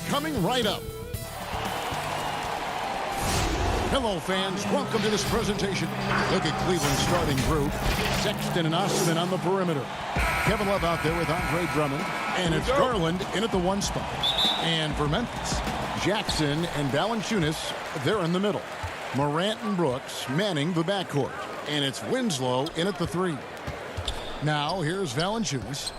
coming right up. Hello, fans. Welcome to this presentation. Look at Cleveland's starting group. Sexton and Osman on the perimeter. Kevin Love out there with Andre Drummond. And it's Garland in at the 1 spot. And for Memphis, Jackson and Valanciunas, they're in the middle. Morant and Brooks manning the backcourt. And it's Winslow in at the 3. Now, here's Valanciunas.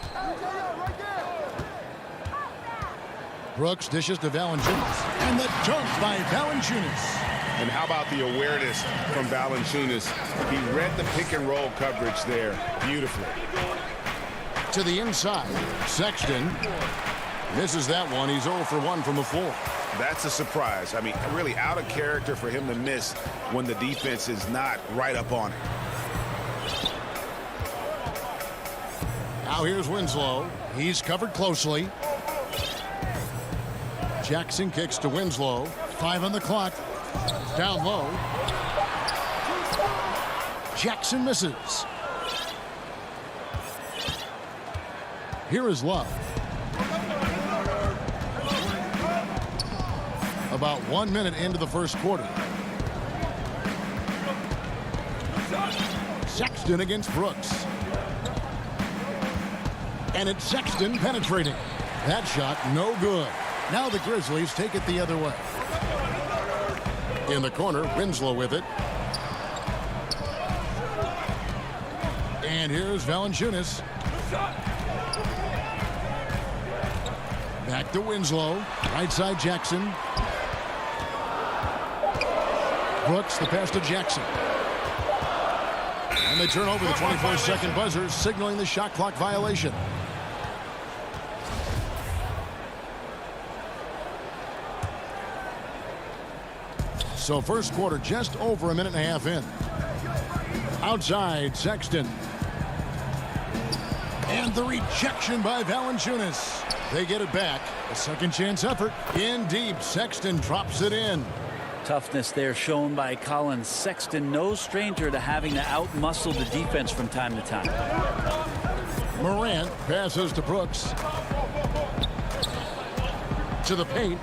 Brooks dishes to Valanciunas. And the dunk by Valanciunas. And how about the awareness from Valanciunas? He read the pick and roll coverage there beautifully. To the inside, Sexton misses that one. He's 0 for 1 from the floor. That's a surprise. I mean, really out of character for him to miss when the defense is not right up on it. Now here's Winslow. He's covered closely. Jackson kicks to Winslow. 5 on the clock. Down low. Jackson misses. Here is Love. About 1 minute into the first quarter. Sexton against Brooks. And it's Sexton penetrating. That shot no good. Now the Grizzlies take it the other way. In the corner, Winslow with it. And here's Valanciunas. Back to Winslow. Right side Jackson. Brooks, the pass to Jackson. And they turn over the 24-second buzzer, signaling the shot clock violation. So first quarter just over a minute and a half in. Outside, Sexton. And the rejection by Valanciunas. They get it back. A second chance effort. In deep, Sexton drops it in. Toughness there shown by Colin Sexton. No stranger to having to outmuscle the defense from time to time. Morant passes to Brooks. To the paint.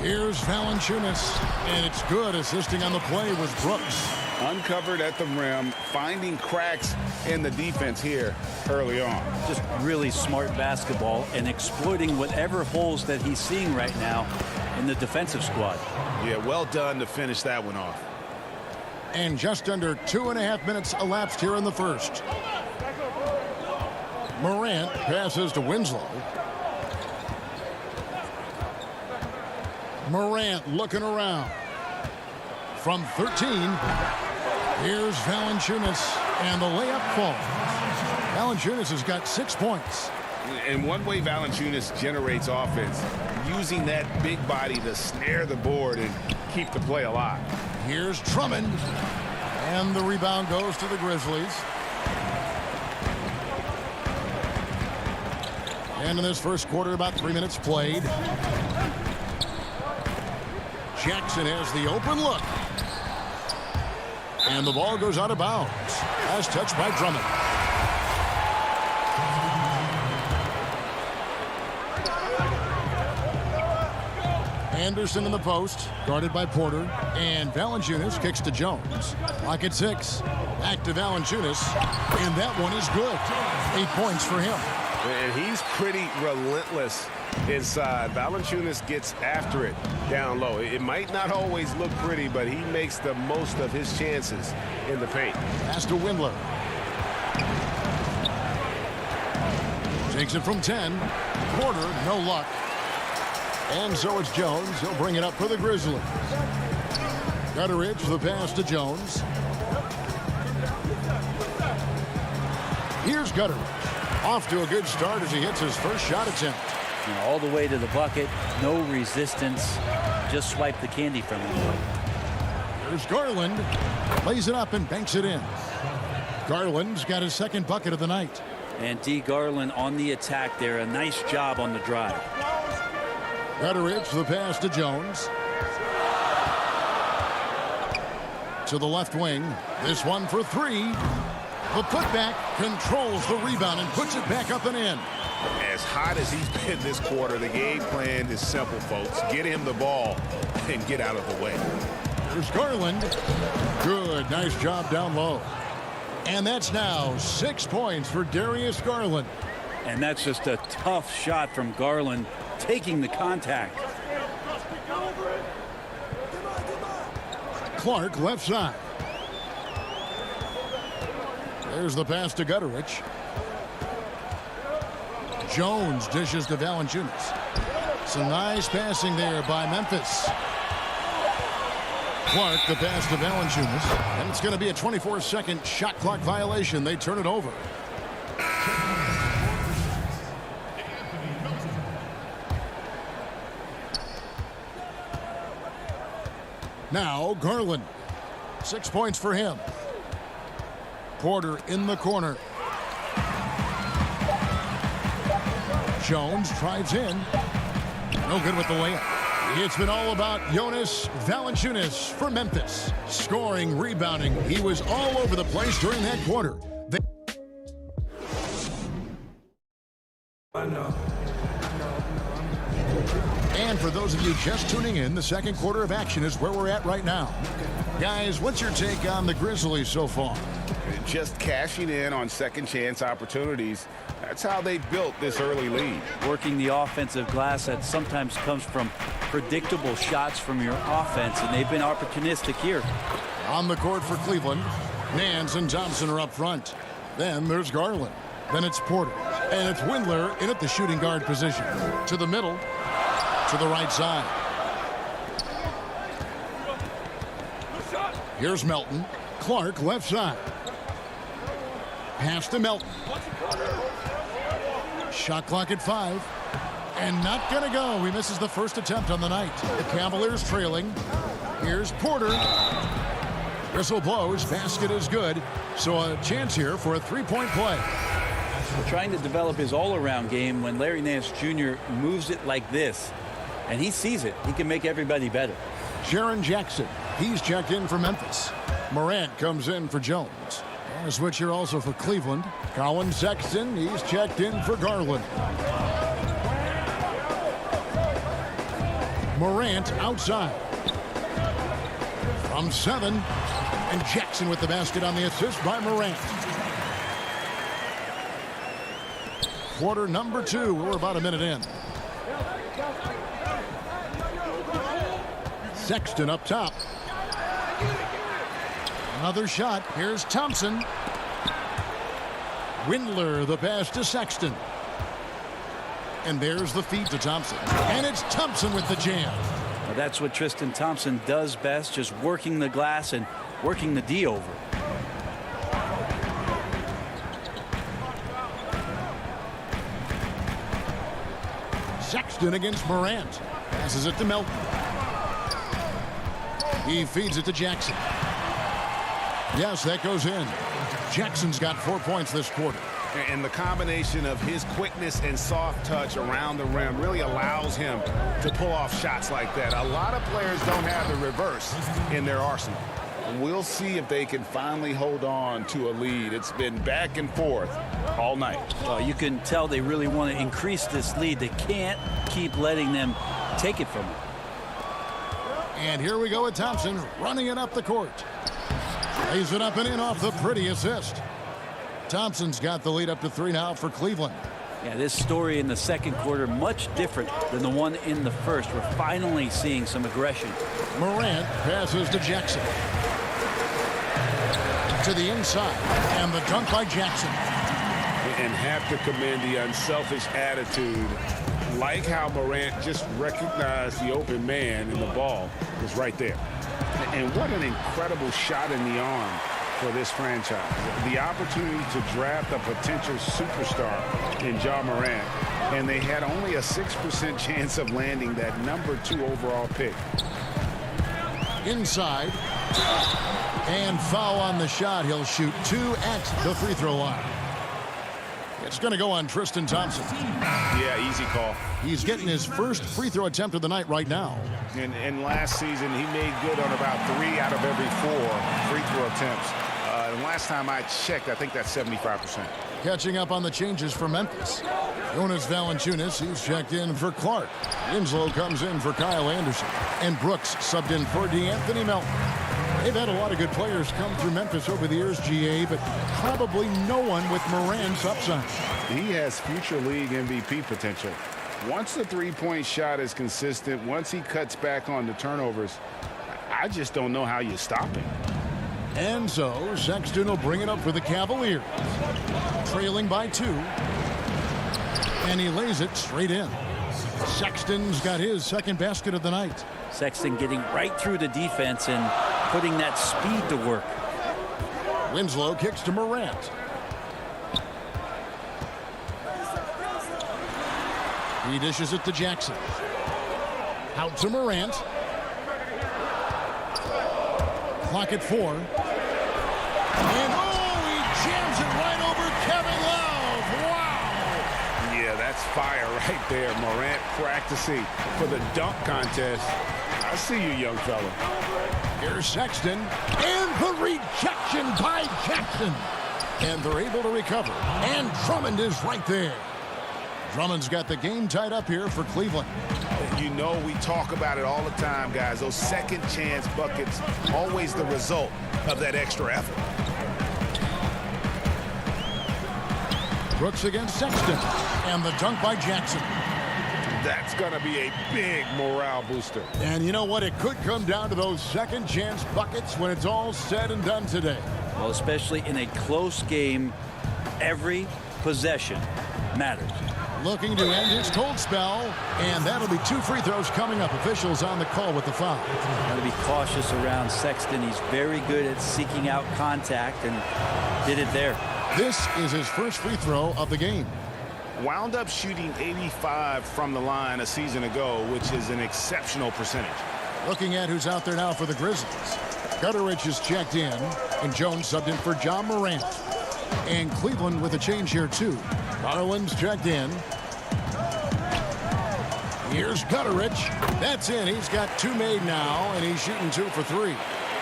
Here's Valanciunas, and it's good. Assisting on the play was Brooks. Uncovered at the rim, finding cracks in the defense here early on. Just really smart basketball and exploiting whatever holes that he's seeing right now in the defensive squad. Yeah, well done to finish that one off. And just under 2.5 minutes elapsed here in the first. Morant passes to Winslow. Morant looking around. From 13, here's Valanciunas, and the layup falls. Valanciunas has got 6 points. And one way Valanciunas generates offense, using that big body to snare the board and keep the play alive. Here's Drummond, and the rebound goes to the Grizzlies. And in this first quarter, about 3 minutes played. Jackson has the open look. And the ball goes out of bounds. As touched by Drummond. Anderson in the post, guarded by Porter. And Valanciunas kicks to Jones. Clock at 6. Back to Valanciunas. And that one is good. 8 points for him. And he's pretty relentless inside. Valanciunas gets after it down low. It might not always look pretty, but he makes the most of his chances in the paint. Pass to Windler. Takes it from 10. Porter, no luck. And so it's Jones. He'll bring it up for the Grizzlies. Gutteridge, the pass to Jones. Here's Gutteridge. Off to a good start as he hits his first shot attempt. All the way to the bucket. No resistance. Just swipe the candy from him. There's Garland. Lays it up and banks it in. Garland's got his second bucket of the night. And D. Garland on the attack there. A nice job on the drive. Gutteridge, the pass to Jones. To the left wing. This one for 3. The putback controls the rebound and puts it back up and in. As hot as he's been this quarter, the game plan is simple, folks. Get him the ball and get out of the way. There's Garland. Good. Nice job down low. And that's now 6 points for Darius Garland. And that's just a tough shot from Garland, taking the contact. Clark left side. There's the pass to Gutterich. Jones dishes to Valanciunas. Some nice passing there by Memphis. Clark the pass to Valanciunas. And it's going to be a 24-second shot clock violation. They turn it over. Now Garland. 6 points for him. Porter in the corner. Jones drives in. No good with the layup. It's been all about Jonas Valanciunas for Memphis. Scoring, rebounding. He was all over the place during that quarter. And for those of you just tuning in, the second quarter of action is where we're at right now. Guys, what's your take on the Grizzlies so far? Just cashing in on second chance opportunities. That's how they built this early lead. Working the offensive glass that sometimes comes from predictable shots from your offense, and they've been opportunistic here. On the court for Cleveland, Nance and Thompson are up front. Then there's Garland. Then it's Porter. And it's Windler in at the shooting guard position. To the middle, to the right side. Here's Melton. Clark left side. Pass to Melton. Shot clock at 5. And not going to go. He misses the first attempt on the night. The Cavaliers trailing. Here's Porter. Whistle blows. Basket is good. So a chance here for a three-point play. Trying to develop his all-around game when Larry Nance Jr. moves it like this. And he sees it. He can make everybody better. Jaren Jackson. He's checked in for Memphis. Morant comes in for Jones. And a switch here also for Cleveland. Colin Sexton. He's checked in for Garland. Morant outside. From 7. And Jackson with the basket on the assist by Morant. Quarter number 2. We're about a minute in. Sexton up top. Another shot. Here's Thompson. Windler the pass to Sexton. And there's the feed to Thompson. And it's Thompson with the jam. Well, that's what Tristan Thompson does best, just working the glass and working the D over. Sexton against Morant. Passes it to Melton. He feeds it to Jackson. Yes, that goes in. Jackson's got 4 points this quarter. And the combination of his quickness and soft touch around the rim really allows him to pull off shots like that. A lot of players don't have the reverse in their arsenal. We'll see if they can finally hold on to a lead. It's been back and forth all night. Well, you can tell they really want to increase this lead. They can't keep letting them take it from them. And here we go with Thompson running it up the court. Lays it up and in off the pretty assist. Thompson's got the lead up to 3 now for Cleveland. Yeah, this story in the second quarter much different than the one in the first. We're finally seeing some aggression. Morant passes to Jackson. To the inside. And the dunk by Jackson. And have to commend the unselfish attitude. Like how Morant just recognized the open man and the ball was right there. And what an incredible shot in the arm for this franchise. The opportunity to draft a potential superstar in Ja Morant, and they had only a 6% chance of landing that number 2 overall pick. Inside. And foul on the shot. He'll shoot 2 at the free throw line. It's going to go on Tristan Thompson. Yeah, easy call. He's getting his first free throw attempt of the night right now. And last season, he made good on about 3 out of every 4 free throw attempts. and last time I checked, I think that's 75%. Catching up on the changes for Memphis. Jonas Valanciunas, he's checked in for Clark. Winslow comes in for Kyle Anderson. And Brooks subbed in for DeAnthony Melton. They've had a lot of good players come through Memphis over the years, GA, but probably no one with Morant's upside. He has future league MVP potential. Once the three-point shot is consistent, once he cuts back on the turnovers, I just don't know how you stop him. And so Sexton will bring it up for the Cavaliers. Trailing by 2. And he lays it straight in. Sexton's got his second basket of the night. Sexton getting right through the defense and putting that speed to work. Winslow kicks to Morant. He dishes it to Jackson. Out to Morant. Clock at 4. And he jams it right over Kevin Love. Wow. Yeah, that's fire right there. Morant practicing for the dunk contest. I see you, young fella. Here's Sexton. And the rejection by Jackson. And they're able to recover. And Drummond is right there. Drummond's got the game tied up here for Cleveland. You know, we talk about it all the time, guys. Those second chance buckets, always the result of that extra effort. Brooks against Sexton. And the dunk by Jackson. That's going to be a big morale booster. And you know what? It could come down to those second chance buckets when it's all said and done today. Well, especially in a close game, every possession matters. Looking to end his cold spell, and that'll be 2 free throws coming up. Officials on the call with the foul. Got to be cautious around Sexton. He's very good at seeking out contact and did it there. This is his first free throw of the game. Wound up shooting 85 from the line a season ago, which is an exceptional percentage. Looking at who's out there now for the Grizzlies. Gutteridge is checked in, and Jones subbed in for John Morant. And Cleveland with a change here, too. Garland's checked in. Here's Gutteridge. That's in. He's got 2 made now, and he's shooting 2 for 3.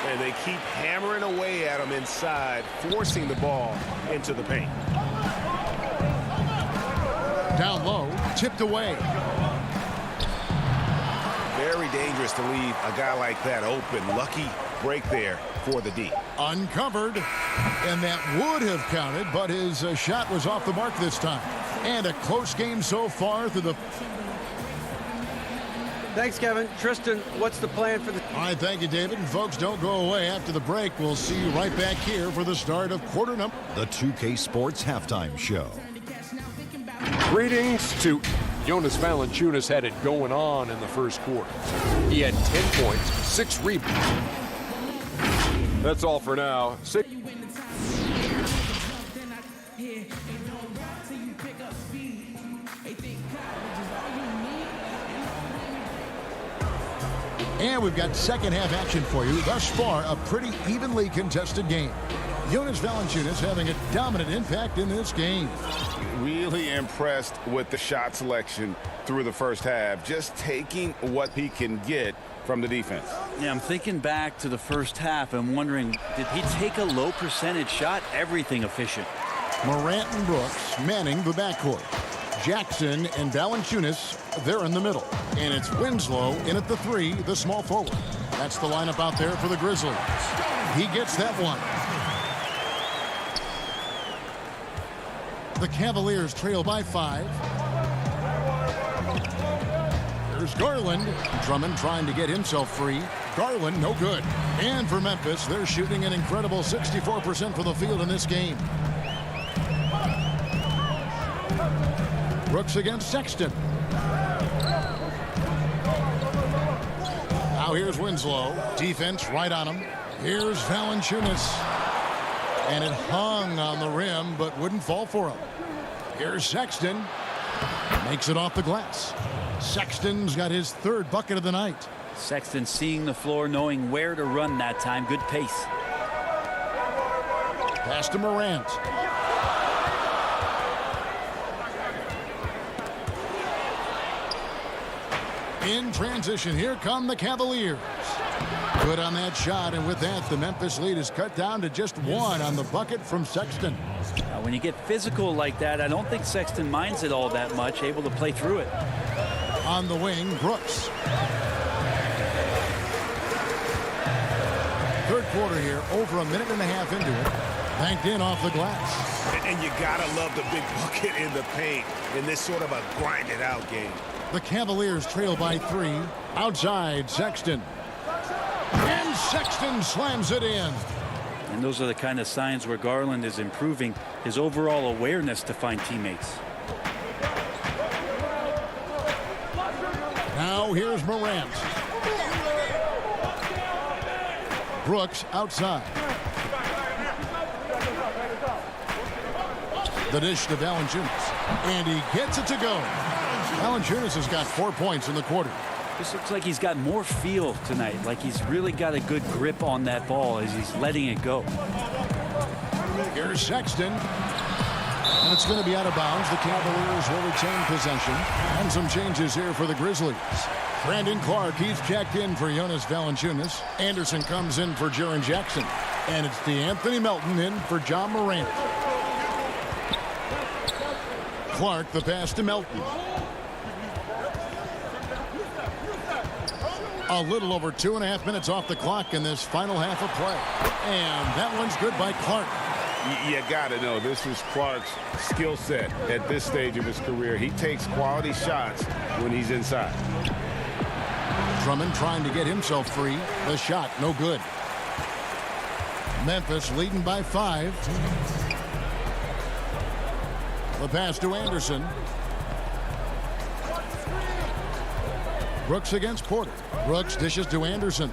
And they keep hammering away at him inside, forcing the ball into the paint. Down low, tipped away. Very dangerous to leave a guy like that open. Lucky break there for the D. Uncovered, and that would have counted, but his shot was off the mark this time. And a close game so far through the... Thanks, Kevin. Tristan, what's the plan for the... All right, thank you, David. And folks, don't go away. After the break, we'll see you right back here for the start of quarter number. The 2K Sports Halftime Show. Greetings to Jonas Valanciunas. Had it going on in the first quarter. He had 10 points, 6 rebounds. That's all for now. And we've got second half action for you. Thus far, a pretty evenly contested game. Jonas Valanciunas having a dominant impact in this game. Really impressed with the shot selection through the first half. Just taking what he can get from the defense. Yeah, I'm thinking back to the first half and wondering, did he take a low percentage shot? Everything efficient. Morant and Brooks manning the backcourt. Jackson and Valanciunas, they're in the middle. And it's Winslow in at the 3, the small forward. That's the lineup out there for the Grizzlies. He gets that one. The Cavaliers trail by 5. There's Garland. Drummond trying to get himself free. Garland, no good. And for Memphis, they're shooting an incredible 64% from the field in this game. Brooks against Sexton. Now here's Winslow. Defense right on him. Here's Valanciunas. And it hung on the rim, but wouldn't fall for him. Here's Sexton. Makes it off the glass. Sexton's got his 3rd bucket of the night. Sexton seeing the floor, knowing where to run that time. Good pace. Pass to Morant. In transition, here come the Cavaliers. Good on that shot, and with that, the Memphis lead is cut down to just 1 on the bucket from Sexton. When you get physical like that, I don't think Sexton minds it all that much, able to play through it. On the wing, Brooks. Third quarter here, over a minute and a half into it. Banked in off the glass. And you gotta love the big bucket in the paint in this sort of a grinded out game. The Cavaliers trail by 3. Outside, Sexton. And Sexton slams it in. And those are the kind of signs where Garland is improving his overall awareness to find teammates. Now here's Morant. Brooks outside. The dish to Valanciunas. And he gets it to go. Valanciunas has got 4 points in the quarter. This looks like he's got more feel tonight, like he's really got a good grip on that ball as he's letting it go. Here's Sexton. And it's going to be out of bounds. The Cavaliers will retain possession. And some changes here for the Grizzlies. Brandon Clark, he's checked in for Jonas Valanciunas. Anderson comes in for Jaren Jackson. And it's DeAnthony Melton in for John Morant. Clark, the pass to Melton. A little over 2.5 minutes off the clock in this final half of play. And that one's good by Clark. You got to know this is Clark's skill set at this stage of his career. He takes quality shots when he's inside. Drummond trying to get himself free. The shot, no good. Memphis leading by 5. The pass to Anderson. Brooks against Porter. Brooks dishes to Anderson.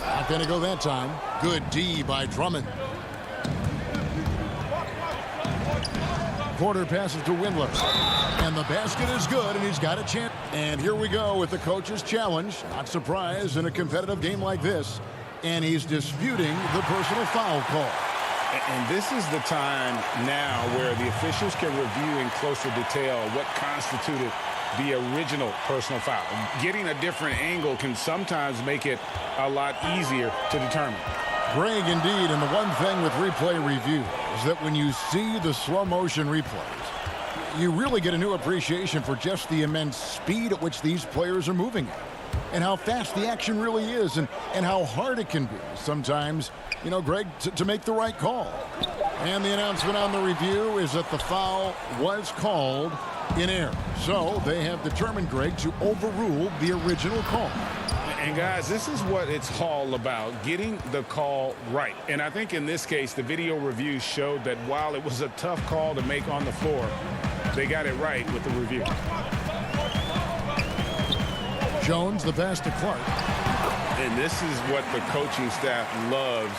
Not going to go that time. Good D by Drummond. Porter passes to Windler. And the basket is good, and he's got a chance. And here we go with the coach's challenge. Not surprised in a competitive game like this. And he's disputing the personal foul call. And this is the time now where the officials can review in closer detail what constituted the original personal foul. Getting a different angle can sometimes make it a lot easier to determine. Greg, indeed, and the one thing with replay review is that when you see the slow motion replays, you really get a new appreciation for just the immense speed at which these players are moving at. And how fast the action really is, and how hard it can be sometimes, you know, Greg, to make the right call. And the announcement on the review is that the foul was called in error. So they have determined, Greg, to overrule the original call. And guys, this is what it's all about, getting the call right. And I think in this case, the video review showed that while it was a tough call to make on the floor, they got it right with the review. Jones, the pass to Clark. And this is what the coaching staff loves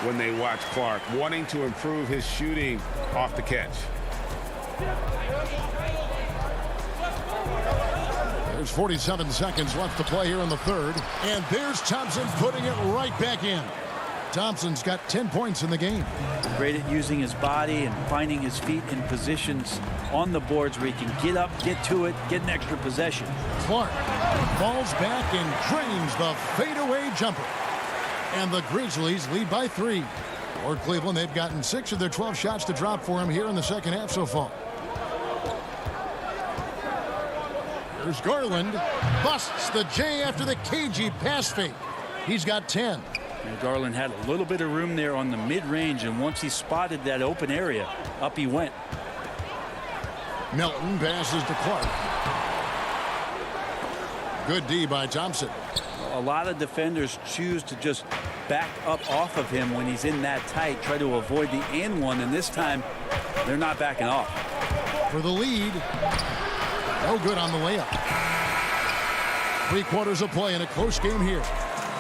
when they watch Clark, wanting to improve his shooting off the catch. There's 47 seconds left to play here in the third. And there's Thompson putting it right back in. Thompson's got 10 points in the game. Great at using his body and finding his feet in positions on the boards where he can get up, get to it, get an extra possession. Clark falls back and drains the fadeaway jumper. And the Grizzlies lead by 3. For Cleveland, they've gotten 6 of their 12 shots to drop for him here in the second half so far. There's Garland. Busts the J after the cagey pass fake. He's got 10. And Garland had a little bit of room there on the mid-range, and once he spotted that open area, up he went. Melton passes to Clark. Good D by Thompson. A lot of defenders choose to just back up off of him when he's in that tight, try to avoid the and one, and this time they're not backing off. For the lead. No good on the layup. 3 quarters of play in a close game here.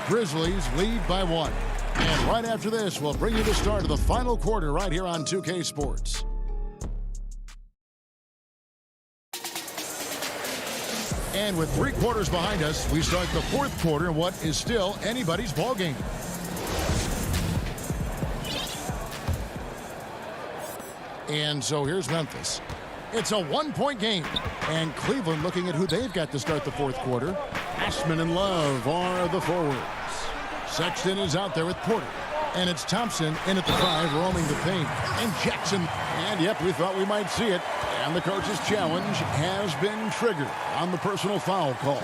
Grizzlies lead by 1. And right after this, we'll bring you the start of the final quarter right here on 2K Sports. And with 3 quarters behind us, we start the fourth quarter in what is still anybody's ball game. And so here's Memphis. It's a 1-point game. And Cleveland looking at who they've got to start the fourth quarter. Osman and Love are the forwards. Sexton is out there with Porter. And it's Thompson in at the 5, roaming the paint. And Jackson. And, yep, we thought we might see it. And the coach's challenge has been triggered on the personal foul call.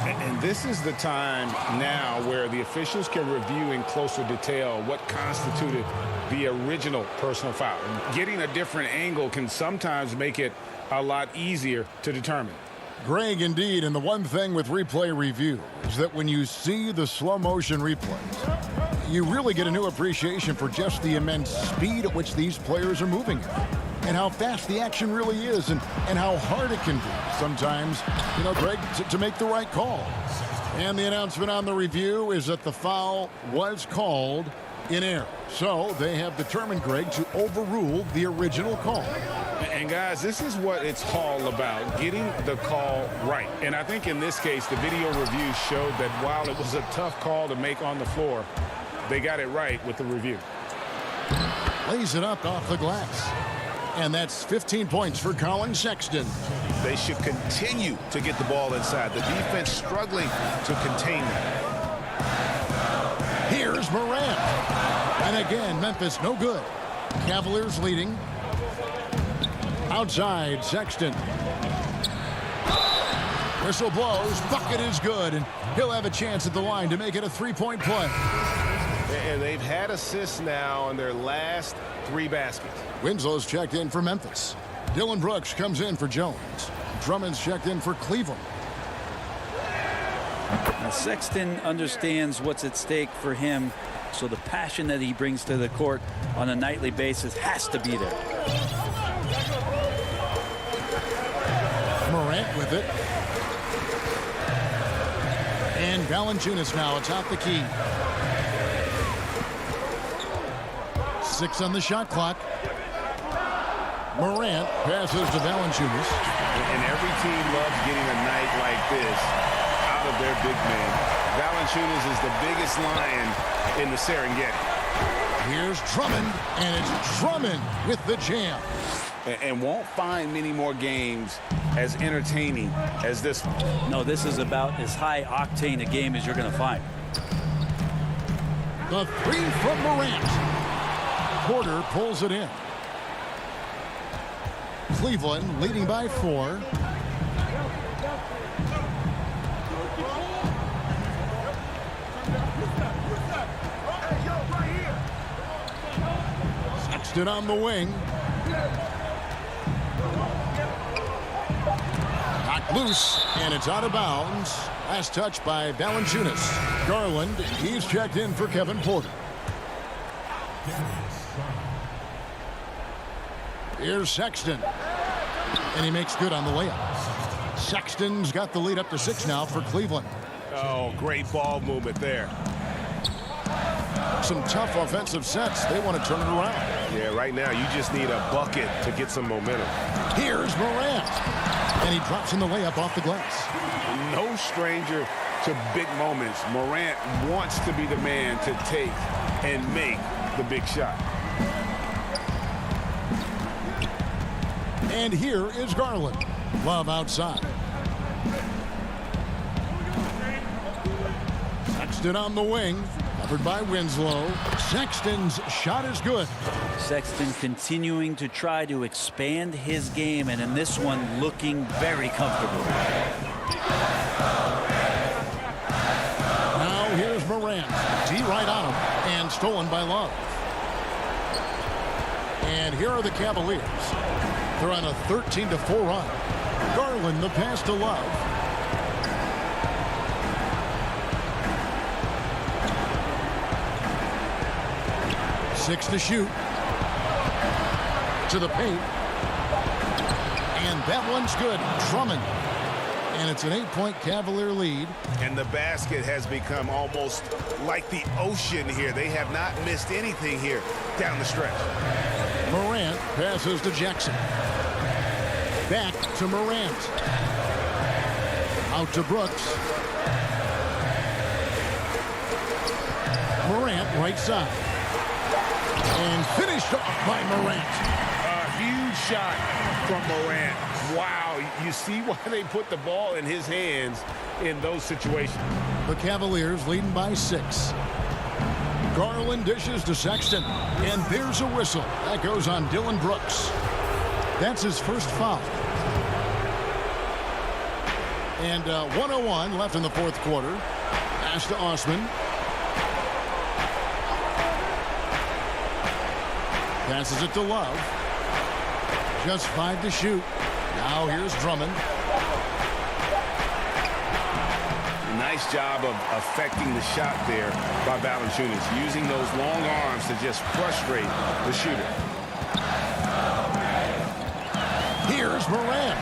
And this is the time now where the officials can review in closer detail what constituted the original personal foul. Getting a different angle can sometimes make it a lot easier to determine. Greg, indeed, and the one thing with replay review is that when you see the slow motion replays, you really get a new appreciation for just the immense speed at which these players are moving and how fast the action really is and how hard it can be sometimes, you know, Greg, to make the right call. And the announcement on the review is that the foul was called in error. So they have determined, Greg, to overrule the original call. And guys, this is what it's all about, getting the call right. And I think in this case, the video review showed that while it was a tough call to make on the floor, they got it right with the review. Lays it up off the glass. And that's 15 points for Colin Sexton. They should continue to get the ball inside. The defense struggling to contain them. Here's Morant. And again, Memphis no good. Cavaliers leading. Outside, Sexton. Whistle blows. Bucket is good. And he'll have a chance at the line to make it a three-point play. And they've had assists now on their last 3 baskets. Winslow's checked in for Memphis. Dylan Brooks comes in for Jones. Drummond's checked in for Cleveland. Now, Sexton understands what's at stake for him, so the passion that he brings to the court on a nightly basis has to be there. Morant with it. And Valanciunas now atop the key. 6 on the shot clock. Morant passes to Valanciunas. And every team loves getting a night like this out of their big man. Valanciunas is the biggest lion in the Serengeti. Here's Drummond, and it's Drummond with the jam. And won't find many more games as entertaining as this one. No, this is about as high octane a game as you're going to find. The 3 from Morant. Porter pulls it in. Cleveland leading by 4. Sexton on the wing. Knocked loose, and it's out of bounds. Last touch by Valanciunas. Garland, he's checked in for Kevin Porter. Here's Sexton. And he makes good on the layup. Sexton's got the lead up to 6 now for Cleveland. Oh, great ball movement there. Some tough offensive sets. They want to turn it around. Yeah, right now you just need a bucket to get some momentum. Here's Morant. And he drops in the layup off the glass. No stranger to big moments. Morant wants to be the man to take and make the big shot. And here is Garland. Love outside. Sexton on the wing. Covered by Winslow. Sexton's shot is good. Sexton continuing to try to expand his game, and in this one looking very comfortable. Now here's Morant. D right on him and stolen by Love. And here are the Cavaliers. They're on a 13-4 run. Garland the pass to Love. Six to shoot. To the paint. And that one's good. Drummond. And it's an 8-point Cavalier lead. And the basket has become almost like the ocean here. They have not missed anything here down the stretch. Morant passes to Jackson. Back to Morant. Out to Brooks. Morant right side. And finished off by Morant. A huge shot from Morant. Wow, you see why they put the ball in his hands. in those situations. The Cavaliers leading by 6. Garland dishes to Sexton, and there's a whistle. That goes on Dylan Brooks. That's his first foul. And 1:01 left in the fourth quarter. Pass to Osman. Passes it to Love. Just 5 to shoot. Now here's Drummond. Nice job of affecting the shot there by Valanciunas, using those long arms to just frustrate the shooter. Here's Morant.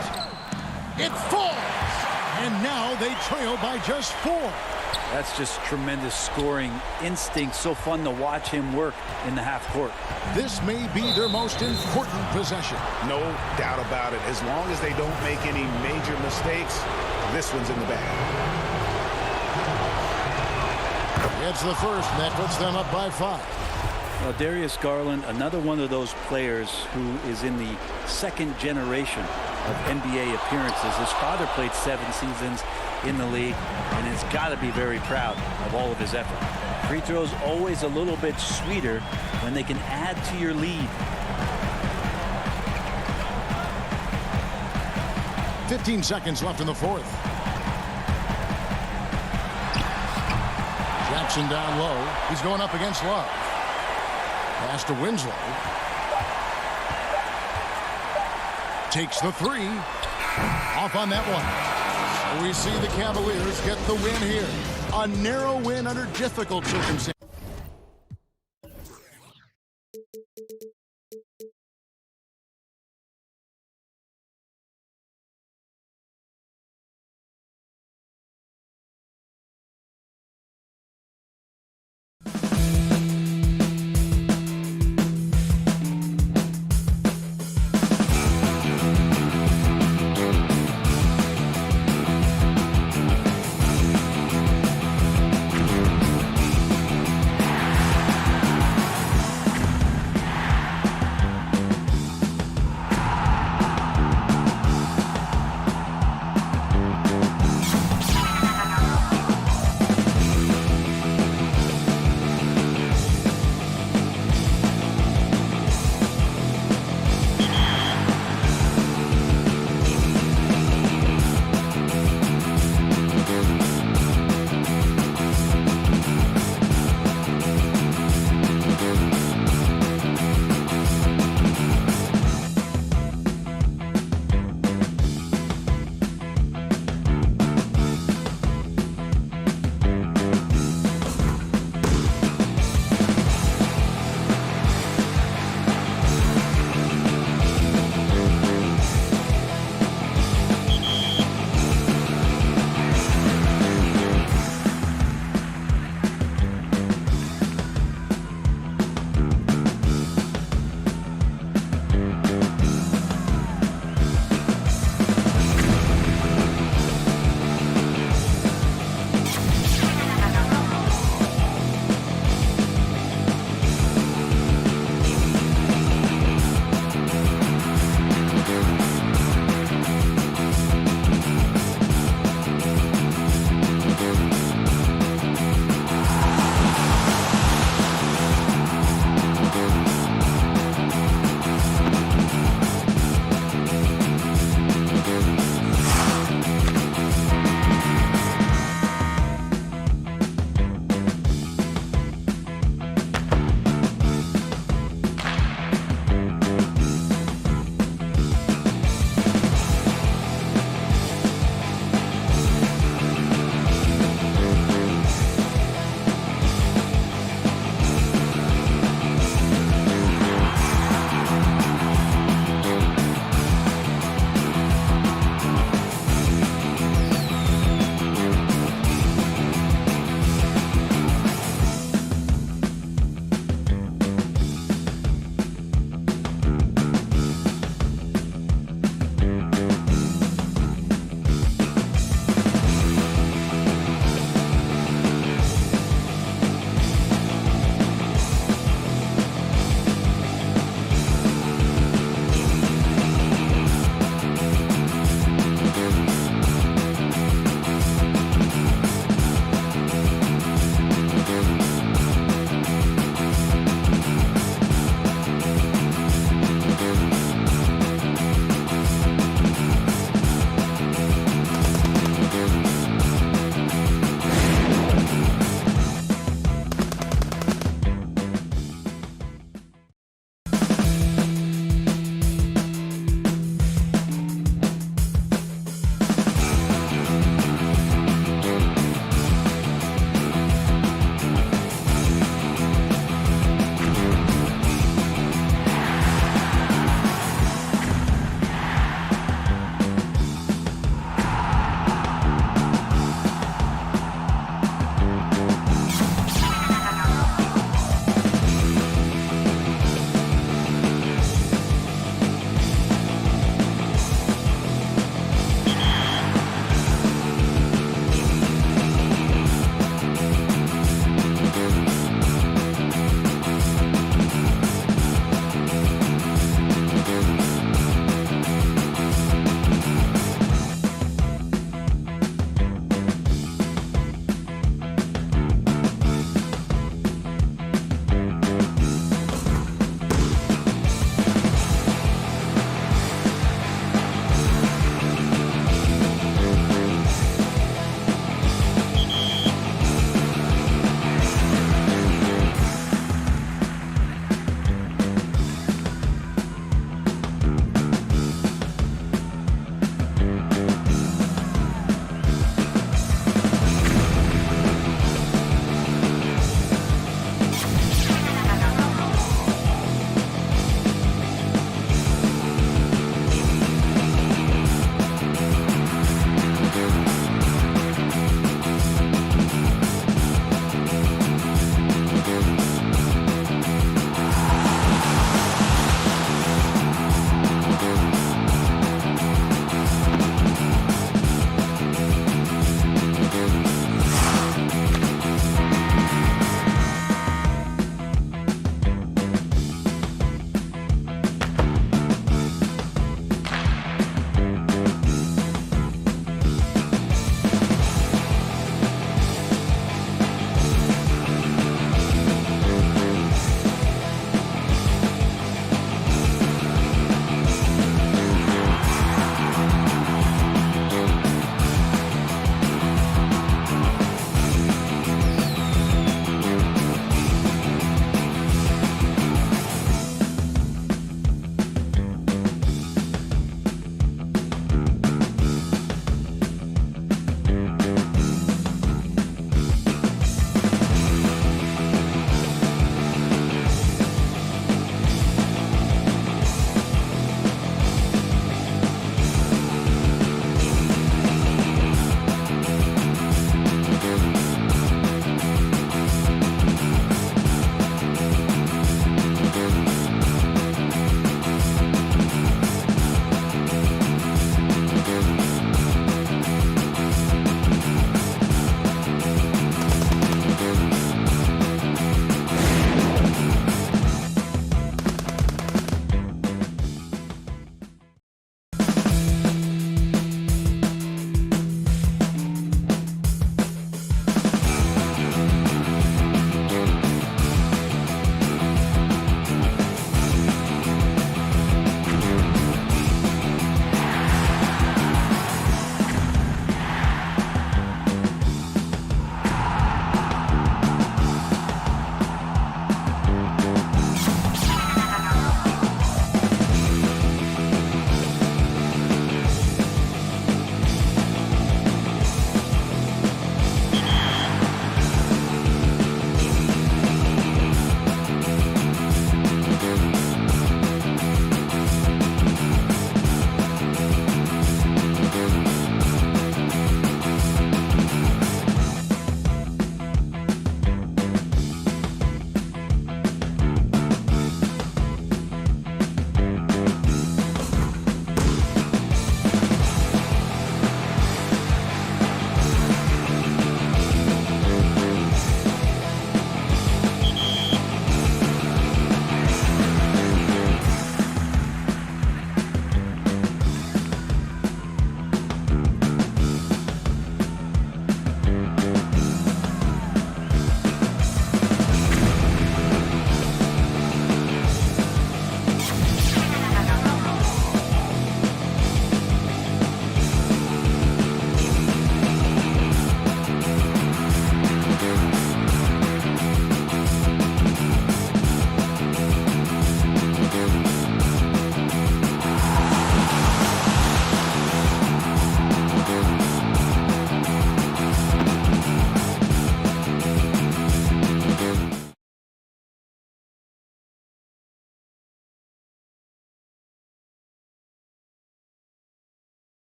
It falls. And now they trail by just 4. That's just tremendous scoring instinct. So fun to watch him work in the half court. This may be their most important possession. No doubt about it. As long as they don't make any major mistakes, this one's in the bag. It's the first, and that puts them up by 5. Well, Darius Garland, another one of those players who is in the second generation of NBA appearances. His father played 7 seasons in the league, and has got to be very proud of all of his effort. Free throws always a little bit sweeter when they can add to your lead. 15 seconds left in the fourth. Jackson down low. He's going up against Love. Pass to Winslow. Takes the 3. Off on that one. So we see the Cavaliers get the win here. A narrow win under difficult circumstances.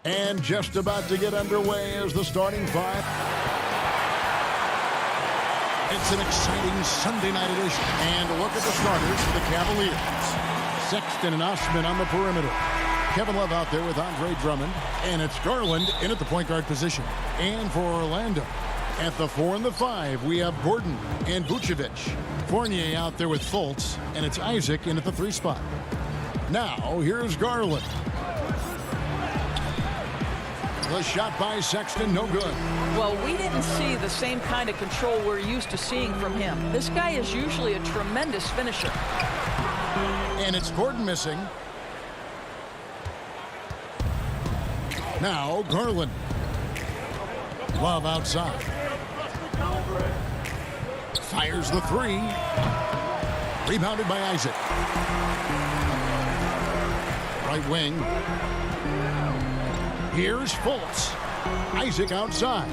And just about to get underway as the starting five. It's an exciting Sunday night edition. And look at the starters for the Cavaliers. Sexton and Osman on the perimeter. Kevin Love out there with Andre Drummond. And it's Garland in at the point guard position. And for Orlando, at the 4 and the 5, we have Gordon and Vucevic. Fournier out there with Fultz. And it's Isaac in at the 3 spot. Now, here's Garland. The shot by Sexton, no good. Well, we didn't see the same kind of control we're used to seeing from him. This guy is usually a tremendous finisher. And it's Gordon missing. Now, Garland. Love outside. Fires the 3. Rebounded by Isaac. Right wing. Here's Fultz. Isaac outside.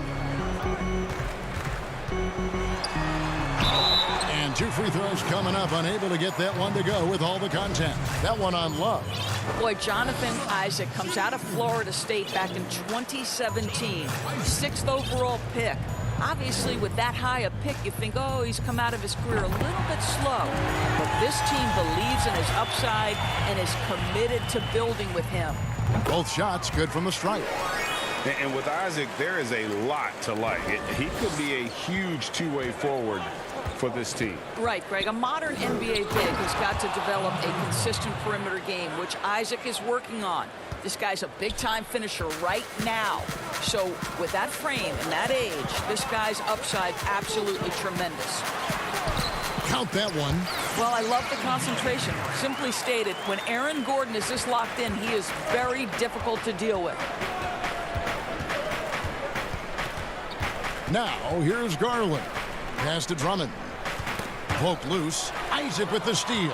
And 2 free throws coming up. Unable to get that one to go with all the contact. That one on Love. Boy, Jonathan Isaac comes out of Florida State back in 2017. 6th overall pick. Obviously, with that high a pick, you think, oh, he's come out of his career a little bit slow. But this team believes in his upside and is committed to building with him. Both shots good from the stripe. And with Isaac, there is a lot to like. He could be a huge two-way forward for this team. Right, Greg. A modern NBA big has got to develop a consistent perimeter game, which Isaac is working on. This guy's a big-time finisher right now. So with that frame and that age, this guy's upside absolutely tremendous. Count that one. Well, I love the concentration. Simply stated, when Aaron Gordon is this locked in, he is very difficult to deal with. Now, here's Garland. Pass to Drummond. Poke loose. Isaac with the steal.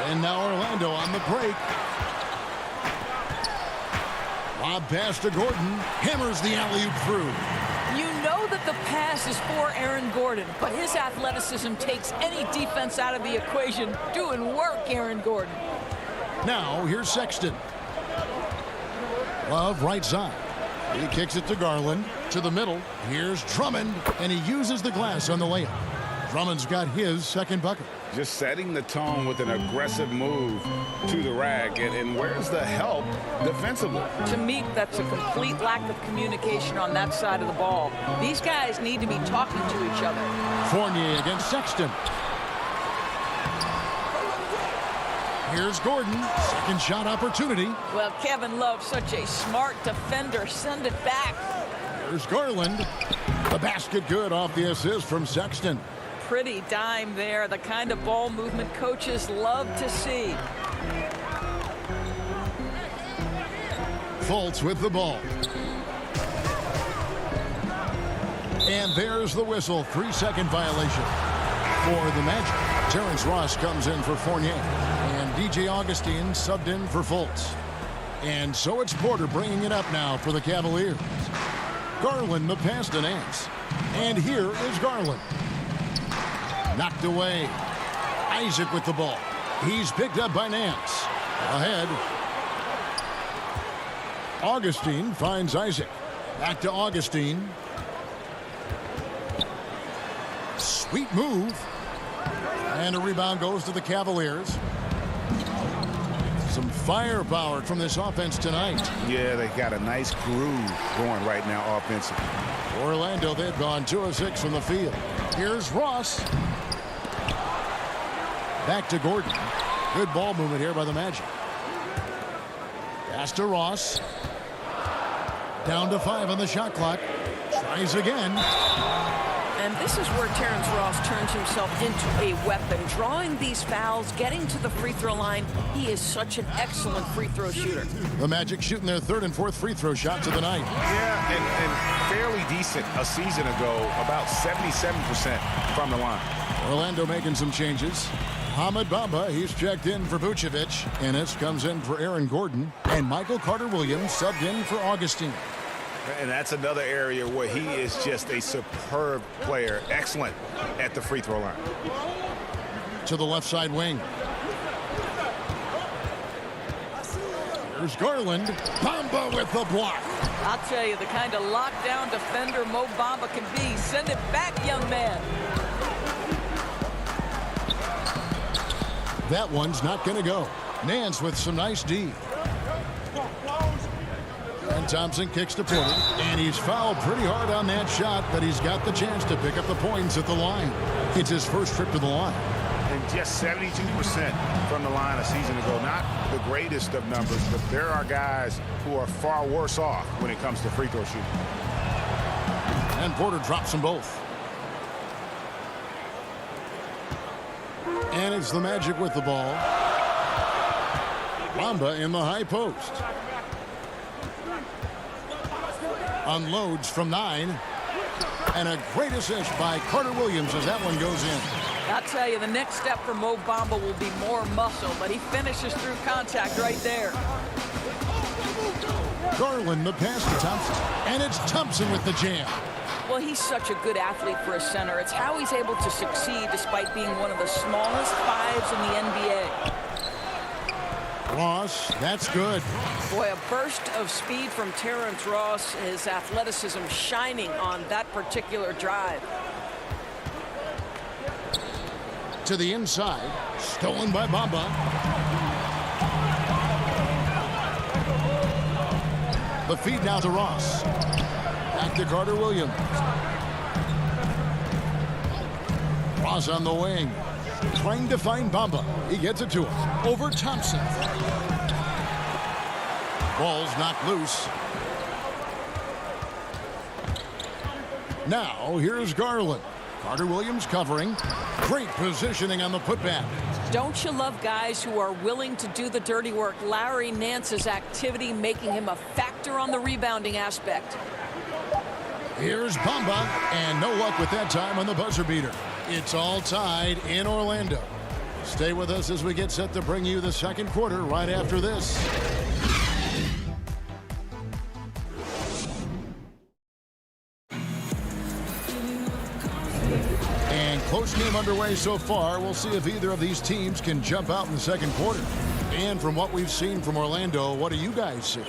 And now Orlando on the break. Lob pass to Gordon. Hammers the alley-oop through. You know that the pass is for Aaron Gordon, but his athleticism takes any defense out of the equation. Doing work, Aaron Gordon. Now, here's Sexton. Love right side. He kicks it to Garland. To the middle. Here's Drummond, and he uses the glass on the layup. Drummond's got his second bucket. Just setting the tone with an aggressive move to the rack. And where's the help defensively? To me, that's a complete lack of communication on that side of the ball. These guys need to be talking to each other. Fournier against Sexton. Here's Gordon. Second shot opportunity. Well, Kevin Love, such a smart defender. Send it back. Here's Garland. The basket good off the assist from Sexton. Pretty dime there. The kind of ball movement coaches love to see. Fultz with the ball. And there's the whistle. 3-second violation for the Magic. Terrence Ross comes in for Fournier. And DJ Augustine subbed in for Fultz. And so it's Porter bringing it up now for the Cavaliers. Garland the pass to Nance. And here is Garland. Knocked away. Isaac with the ball. He's picked up by Nance. Ahead. Augustine finds Isaac. Back to Augustine. Sweet move. And a rebound goes to the Cavaliers. Some firepower from this offense tonight. Yeah, they got a nice groove going right now offensively. Orlando, they've gone 2 of 6 from the field. Here's Ross. Back to Gordon. Good ball movement here by the Magic. Pass to Ross. Down to 5 on the shot clock. Tries again. And this is where Terrence Ross turns himself into a weapon. Drawing these fouls, getting to the free throw line. He is such an excellent free throw shooter. The Magic shooting their 3rd and 4th free throw shots of the night. Yeah, and fairly decent a season ago. About 77% from the line. Orlando making some changes. Hamid Bamba, he's checked in for Vucevic. Ennis comes in for Aaron Gordon. And Michael Carter-Williams subbed in for Augustine. And that's another area where he is just a superb player. Excellent at the free throw line. To the left side wing. Here's Garland. Bamba with the block. I'll tell you, the kind of lockdown defender Mo Bamba can be. Send it back, young man. That one's not going to go. Nance with some nice D. And Thompson kicks to Porter. And he's fouled pretty hard on that shot, but he's got the chance to pick up the points at the line. It's his first trip to the line. And just 72% from the line a season ago. Not the greatest of numbers, but there are guys who are far worse off when it comes to free throw shooting. And Porter drops them both. And it's the Magic with the ball. Bamba in the high post. Unloads from 9. And a great assist by Carter Williams as that one goes in. I'll tell you, the next step for Mo Bamba will be more muscle, but he finishes through contact right there. Garland the pass to Thompson. And it's Thompson with the jam. Well, he's such a good athlete for a center. It's how he's able to succeed despite being one of the smallest fives in the NBA. Ross, that's good. Boy, a burst of speed from Terrence Ross, his athleticism shining on that particular drive. To the inside, stolen by Bamba. The feed now to Ross. Back to Carter Williams. Ross on the wing. Trying to find Bamba. He gets it to him. Over Thompson. Ball's knocked loose. Now, here's Garland. Carter Williams covering. Great positioning on the putback. Don't you love guys who are willing to do the dirty work? Larry Nance's activity making him a factor on the rebounding aspect. Here's Bamba, and no luck with that time on the buzzer beater. It's all tied in Orlando. Stay with us as we get set to bring you the second quarter right after this. And close game underway so far. We'll see if either of these teams can jump out in the second quarter. And from what we've seen from Orlando, what do you guys see?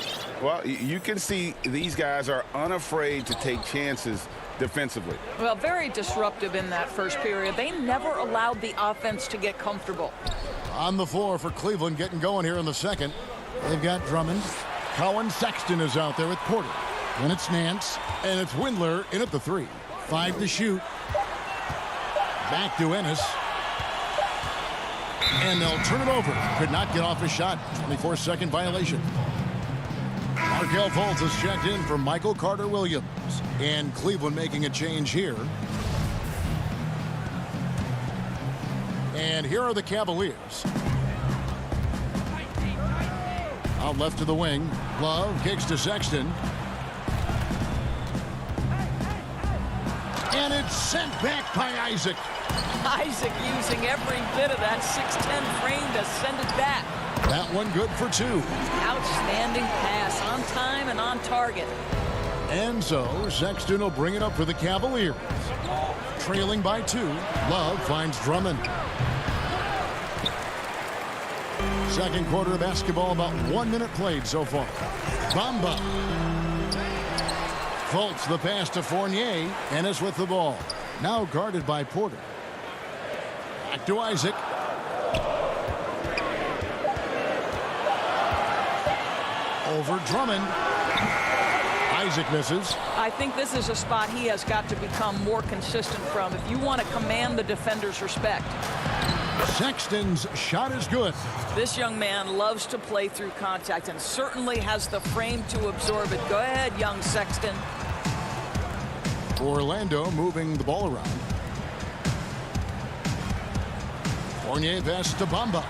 Well, you can see these guys are unafraid to take chances defensively. Well, very disruptive in that first period. They never allowed the offense to get comfortable. On the floor for Cleveland getting going here in the second. They've got Drummond. Colin Sexton is out there with Porter. Then it's Nance. And it's Windler in at the 3. 5 to shoot. Back to Ennis. And they'll turn it over. Could not get off his shot. 24-second violation. Markelle Fultz has checked in for Michael Carter Williams. And Cleveland making a change here. And here are the Cavaliers. Out left to the wing. Love kicks to Sexton. And it's sent back by Isaac. Isaac using every bit of that 6'10 frame to send it back. That one good for 2. Outstanding pass, on time and on target. And so Sexton will bring it up for the Cavaliers. Trailing by 2. Love finds Drummond. Second quarter of basketball, about 1 minute played so far. Bamba. Fultz the pass to Fournier. Ennis with the ball. Now guarded by Porter. Back to Isaac. Over Drummond. Isaac misses. I think this is a spot he has got to become more consistent from if you want to command the defender's respect. Sexton's shot is good. This young man loves to play through contact and certainly has the frame to absorb it. Go ahead, young Sexton. Orlando moving the ball around. Fournier pass to Bamba.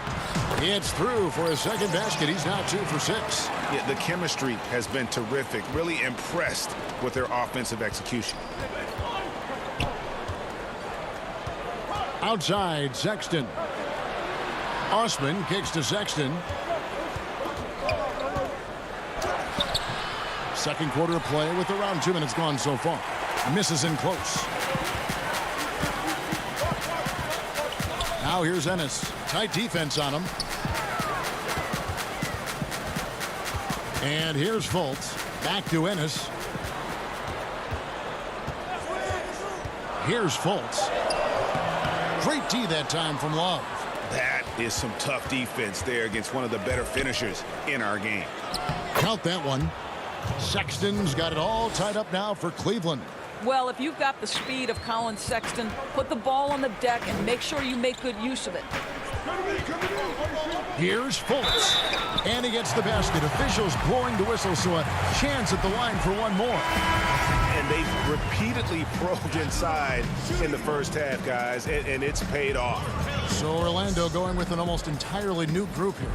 It's through for a second basket. He's now 2 for 6. Yeah, the chemistry has been terrific. Really impressed with their offensive execution. Outside, Sexton. Osman kicks to Sexton. Second quarter of play with around 2 minutes gone so far. Misses in close. Now here's Ennis. Tight defense on him. And here's Fultz. Back to Ennis. Here's Fultz. Great D that time from Love. That is some tough defense there against one of the better finishers in our game. Count that one. Sexton's got it all tied up now for Cleveland. Well, if you've got the speed of Colin Sexton, put the ball on the deck and make sure you make good use of it. Here's Fultz. And he gets the basket. Officials blowing the whistle, so a chance at the line for one more. And they've repeatedly probed inside in the first half, guys, and it's paid off. So Orlando going with an almost entirely new group here.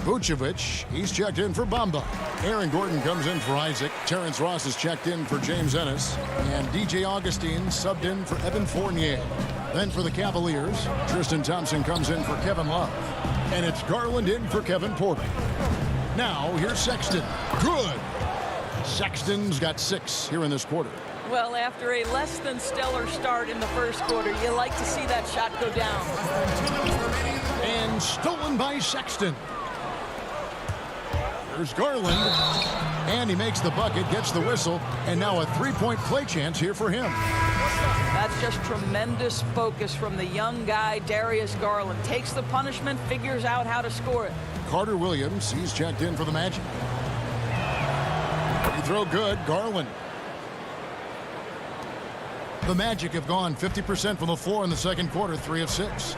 Vucevic, he's checked in for Bamba. Aaron Gordon comes in for Isaac. Terrence Ross is checked in for James Ennis. And DJ Augustine subbed in for Evan Fournier. Then for the Cavaliers, Tristan Thompson comes in for Kevin Love. And it's Garland in for Kevin Porter. Now here's Sexton. Good. Sexton's got 6 here in this quarter. Well, after a less than stellar start in the first quarter, you like to see that shot go down. And stolen by Sexton. There's Garland. And he makes the bucket, gets the whistle, and now a three-point play chance here for him. That's just tremendous focus from the young guy, Darius Garland. Takes the punishment, figures out how to score it. Carter Williams, he's checked in for the Magic. Free throw good, Garland. The Magic have gone 50% from the floor in the second quarter, 3 of 6.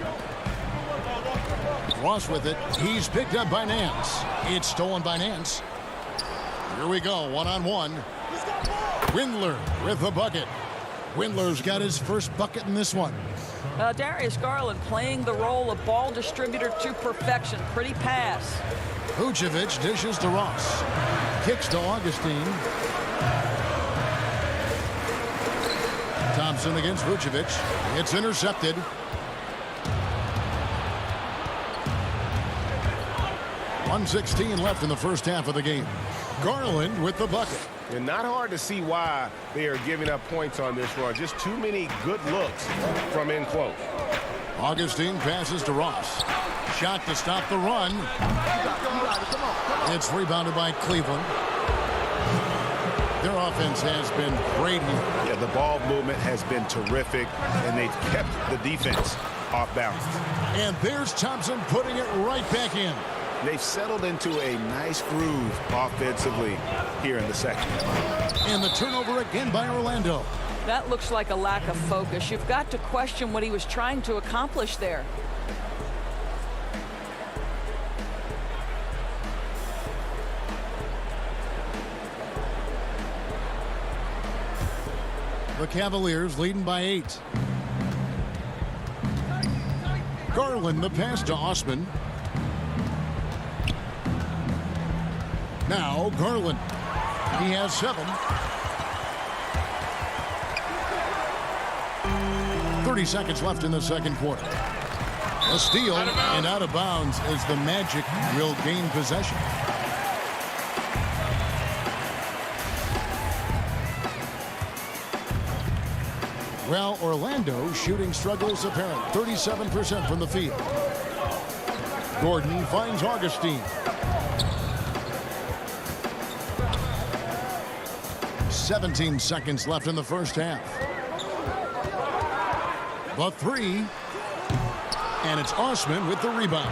Ross with it. He's picked up by Nance. It's stolen by Nance. Here we go, one-on-one. Windler with the bucket. Windler's got his first bucket in this one. Darius Garland playing the role of ball distributor to perfection. Pretty pass. Vucevic dishes to Ross. Kicks to Augustine. Thompson against Vucevic. It's intercepted. .116 left in the first half of the game. Garland with the bucket. And not hard to see why they are giving up points on this run. Just too many good looks from in close. Augustine passes to Ross. Shot to stop the run. It's rebounded by Cleveland. Their offense has been great here. Yeah, the ball movement has been terrific, and they've kept the defense off balance. And there's Thompson putting it right back in. They've settled into a nice groove offensively here in the second. And the turnover again by Orlando. That looks like a lack of focus. You've got to question what he was trying to accomplish there. The Cavaliers leading by 8. Garland the pass to Osman. Now Garland. He has 7. 30 seconds left in the second quarter. A steal and out of bounds as the Magic will gain possession. Well, Orlando shooting struggles apparent. 37% from the field. Gordon finds Augustine. 17 seconds left in the first half. The 3. And it's Osman with the rebound.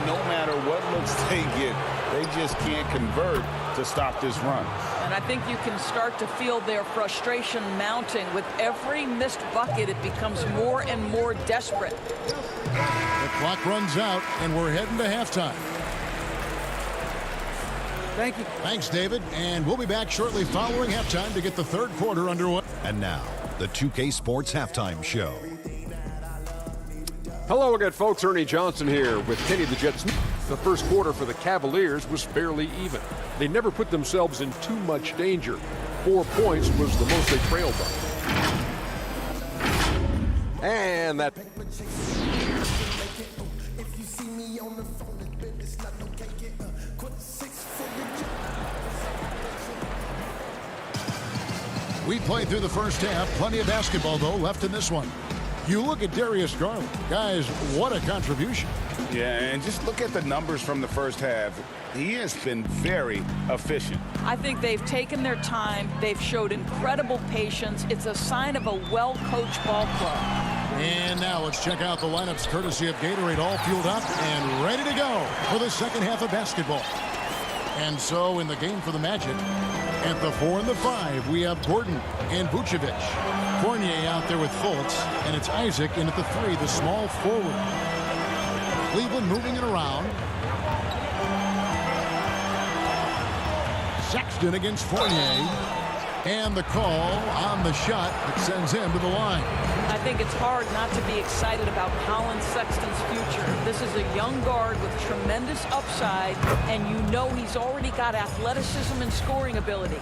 No matter what looks they get, they just can't convert to stop this run. And I think you can start to feel their frustration mounting. With every missed bucket, it becomes more and more desperate. The clock runs out, and we're heading to halftime. Thank you. Thanks, David. And we'll be back shortly following halftime to get the third quarter underway. And now, the 2K Sports Halftime Show. Hello again, folks. Ernie Johnson here with Kenny the Jet Smith. The first quarter for the Cavaliers was fairly even. They never put themselves in too much danger. 4 points was the most they trailed by. And that... We played through the first half. Plenty of basketball, though, left in this one. You look at Darius Garland. Guys, what a contribution. Yeah, and just look at the numbers from the first half. He has been very efficient. I think they've taken their time. They've showed incredible patience. It's a sign of a well-coached ball club. And now let's check out the lineups courtesy of Gatorade, all fueled up and ready to go for the second half of basketball. And so in the game for the Magic, at the 4 and the 5, we have Gordon and Vucevic. Fournier out there with Fultz, and it's Isaac in at the 3, the small forward. Cleveland moving it around. Sexton against Fournier. And the call on the shot that sends him to the line. I think it's hard not to be excited about Colin Sexton's future. This is a young guard with tremendous upside, and you know he's already got athleticism and scoring ability.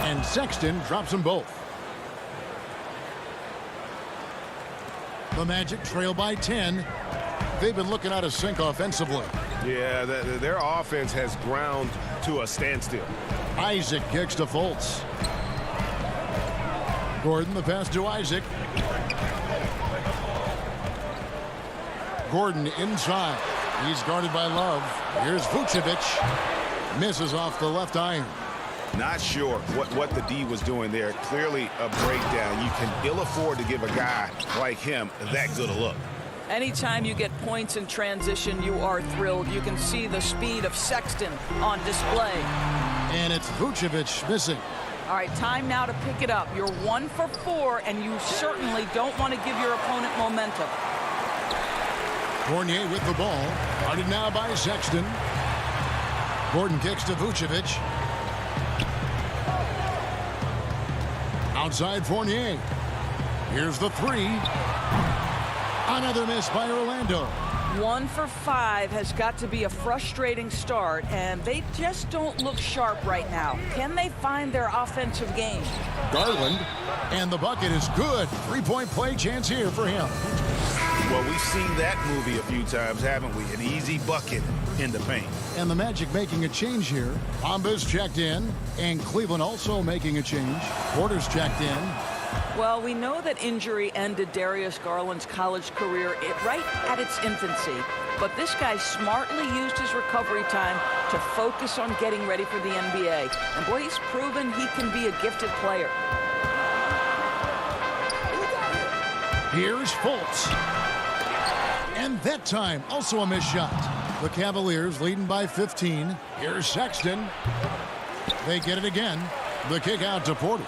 And Sexton drops them both. The Magic trail by 10. They've been looking out of sync offensively. Yeah, their offense has ground to a standstill. Isaac kicks to Fultz. Gordon, the pass to Isaac. Gordon inside. He's guarded by Love. Here's Vucevic. Misses off the left iron. Not sure what the D was doing there. Clearly a breakdown. You can ill afford to give a guy like him that good a look. Anytime you get points in transition, you are thrilled. You can see the speed of Sexton on display. And it's Vucevic missing. All right, time now to pick it up. You're 1 for 4, and you certainly don't want to give your opponent momentum. Fournier with the ball. Guarded now by Sexton. Gordon kicks to Vucevic. Outside Fournier. Here's the 3. Another miss by Orlando. 1 for 5 has got to be a frustrating start, and they just don't look sharp right now. Can they find their offensive game? Garland, and the bucket is good. 3-point play chance here for him. Well, we've seen that movie a few times, haven't we? An easy bucket in the paint. And the Magic making a change here. Bombas checked in, and Cleveland also making a change. Porter's checked in. Well, we know that injury ended Darius Garland's college career right at its infancy. But this guy smartly used his recovery time to focus on getting ready for the NBA. And boy, he's proven he can be a gifted player. Here's Fultz. And that time, also a missed shot. The Cavaliers leading by 15. Here's Sexton. They get it again. The kick out to Porter.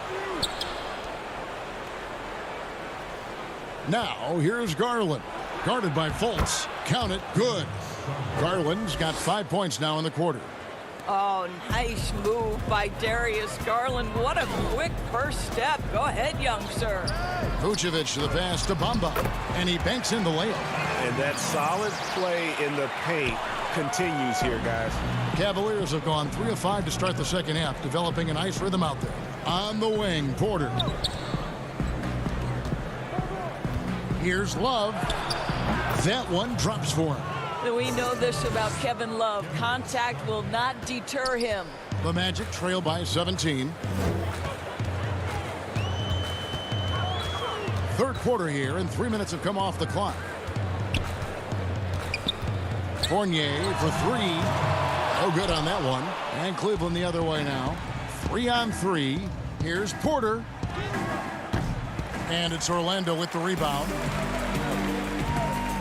Now, here's Garland. Guarded by Fultz. Count it. Good. Garland's got 5 points now in the quarter. Oh, nice move by Darius Garland. What a quick first step. Go ahead, young sir. Vucevic the pass to Bamba. And he banks in the layup. And that solid play in the paint continues here, guys. Cavaliers have gone 3 of 5 to start the second half, developing a nice rhythm out there. On the wing, Porter. Here's Love. That one drops for him. We know this about Kevin Love. Contact will not deter him. The Magic trail by 17. Third quarter here, and 3 minutes have come off the clock. Fournier for 3. No good on that one. And Cleveland the other way now. 3 on 3. Here's Porter. And it's Orlando with the rebound.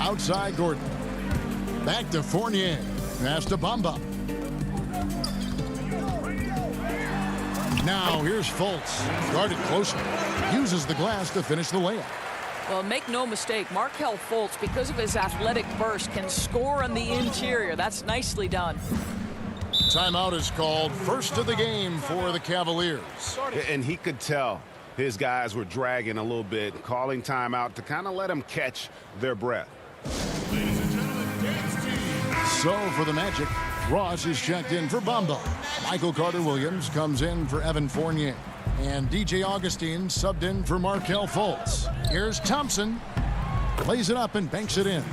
Outside Gordon. Back to Fournier. Pass to Bamba. Now here's Fultz. Guarded closely. Uses the glass to finish the layup. Well, make no mistake, Markelle Fultz, because of his athletic burst, can score on the interior. That's nicely done. Timeout is called. First of the game for the Cavaliers. And he could tell his guys were dragging a little bit, calling timeout to kind of let them catch their breath. So for the Magic, Ross is checked in for Bamba. Michael Carter-Williams comes in for Evan Fournier. And DJ Augustine subbed in for Markelle Fultz. Here's Thompson. Lays it up and banks it in.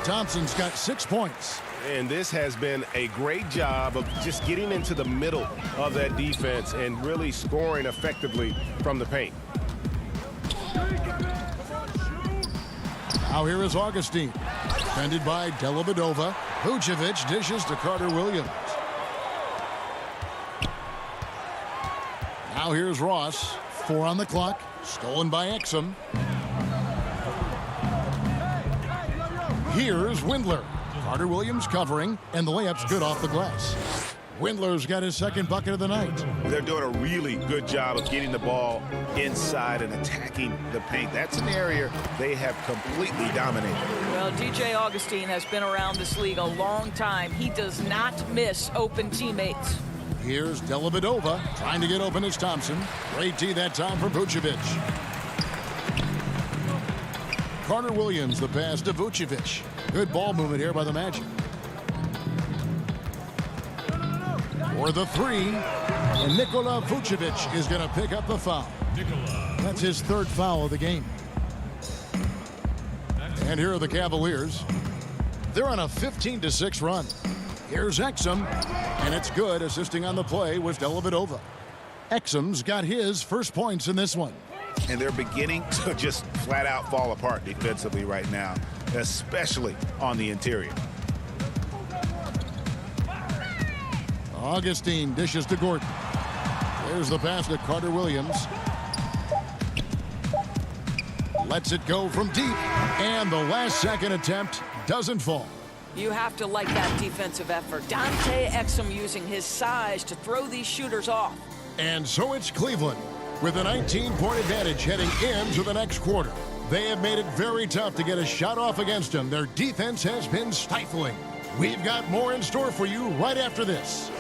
Thompson's got 6 points. And this has been a great job of just getting into the middle of that defense and really scoring effectively from the paint. Now here is Augustine. Defended by Dellavedova. Vucevic dishes to Carter Williams. Now here's Ross. 4 on the clock. Stolen by Exum. Here's Windler. Carter Williams covering, and the layup's good off the glass. Windler's got his second bucket of the night. They're doing a really good job of getting the ball inside and attacking the paint. That's an area they have completely dominated. Well, DJ Augustine has been around this league a long time. He does not miss open teammates. Here's Dellavedova trying to get open as Thompson. Great D that time from Vucevic. Carter Williams, the pass to Vucevic. Good ball movement here by the Magic. For the 3, and Nikola Vucevic is going to pick up the foul. That's his 3rd foul of the game. And here are the Cavaliers. They're on a 15-6 run. Here's Exum, and it's good. Assisting on the play was Dellavedova. Exum's got his first points in this one. And they're beginning to just flat out fall apart defensively right now, especially on the interior. Augustine dishes to Gordon. There's the pass to Carter Williams. Lets it go from deep, and the last second attempt doesn't fall. You have to like that defensive effort. Dante Exum using his size to throw these shooters off. And so it's Cleveland with a 19-point advantage heading into the next quarter. They have made it very tough to get a shot off against them. Their defense has been stifling. We've got more in store for you right after this.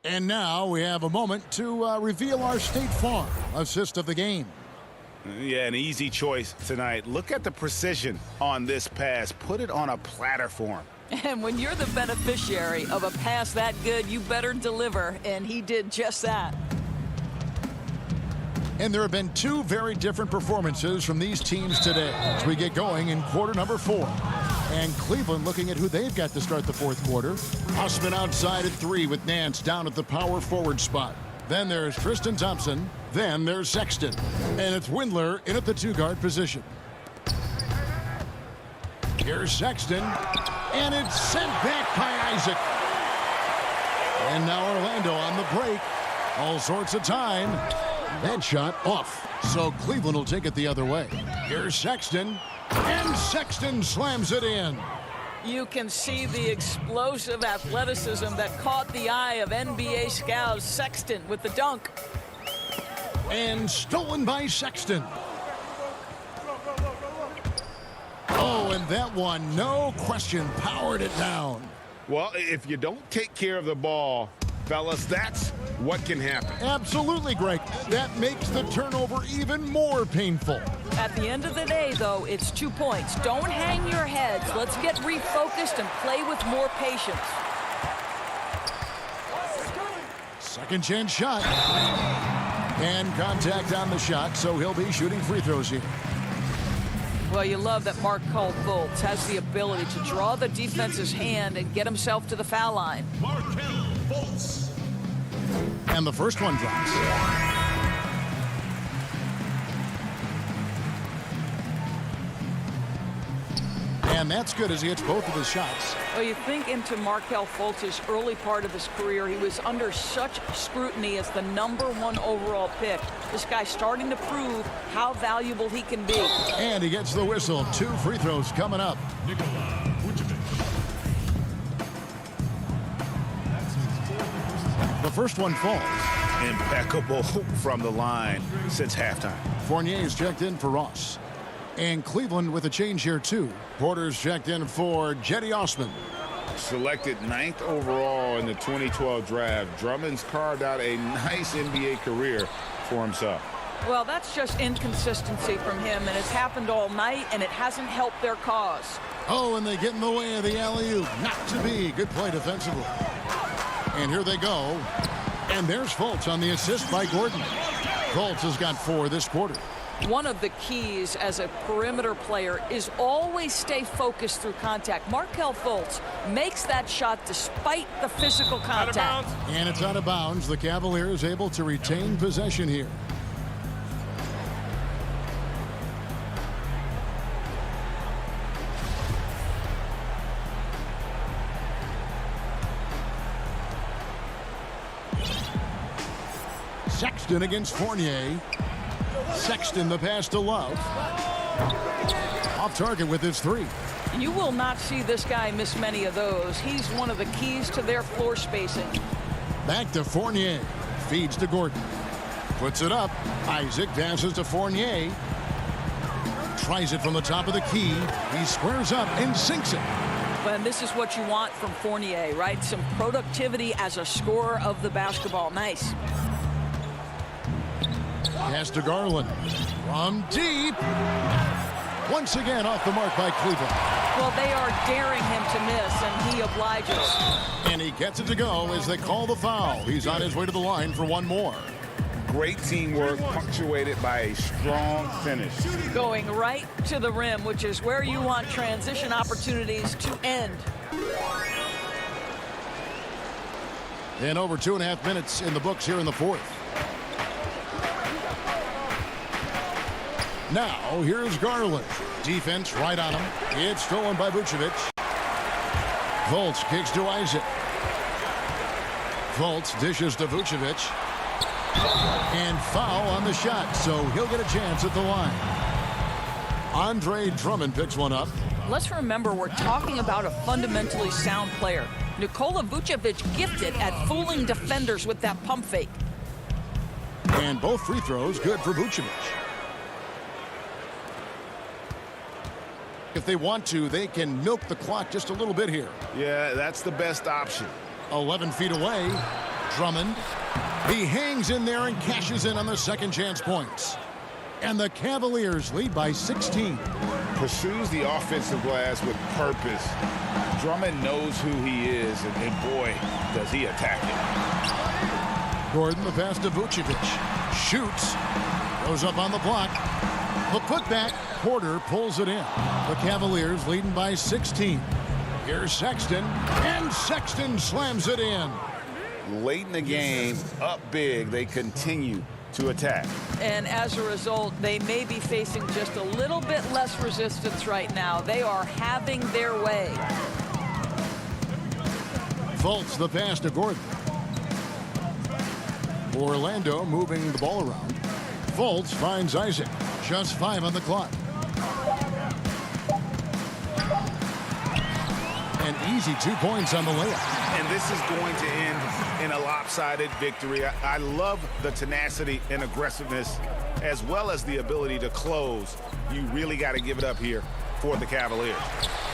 And now we have a moment to reveal our State Farm assist of the game. Yeah, an easy choice tonight. Look at the precision on this pass. Put it on a platter for him. And when you're the beneficiary of a pass that good, you better deliver, and he did just that. And there have been 2 very different performances from these teams today as we get going in quarter number 4. And Cleveland looking at who they've got to start the 4th quarter. Hussman outside at 3 with Nance down at the power forward spot. Then there's Tristan Thompson. Then there's Sexton. And it's Windler in at the 2-guard position. Here's Sexton. And it's sent back by Isaac. And now Orlando on the break. All sorts of time. That shot off. So Cleveland will take it the other way. Here's Sexton. And Sexton slams it in. You can see the explosive athleticism that caught the eye of NBA scouts. Sexton with the dunk. And stolen by Sexton. Oh, and that one, no question, powered it down. Well, if you don't take care of the ball, fellas, that's what can happen. Absolutely, Greg. That makes the turnover even more painful. At the end of the day, though, it's 2 points. Don't hang your heads. Let's get refocused and play with more patience. Second chance shot. And contact on the shot, so he'll be shooting free throws here. Well, you love that Markelle Fultz has the ability to draw the defense's hand and get himself to the foul line. Markelle Fultz. And the first one drops. And that's good as he hits both of his shots. Well, you think into Markelle Fultz's early part of his career, he was under such scrutiny as the #1 overall pick. This guy's starting to prove how valuable he can be. And he gets the whistle. 2 free throws coming up. The first one falls. Impeccable from the line since halftime. Fournier's checked in for Ross. And Cleveland with a change here, too. Porter's checked in for Jetty Osman. Selected 9th overall in the 2012 draft, Drummond's carved out a nice NBA career for himself. Well, that's just inconsistency from him, and it's happened all night, and it hasn't helped their cause. Oh, and they get in the way of the alley-oop. Not to be. Good play defensively. And here they go. And there's Fultz on the assist by Gordon. Fultz has got 4 this quarter. One of the keys as a perimeter player is always stay focused through contact. Markelle Fultz makes that shot despite the physical contact. And it's out of bounds. The Cavaliers able to retain possession here. Sexton against Fournier. Sexton the pass to Love. Off target with his three. You will not see this guy miss many of those. He's one of the keys to their floor spacing. Back to Fournier. Feeds to Gordon. Puts it up. Isaac passes to Fournier. Tries it from the top of the key. He squares up and sinks it. And this is what you want from Fournier, right? Some productivity as a scorer of the basketball. Nice. Pass to Garland. From deep. Once again off the mark by Cleveland. Well, they are daring him to miss, and he obliges. And he gets it to go as they call the foul. He's on his way to the line for one more. Great teamwork punctuated by a strong finish. Going right to the rim, which is where you want transition opportunities to end. And over 2.5 minutes in the books here in the fourth. Now, here's Garland. Defense right on him. It's stolen by Vucevic. Fultz kicks to Isaac. Fultz dishes to Vucevic. And foul on the shot, so he'll get a chance at the line. Andre Drummond picks one up. Let's remember we're talking about a fundamentally sound player. Nikola Vucevic gifted at fooling defenders with that pump fake. And both free throws good for Vucevic. If they want to, they can milk the clock just a little bit here. Yeah, that's the best option. 11 feet away. Drummond. He hangs in there and cashes in on the second chance points. And the Cavaliers lead by 16. Pursues the offensive glass with purpose. Drummond knows who he is, and boy, does he attack it. Gordon, the pass to Vucevic. Shoots. Goes up on the block. The putback. Porter pulls it in. The Cavaliers leading by 16. Here's Sexton. And Sexton slams it in. Late in the game, up big, they continue to attack. And as a result, they may be facing just a little bit less resistance right now. They are having their way. Fultz the pass to Gordon. Orlando moving the ball around. Fultz finds Isaac. Just 5 on the clock. An easy 2 points on the layup. And this is going to end in a lopsided victory. I love the tenacity and aggressiveness as well as the ability to close. You really got to give it up here for the Cavaliers.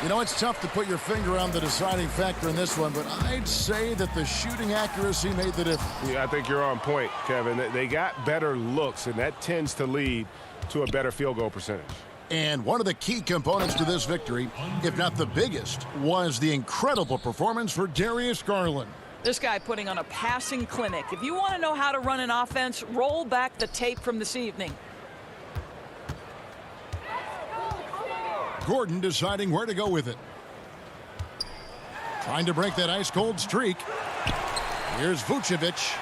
You know, it's tough to put your finger on the deciding factor in this one, but I'd say that the shooting accuracy made the difference. Yeah, I think you're on point, Kevin. They got better looks, and that tends to lead to a better field goal percentage. And one of the key components to this victory, if not the biggest, was the incredible performance for Darius Garland. This guy putting on a passing clinic. If you want to know how to run an offense, roll back the tape from this evening. Gordon deciding where to go with it. Trying to break that ice-cold streak. Here's Vucevic.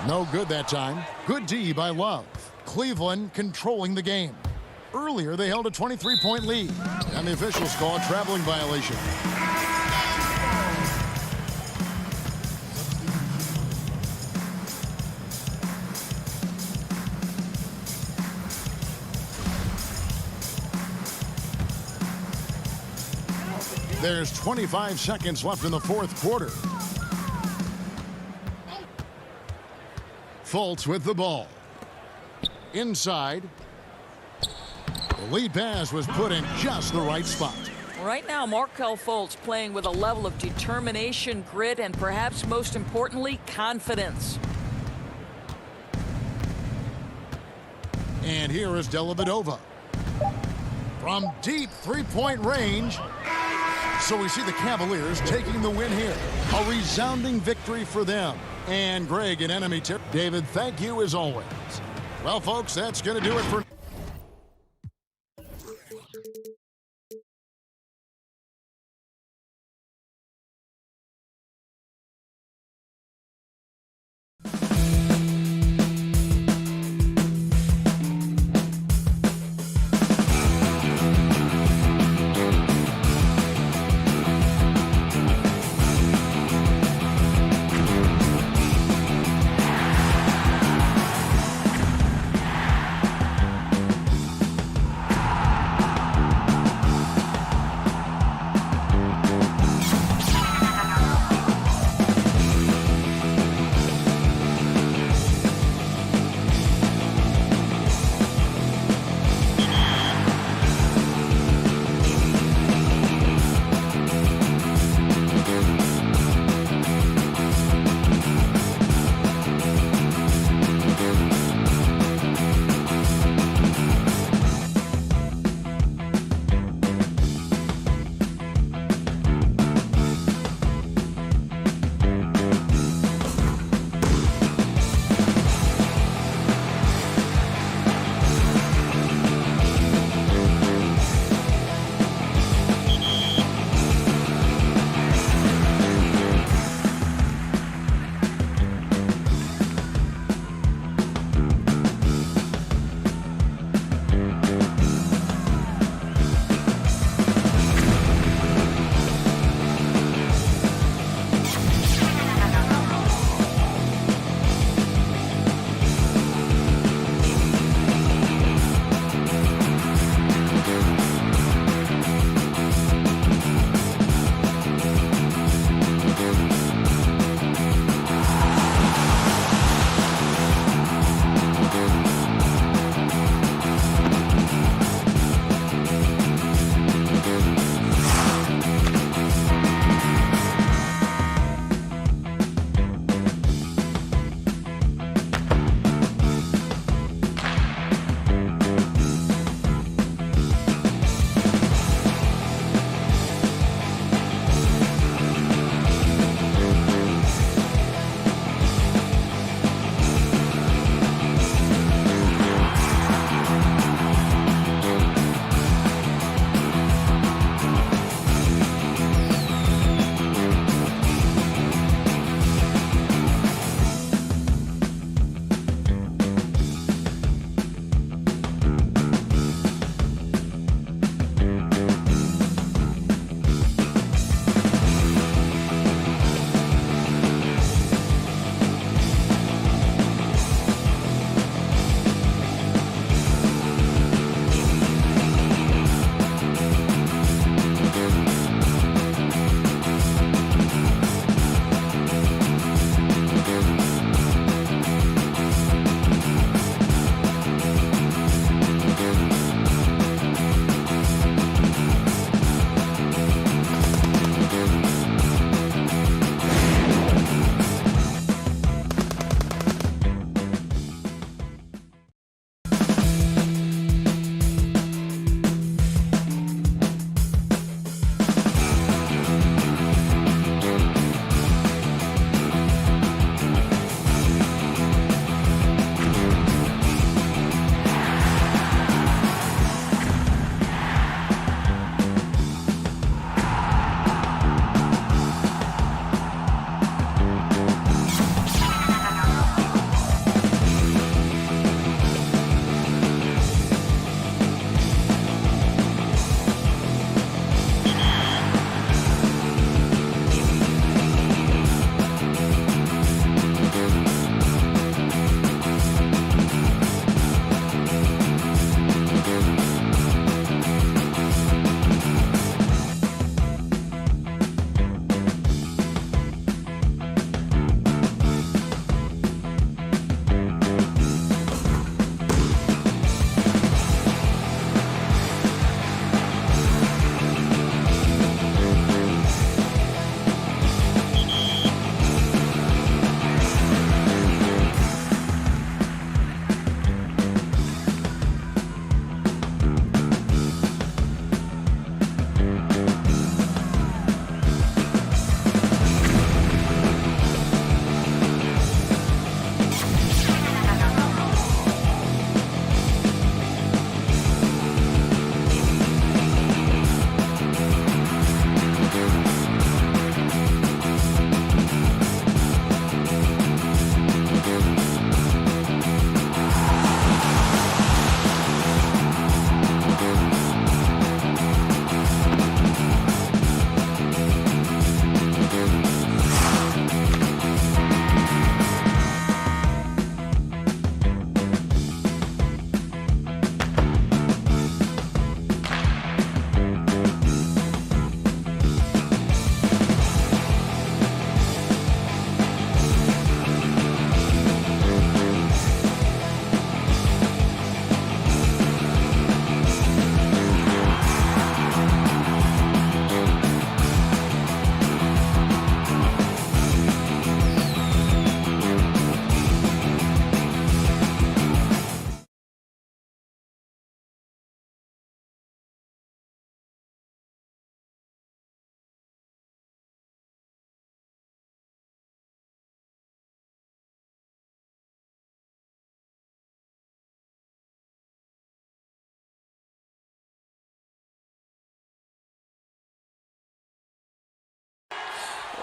No good that time. Good D by Love. Cleveland controlling the game. Earlier, they held a 23-point lead. And the officials call a traveling violation. There's 25 seconds left in the fourth quarter. Fultz with the ball. Inside. The lead pass was put in just the right spot. Right now, Markelle Fultz playing with a level of determination, grit, and perhaps most importantly, confidence. And here is Dellavedova. From deep three-point range. So we see the Cavaliers taking the win here. A resounding victory for them. And Greg, an enemy tip. David, thank you as always. Well, folks, that's going to do it for...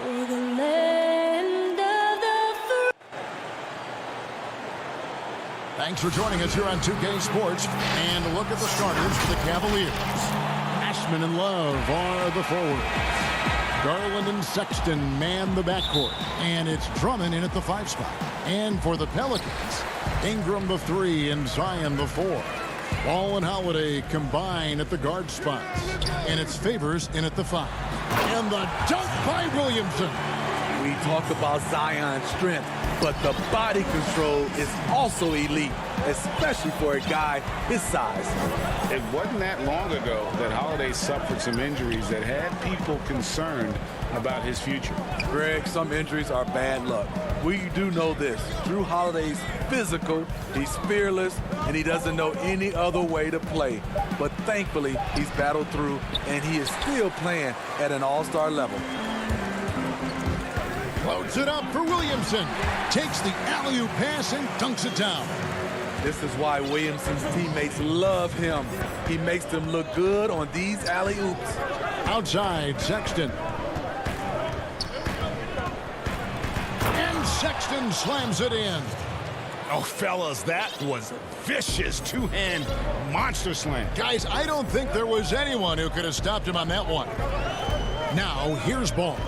for the land of the free. Thanks for joining us here on 2K Sports. And look at the starters for the Cavaliers. Ashman and Love are the forwards. Garland and Sexton man the backcourt. And it's Drummond in at the 5 spot. And for the Pelicans, Ingram the 3 and Zion the 4. Ball and Holiday combine at the guard spots. And it's Favors in at the 5. And the dunk by Williamson. We talk about Zion's strength, but the body control is also elite, especially for a guy his size. It wasn't that long ago that Holiday suffered some injuries that had people concerned about his future. Greg, some injuries are bad luck. We do know this. Drew Holiday's physical, he's fearless, and he doesn't know any other way to play. But thankfully, he's battled through, and he is still playing at an all-star level. Loads it up for Williamson. Takes the alley-oop pass and dunks it down. This is why Williamson's teammates love him. He makes them look good on these alley-oops. Outside, Sexton. And Sexton slams it in. Oh, fellas, that was vicious two-hand monster slam. Guys, I don't think there was anyone who could have stopped him on that one. Now, here's Ball.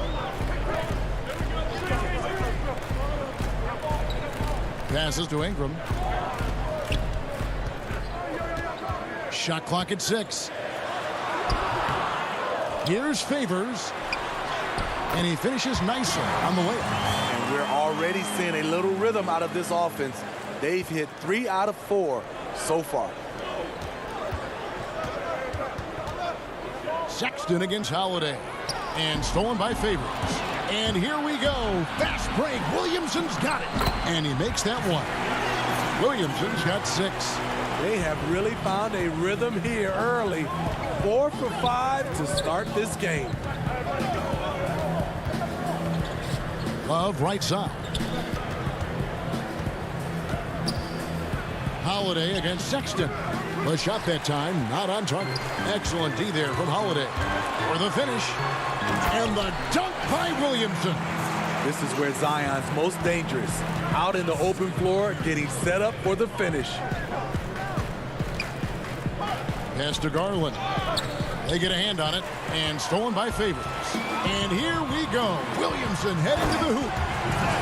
Passes to Ingram. Shot clock at 6. Here's Favors. And he finishes nicely on the way. And we're already seeing a little rhythm out of this offense. They've hit 3 out of 4 so far. Sexton against Holiday. And stolen by Favors. And here we go. Fast break. Williamson's got it. And he makes that one. Williamson's got 6. They have really found a rhythm here early. 4 for 5 to start this game. Love right side. Holiday against Sexton. The shot that time not on target. Excellent D there from Holiday. For the finish. And the dunk by Williamson. This is where Zion's most dangerous. Out in the open floor, getting set up for the finish. Pass to Garland. They get a hand on it. And stolen by Favors. And here we go. Williamson heading to the hoop.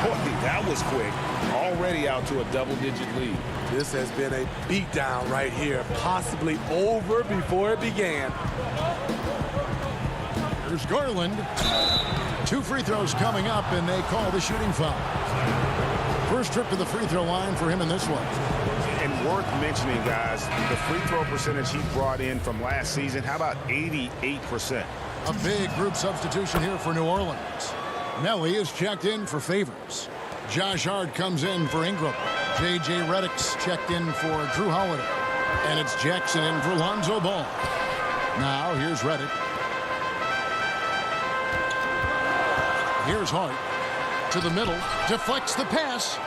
Boy, that was quick. Already out to a double-digit lead. This has been a beatdown right here. Possibly over before it began. Here's Garland. 2 free throws coming up, and they call the shooting foul. First trip to the free throw line for him in this one. And worth mentioning, guys, the free throw percentage he brought in from last season, how about 88%? A big group substitution here for New Orleans. Nelly is checked in for Favors. Josh Hart comes in for Ingram. J.J. Redick's checked in for Drew Holiday. And it's Jackson in for Lonzo Ball. Now here's Redick. Here's Hart. To the middle. Deflects the pass.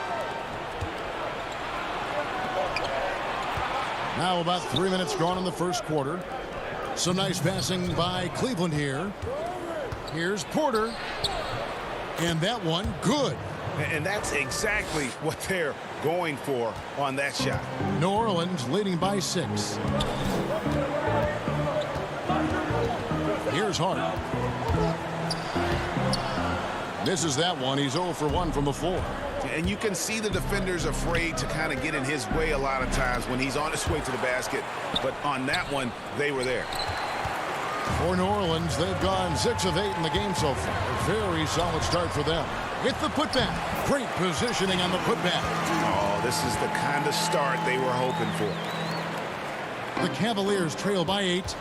Now about 3 minutes gone in the first quarter. Some nice passing by Cleveland here. Here's Porter. And that one, good. And that's exactly what they're going for on that shot. New Orleans leading by 6. Here's Hart. Misses that one. He's 0 for 1 from the floor. And you can see the defenders afraid to kind of get in his way a lot of times when he's on his way to the basket. But on that one, they were there. For New Orleans, they've gone 6 of 8 in the game so far. A very solid start for them. With the putback. Great positioning on the putback. Oh, this is the kind of start they were hoping for. The Cavaliers trail by 8.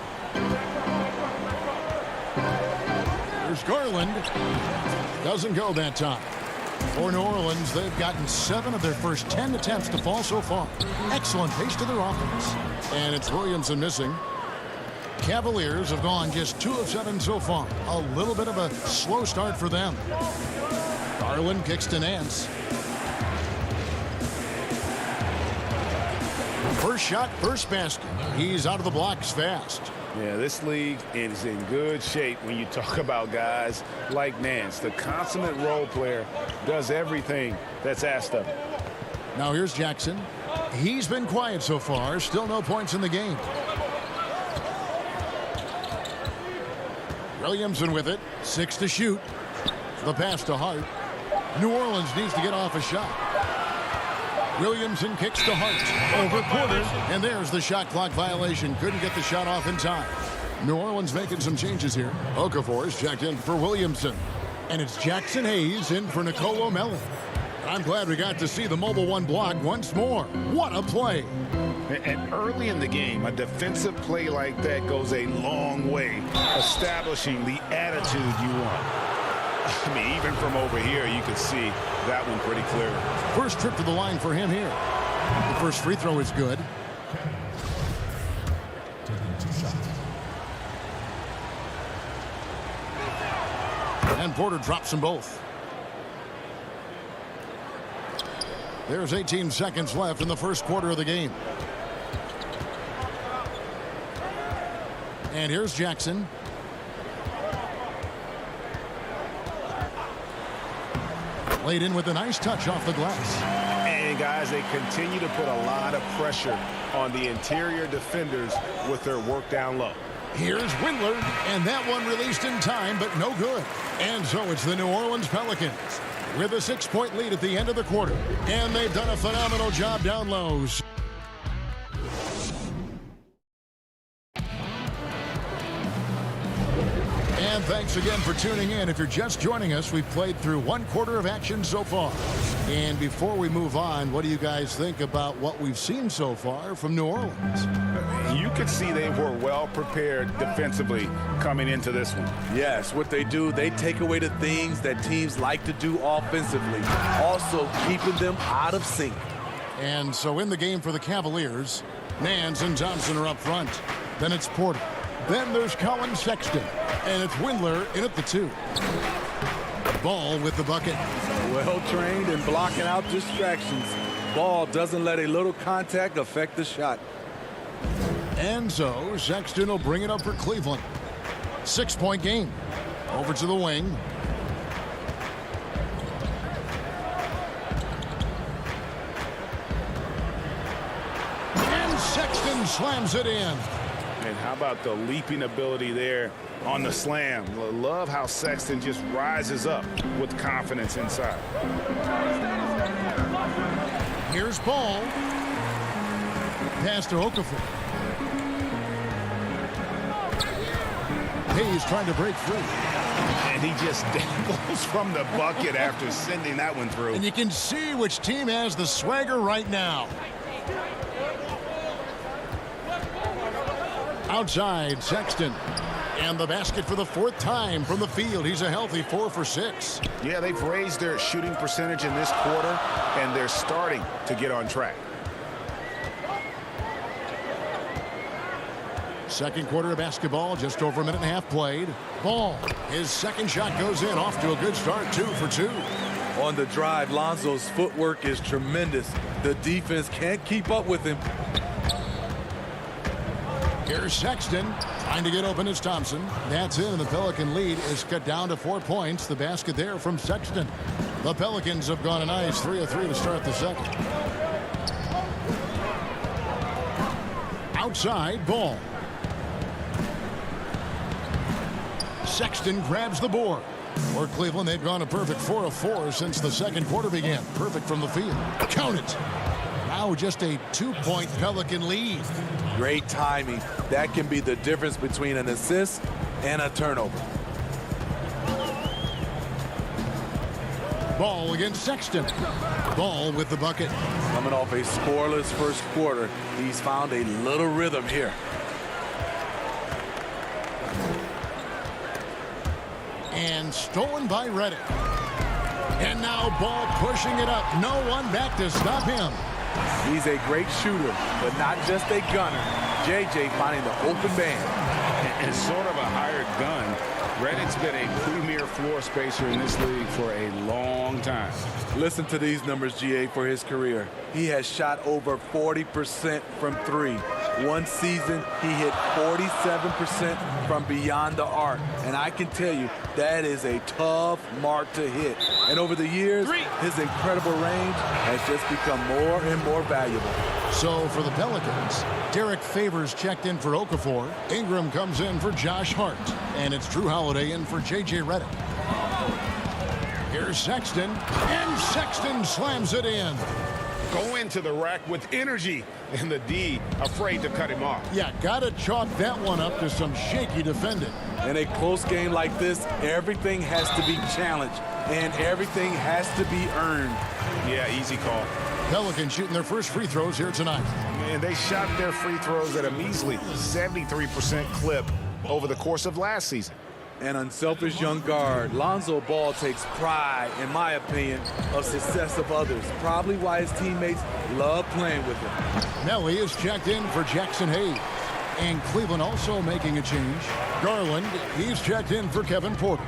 Here's Garland. Doesn't go that time. For New Orleans, they've gotten 7 of their first 10 attempts to fall so far. Excellent pace to their offense. And it's Williamson missing. Cavaliers have gone just 2 of 7 so far. A little bit of a slow start for them. Garland kicks to Nance. First shot, first basket. He's out of the blocks fast. Yeah, this league is in good shape when you talk about guys like Nance. The consummate role player does everything that's asked of him. Now here's Jackson. He's been quiet so far. Still no points in the game. Williamson with it. 6 to shoot. The pass to Hart. New Orleans needs to get off a shot. Williamson kicks to Hart over Porter, and there's the shot clock violation. Couldn't get the shot off in time. New Orleans making some changes here. Okafor is checked in for Williamson, and it's Jackson Hayes in for Nicole O'Malley. I'm glad we got to see the mobile one block once more. What a play. And early in the game, a defensive play like that goes a long way, establishing the attitude you want. I mean, even from over here, you could see that one pretty clearly. First trip to the line for him here. The first free throw is good. And Porter drops them both. There's 18 seconds left in the first quarter of the game. And here's Jackson. Laid in with a nice touch off the glass. And guys, they continue to put a lot of pressure on the interior defenders with their work down low. Here's Windler, and that one released in time, but no good. And so it's the New Orleans Pelicans with a 6-point lead at the end of the quarter. And they've done a phenomenal job down low. And thanks again for tuning in. If you're just joining us, we've played through one quarter of action so far. And before we move on, what do you guys think about what we've seen so far from New Orleans? You could see they were well prepared defensively coming into this one. Yes, what they do, they take away the things that teams like to do offensively, also keeping them out of sync. And so in the game for the Cavaliers, Nance and Thompson are up front. Then it's Porter. Then there's Colin Sexton. And it's Windler in at the 2. Ball with the bucket. Well trained and blocking out distractions. Ball doesn't let a little contact affect the shot. And so Sexton will bring it up for Cleveland. 6-point game. Over to the wing. And Sexton slams it in. And how about the leaping ability there on the slam? Love how Sexton just rises up with confidence inside. Here's Ball. Pass to Okafor. Hayes trying to break free. And he just dangles from the bucket after sending that one through. And you can see which team has the swagger right now. Outside, Sexton. And the basket for the 4th time from the field. He's a healthy 4 for 6. Yeah, they've raised their shooting percentage in this quarter, and they're starting to get on track. Second quarter of basketball, just over a minute and a half played. Ball. His second shot goes in, off to a good start, 2 for 2. On the drive, Lonzo's footwork is tremendous. The defense can't keep up with him. Here's Sexton trying to get open as Thompson. That's in, and the Pelican lead is cut down to 4 points. The basket there from Sexton. The Pelicans have gone a nice 3 of 3 to start the second. Outside, Ball. Sexton grabs the board. For Cleveland, they've gone a perfect 4 of 4 since the second quarter began. Perfect from the field. Count it. Now just a 2-point Pelican lead. Great timing. That can be the difference between an assist and a turnover. Ball against Sexton. Ball with the bucket. Coming off a scoreless first quarter, he's found a little rhythm here. And stolen by Reddick. And now Ball pushing it up. No one back to stop him. He's a great shooter, but not just a gunner. JJ finding the open man. And sort of a hired gun. Reddick's been a premier floor spacer in this league for a long time. Listen to these numbers, GA, for his career. He has shot over 40% from 3. One season, he hit 47% from beyond the arc. And I can tell you, that is a tough mark to hit. And over the years, his incredible range has just become more and more valuable. So for the Pelicans, Derek Favors checked in for Okafor. Ingram comes in for Josh Hart. And it's Drew Holiday in for J.J. Redick. Here's Sexton, and Sexton slams it in. Go into the rack with energy, and the D afraid to cut him off. Yeah, gotta chalk that one up to some shaky defending. In a close game like this, everything has to be challenged, and everything has to be earned. Yeah, easy call. Pelicans shooting their first free throws here tonight. And they shot their free throws at a measly 73% clip over the course of last season. An unselfish young guard, Lonzo Ball takes pride, in my opinion, of success of others. Probably why his teammates love playing with him. Melly is checked in for Jackson Hayes. And Cleveland also making a change. Garland, he's checked in for Kevin Porter.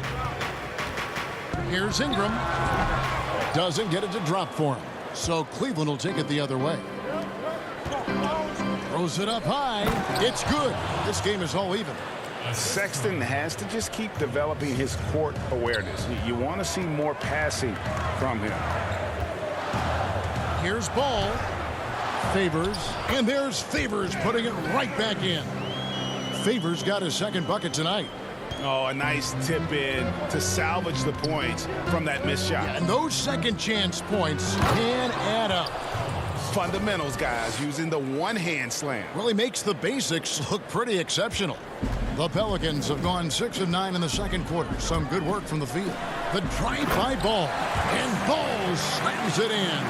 Here's Ingram. Doesn't get it to drop for him. So Cleveland will take it the other way. Throws it up high. It's good. This game is all even. Sexton has to just keep developing his court awareness. You want to see more passing from him. Here's Ball. Favors. And there's Favors putting it right back in. Favors got his second bucket tonight. Oh, a nice tip in to salvage the points from that missed shot. And those second chance points can add up. Fundamentals, guys, using the one-hand slam. Really makes the basics look pretty exceptional. The Pelicans have gone 6 of 9 in the second quarter. Some good work from the field. The drive by Ball. And Ball slams it in.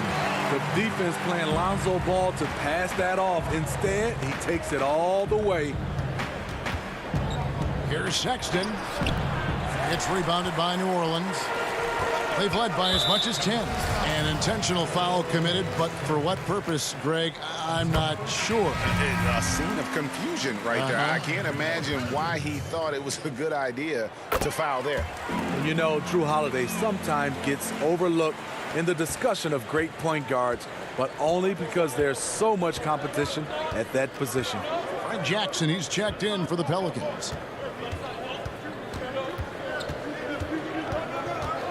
The defense playing Lonzo Ball to pass that off. Instead, he takes it all the way. Here's Sexton. It's rebounded by New Orleans. They've led by as much as 10. An intentional foul committed, but for what purpose, Greg, I'm not sure. A scene of confusion right there. I can't imagine why he thought it was a good idea to foul there. You know, Drew Holiday sometimes gets overlooked in the discussion of great point guards, but only because there's so much competition at that position. Fred Jackson, he's checked in for the Pelicans.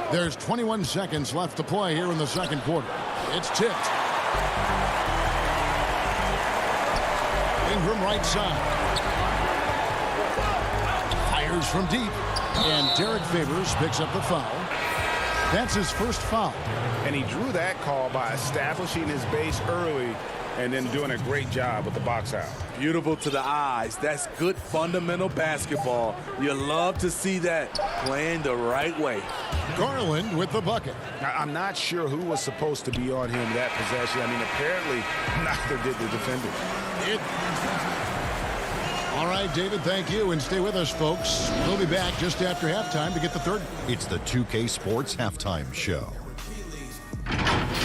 There's 21 seconds left to play here in the second quarter. It's tipped. Ingram right side. Fires from deep. And Derek Favors picks up the foul. That's his first foul. And he drew that call by establishing his base early and then doing a great job with the box out. Beautiful to the eyes. That's good fundamental basketball. You love to see that playing the right way. Garland with the bucket. Now, I'm not sure who was supposed to be on him that possession. I mean, apparently neither did the defender. All right, David, thank you. And stay with us, folks. We'll be back just after halftime to get the third. It's the 2K Sports Halftime Show.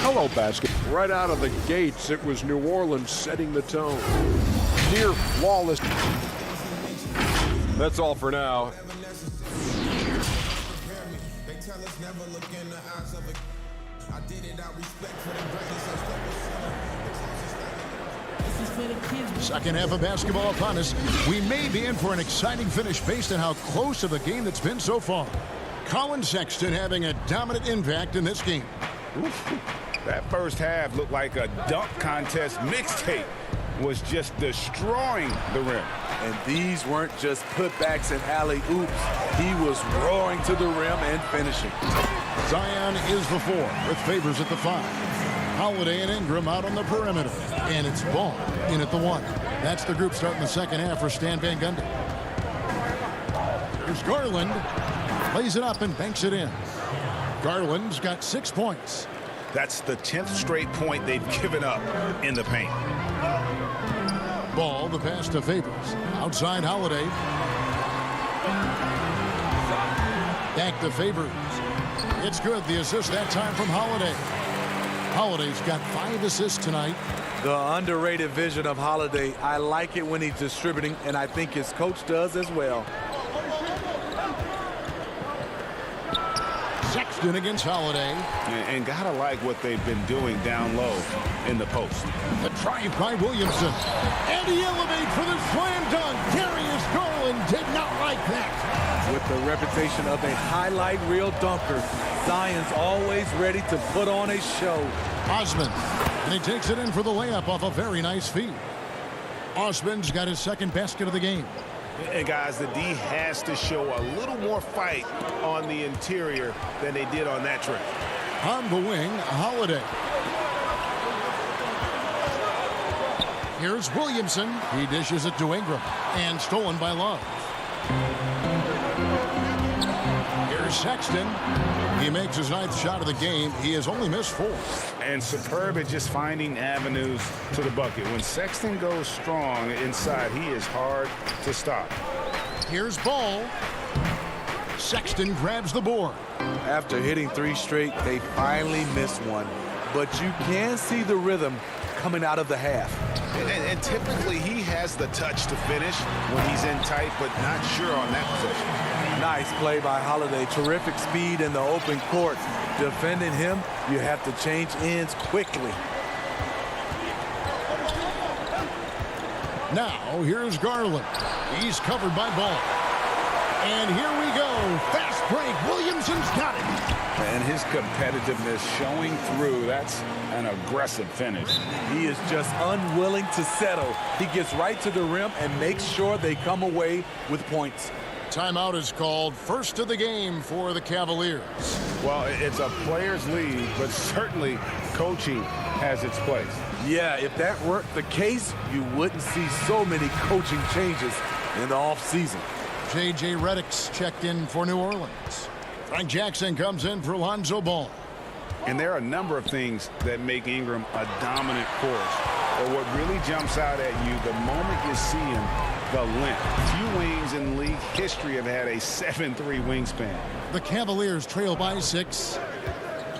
Hello, basket. Right out of the gates, it was New Orleans setting the tone. Near flawless. That's all for now. Second half of basketball upon us. We may be in for an exciting finish based on how close of a game that's been so far. Colin Sexton having a dominant impact in this game. Oof. That first half looked like a dunk contest mixtape. Was just destroying the rim. And these weren't just putbacks and alley-oops. He was roaring to the rim and finishing. Zion is the 4 with Favors at the 5. Holiday and Ingram out on the perimeter. And it's Ball in at the 1. That's the group starting the second half for Stan Van Gundy. Here's Garland. Lays it up and banks it in. Garland's got 6 points. That's the 10th straight point they've given up in the paint. Ball, the pass to Favors. Outside Holiday. Back to Favors. It's good. The assist that time from Holiday. Holiday's got 5 assists tonight. The underrated vision of Holiday. I like it when he's distributing, and I think his coach does as well. Sexton Sexton against Holiday. And gotta like what they've been doing down low in the post. The drive by Williamson. And he elevates for the slam dunk. Darius Garland did not like that. With the reputation of a highlight reel dunker, Zion's always ready to put on a show. Osman. And he takes it in for the layup off a very nice feed. Osman's got his second basket of the game. And guys, the D has to show a little more fight on the interior than they did on that trip. On the wing, Holiday. Here's Williamson. He dishes it to Ingram. And stolen by Love. Here's Sexton. He makes his 9th shot of the game. He has only missed 4. And superb at just finding avenues to the bucket. When Sexton goes strong inside, he is hard to stop. Here's Ball. Sexton grabs the board. After hitting 3 straight, they finally missed one. But you can see the rhythm coming out of the half. And typically he has the touch to finish when he's in tight, but not sure on that possession. Nice play by Holiday. Terrific speed in the open court. Defending him, you have to change ends quickly. Now, here's Garland. He's covered by Ball. And here we go. Fast break. Williamson's got it. And his competitiveness showing through. That's an aggressive finish. He is just unwilling to settle. He gets right to the rim and makes sure they come away with points. Timeout is called. First of the game for the Cavaliers. Well, it's a players' league, but certainly coaching has its place. Yeah, if that weren't the case, you wouldn't see so many coaching changes in the offseason. J.J. Redick's checked in for New Orleans. Frank Jackson comes in for Lonzo Ball. And there are a number of things that make Ingram a dominant force. But what really jumps out at you the moment you see him, the length. Few wings in league history have had a 7'3" wingspan. The Cavaliers trail by 6.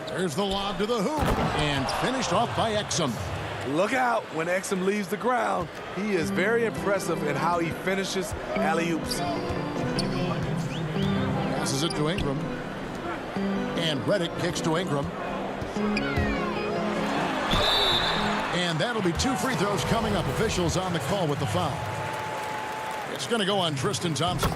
There's the lob to the hoop. And finished off by Exum. Look out when Exum leaves the ground. He is very impressive in how he finishes alley-oops. Passes it to Ingram. And Redick kicks to Ingram. And that'll be 2 free throws coming up. Officials on the call with the foul. It's going to go on Tristan Thompson.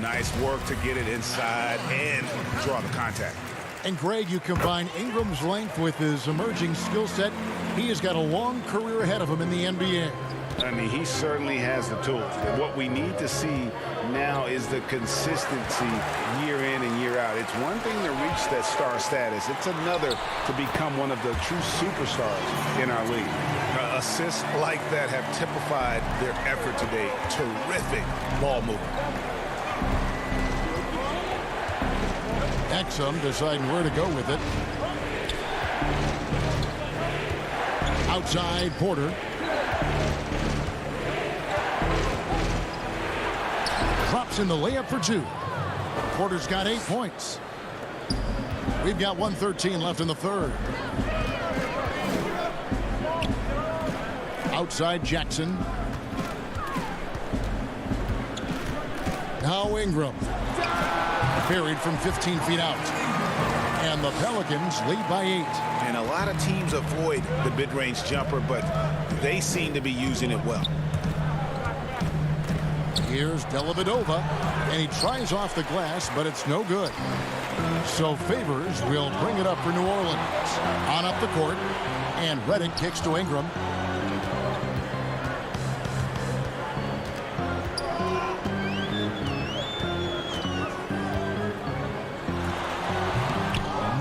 Nice work to get it inside and draw the contact. And Greg, you combine Ingram's length with his emerging skill set. He has got a long career ahead of him in the NBA. I mean, he certainly has the tools. What we need to see now is the consistency year in and year out. It's one thing to reach that star status. It's another to become one of the true superstars in our league. Assists like that have typified their effort today. Terrific ball movement. Exum deciding where to go with it. Outside Porter. Drops in the layup for 2. Porter's got 8 points. We've got 1:13 left in the third. Outside Jackson. Now Ingram. Buried from 15 feet out. And the Pelicans lead by 8. And a lot of teams avoid the mid-range jumper, but they seem to be using it well. Here's Dellavedova, and he tries off the glass, but it's no good. So Favors will bring it up for New Orleans. On up the court, and Redick kicks to Ingram.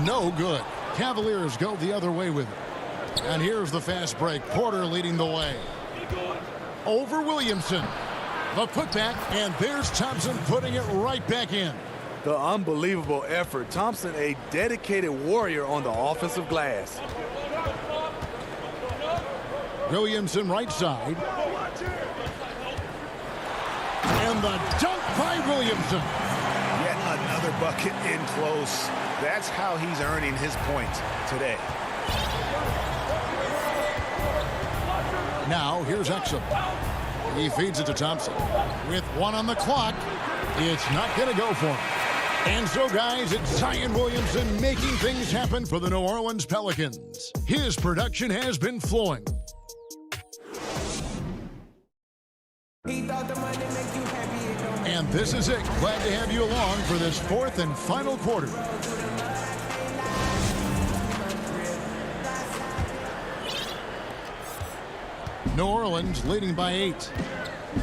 No good. Cavaliers go the other way with it. And here's the fast break. Porter leading the way. Over Williamson. The putback, and there's Thompson putting it right back in. The unbelievable effort. Thompson, a dedicated warrior on the offensive glass. Williamson right side. And the dunk by Williamson. Yet another bucket in close. That's how he's earning his points today. Now here's Exum. He feeds it to Thompson. With 1 on the clock, it's not going to go for him. And so, guys, it's Zion Williamson making things happen for the New Orleans Pelicans. His production has been flowing. And this is it. Glad to have you along for this fourth and final quarter. New Orleans leading by 8.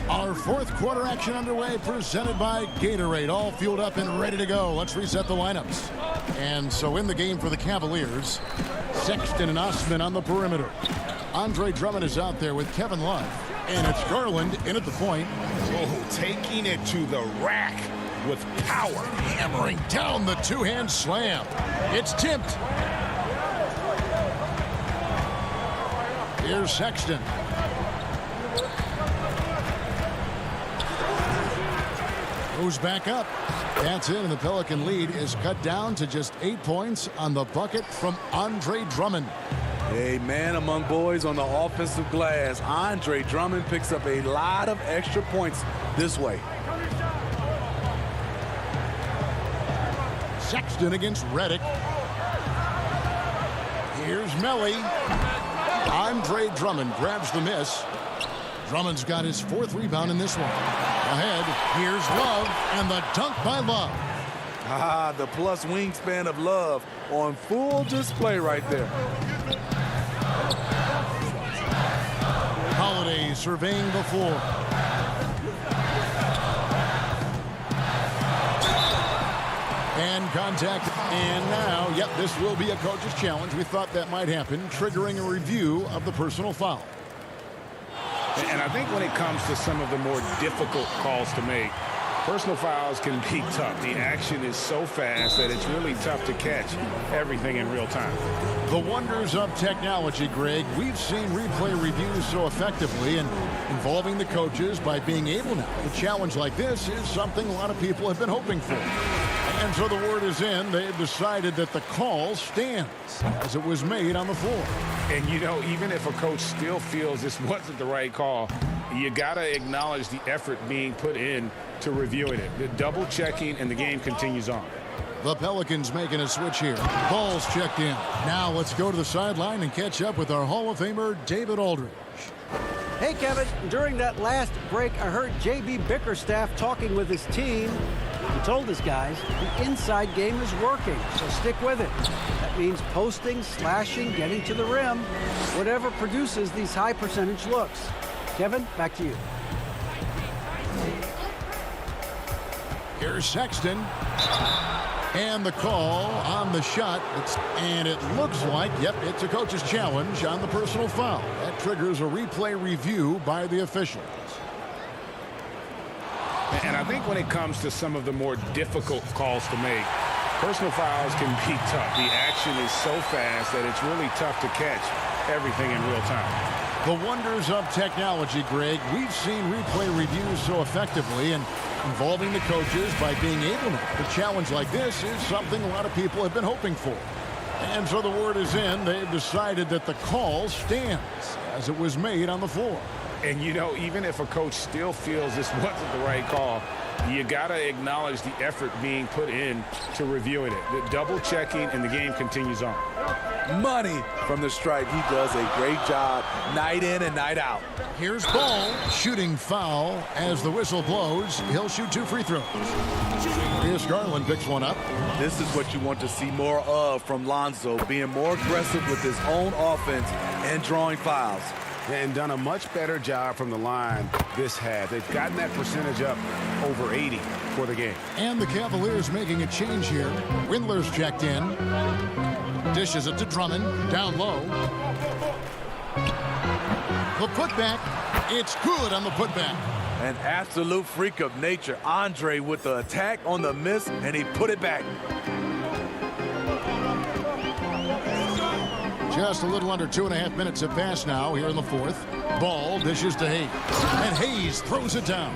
Our fourth quarter action underway, presented by Gatorade. All fueled up and ready to go. Let's reset the lineups. And so in the game for the Cavaliers, Sexton and Osman on the perimeter. Andre Drummond is out there with Kevin Love. And it's Garland in at the point. Oh, taking it to the rack with power. Hammering down the two-hand slam. It's tipped. Here's Sexton. Goes back up. That's it, and the Pelican lead is cut down to just 8 points on the bucket from Andre Drummond. A man among boys on the offensive glass. Andre Drummond picks up a lot of extra points this way. Sexton against Reddick. Here's Melly. Andre Drummond grabs the miss. Drummond's got his 4th rebound in this one. Ahead, here's Love, and the dunk by Love. The plus wingspan of Love on full display right there. Holiday surveying the floor. And contact. And now, yep, this will be a coach's challenge. We thought that might happen, triggering a review of the personal foul. And I think when it comes to some of the more difficult calls to make, personal fouls can be tough. The action is so fast that it's really tough to catch everything in real time. The wonders of technology, Greg. We've seen replay reviews so effectively, and involving the coaches by being able now. A challenge like this is something a lot of people have been hoping for. And so the word is in. They've decided that the call stands as it was made on the floor. And, you know, even if a coach still feels this wasn't the right call, you got to acknowledge the effort being put in to reviewing it. The double checking, and the game continues on. The Pelicans making a switch here. Ball's checked in. Now let's go to the sideline and catch up with our Hall of Famer, David Aldridge. Hey, Kevin, during that last break, I heard J.B. Bickerstaff talking with his team. He told his guys the inside game is working, so stick with it. That means posting, slashing, getting to the rim, whatever produces these high percentage looks. Kevin, back to you. Here's Sexton. And the call on the shot. And it looks like, yep, it's a coach's challenge on the personal foul. That triggers a replay review by the officials. And I think when it comes to some of the more difficult calls to make, personal fouls can be tough. The action is so fast that it's really tough to catch everything in real time. The wonders of technology, Greg. We've seen replay reviews so effectively, and involving the coaches by being able to. A challenge like this is something a lot of people have been hoping for. And so the word is in. They've decided that the call stands as it was made on the floor. And, you know, even if a coach still feels this wasn't the right call, you got to acknowledge the effort being put in to reviewing it. The double checking, and the game continues on. Money from the stripe. He does a great job night in and night out. Here's Ball shooting foul as the whistle blows. He'll shoot 2 free throws. Here's Garland, picks one up. This is what you want to see more of from Lonzo, being more aggressive with his own offense and drawing fouls. And done a much better job from the line this half. They've gotten that percentage up over 80 for the game. And the Cavaliers making a change here. Windler's checked in. Dishes it to Drummond. Down low. The putback. It's good on the putback. An absolute freak of nature. Andre with the attack on the miss, and he put it back. Just a little under 2.5 minutes have passed now here in the fourth. Ball dishes to Hayes. And Hayes throws it down.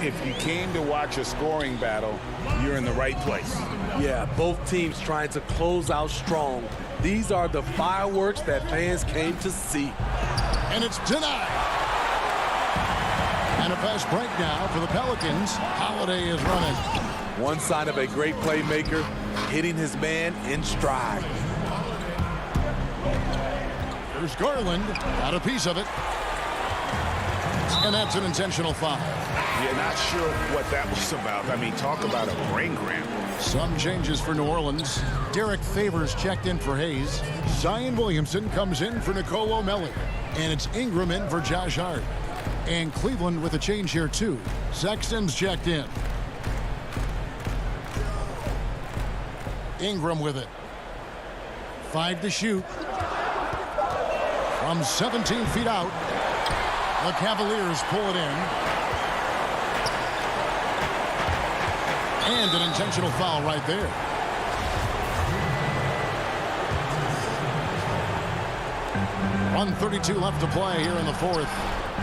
If you came to watch a scoring battle, you're in the right place. Yeah, both teams trying to close out strong. These are the fireworks that fans came to see. And it's denied. And a fast break now for the Pelicans. Holiday is running. One sign of a great playmaker, hitting his man in stride. There's Garland, got a piece of it. And that's an intentional foul. Yeah, not sure what that was about. I mean, talk about a brain cramp. Some changes for New Orleans. Derek Favors checked in for Hayes. Zion Williamson comes in for Nicole O'Malley. And it's Ingram in for Josh Hart. And Cleveland with a change here, too. Sexton's checked in. Ingram with it. 5 to shoot. From 17 feet out. The Cavaliers pull it in. And an intentional foul right there. .132 left to play here in the fourth.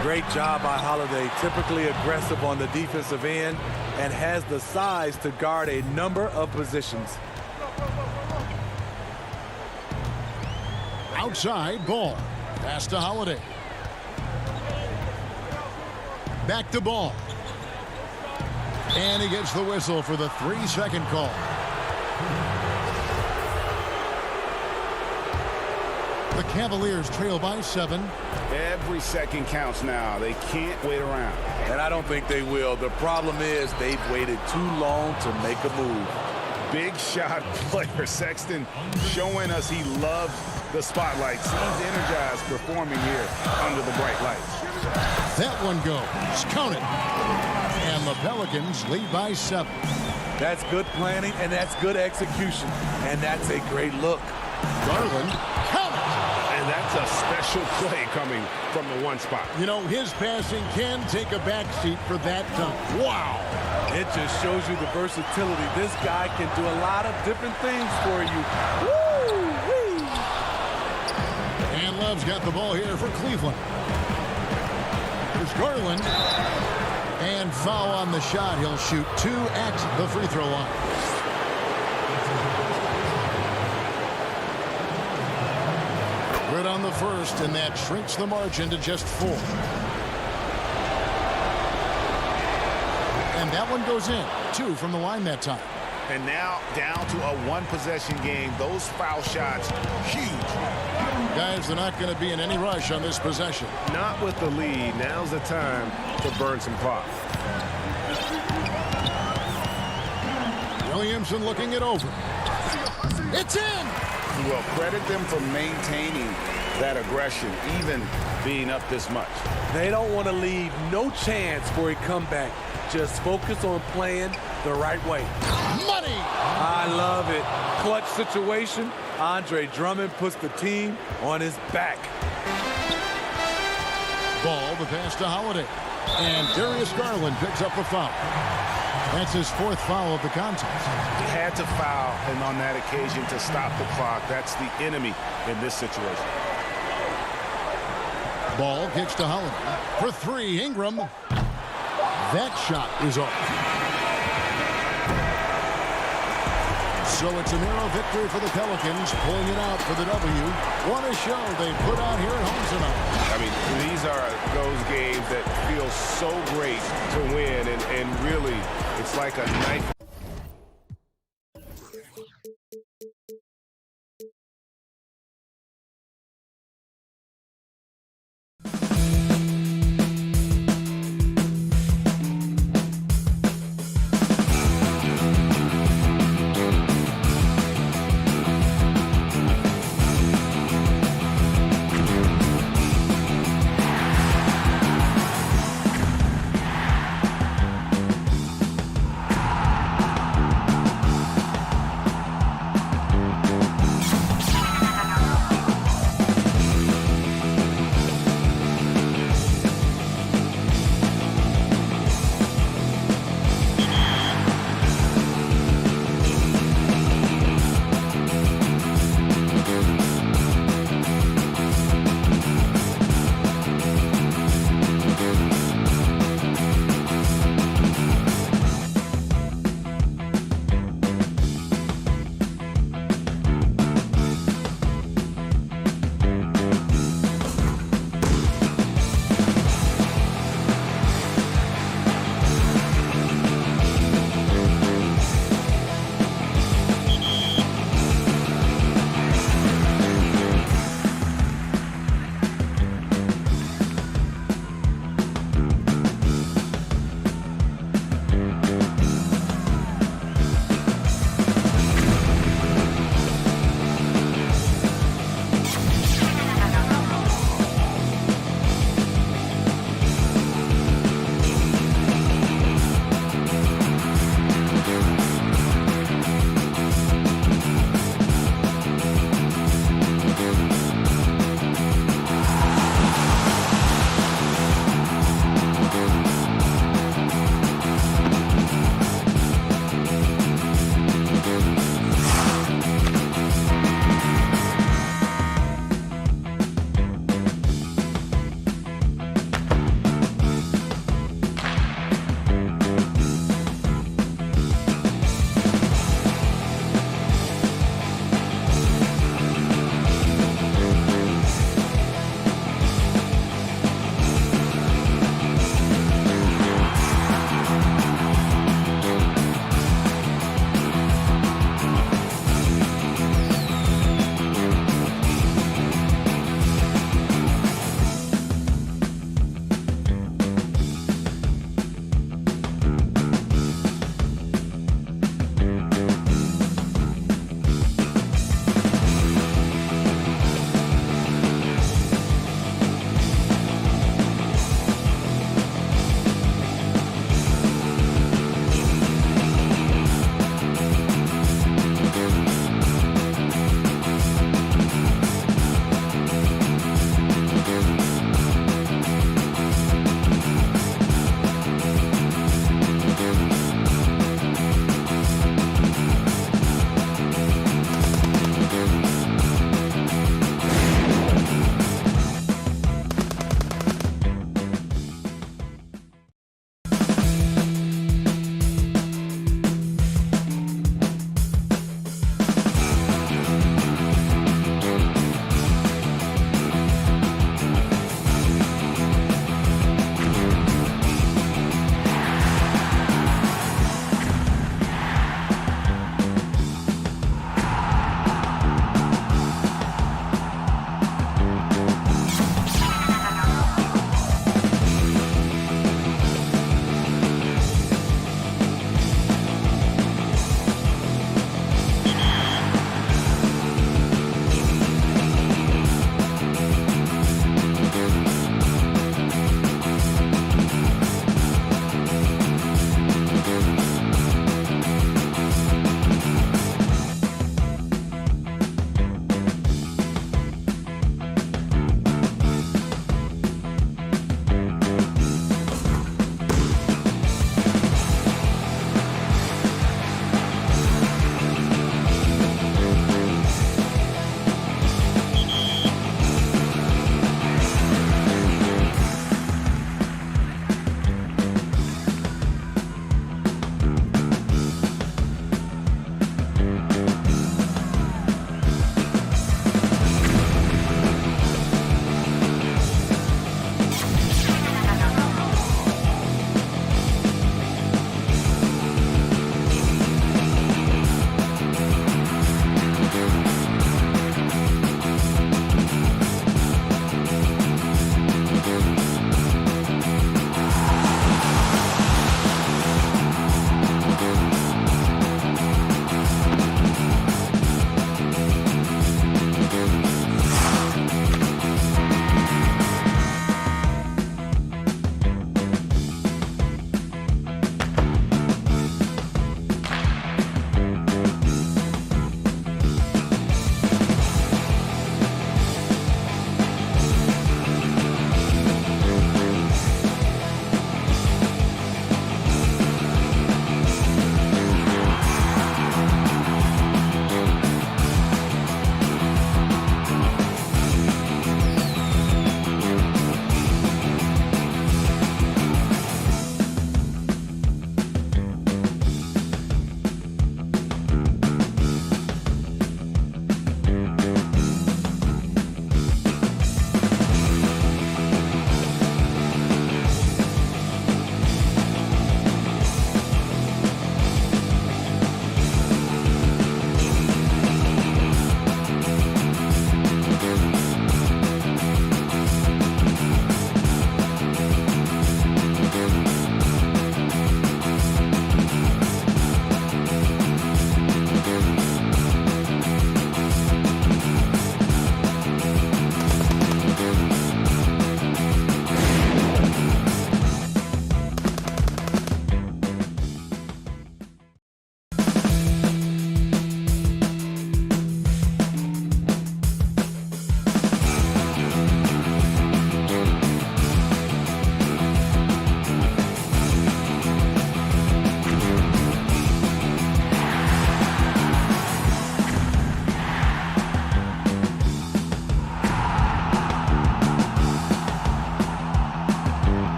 Great job by Holiday, typically aggressive on the defensive end and has the size to guard a number of positions. Outside, Ball. Pass to Holiday. Back to Ball. And he gets the whistle for the 3-second call. The Cavaliers trail by 7. Every second counts now. They can't wait around. And I don't think they will. The problem is they've waited too long to make a move. Big shot player Sexton showing us he loves the spotlight. Seems energized performing here under the bright lights. That one goes. Count it. And the Pelicans lead by 7. That's good planning, and that's good execution. And that's a great look. Garland, count it. And that's a special play coming from the one spot. You know, his passing can take a backseat for that dunk. Wow. It just shows you the versatility. This guy can do a lot of different things for you. Woo-wee. And Love's got the ball here for Cleveland. There's Garland. And foul on the shot. He'll shoot 2 at the free throw line. Good on the first, and that shrinks the margin to just 4. And that one goes in. 2 from the line that time. And now down to a one-possession game. Those foul shots, huge. Guys, they're not going to be in any rush on this possession. Not with the lead. Now's the time to burn some clock. Williamson looking it over. It's in! Well, credit them for maintaining that aggression, even being up this much. They don't want to leave no chance for a comeback. Just focus on playing the right way. Money! I love it. Clutch situation. Andre Drummond puts the team on his back. Ball, the pass to Holiday. And Darius Garland picks up the foul. That's his 4th foul of the contest. He had to foul, and on that occasion to stop the clock. That's the enemy in this situation. Ball kicks to Holiday. For 3, Ingram. That shot is off. So it's a narrow victory for the Pelicans, pulling it out for the W. What a show they put on here at home tonight. I mean, these are those games that feel so great to win, and really, it's like a knife.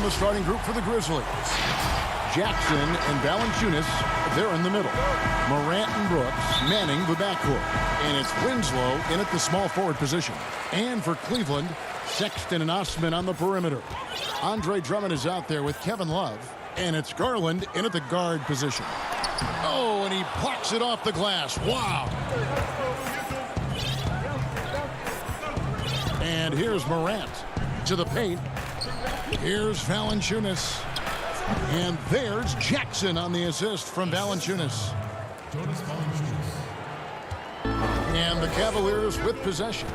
the starting group for the Grizzlies. Jackson and Valanciunas, they're in the middle. Morant and Brooks manning the backcourt. And it's Winslow in at the small forward position. And for Cleveland, Sexton and Osman on the perimeter. Andre Drummond is out there with Kevin Love. And it's Garland in at the guard position. Oh, and he plucks it off the glass. Wow. And here's Morant to the paint. Here's Valanciunas. And there's Jackson on the assist from Valanciunas. And the Cavaliers with possession.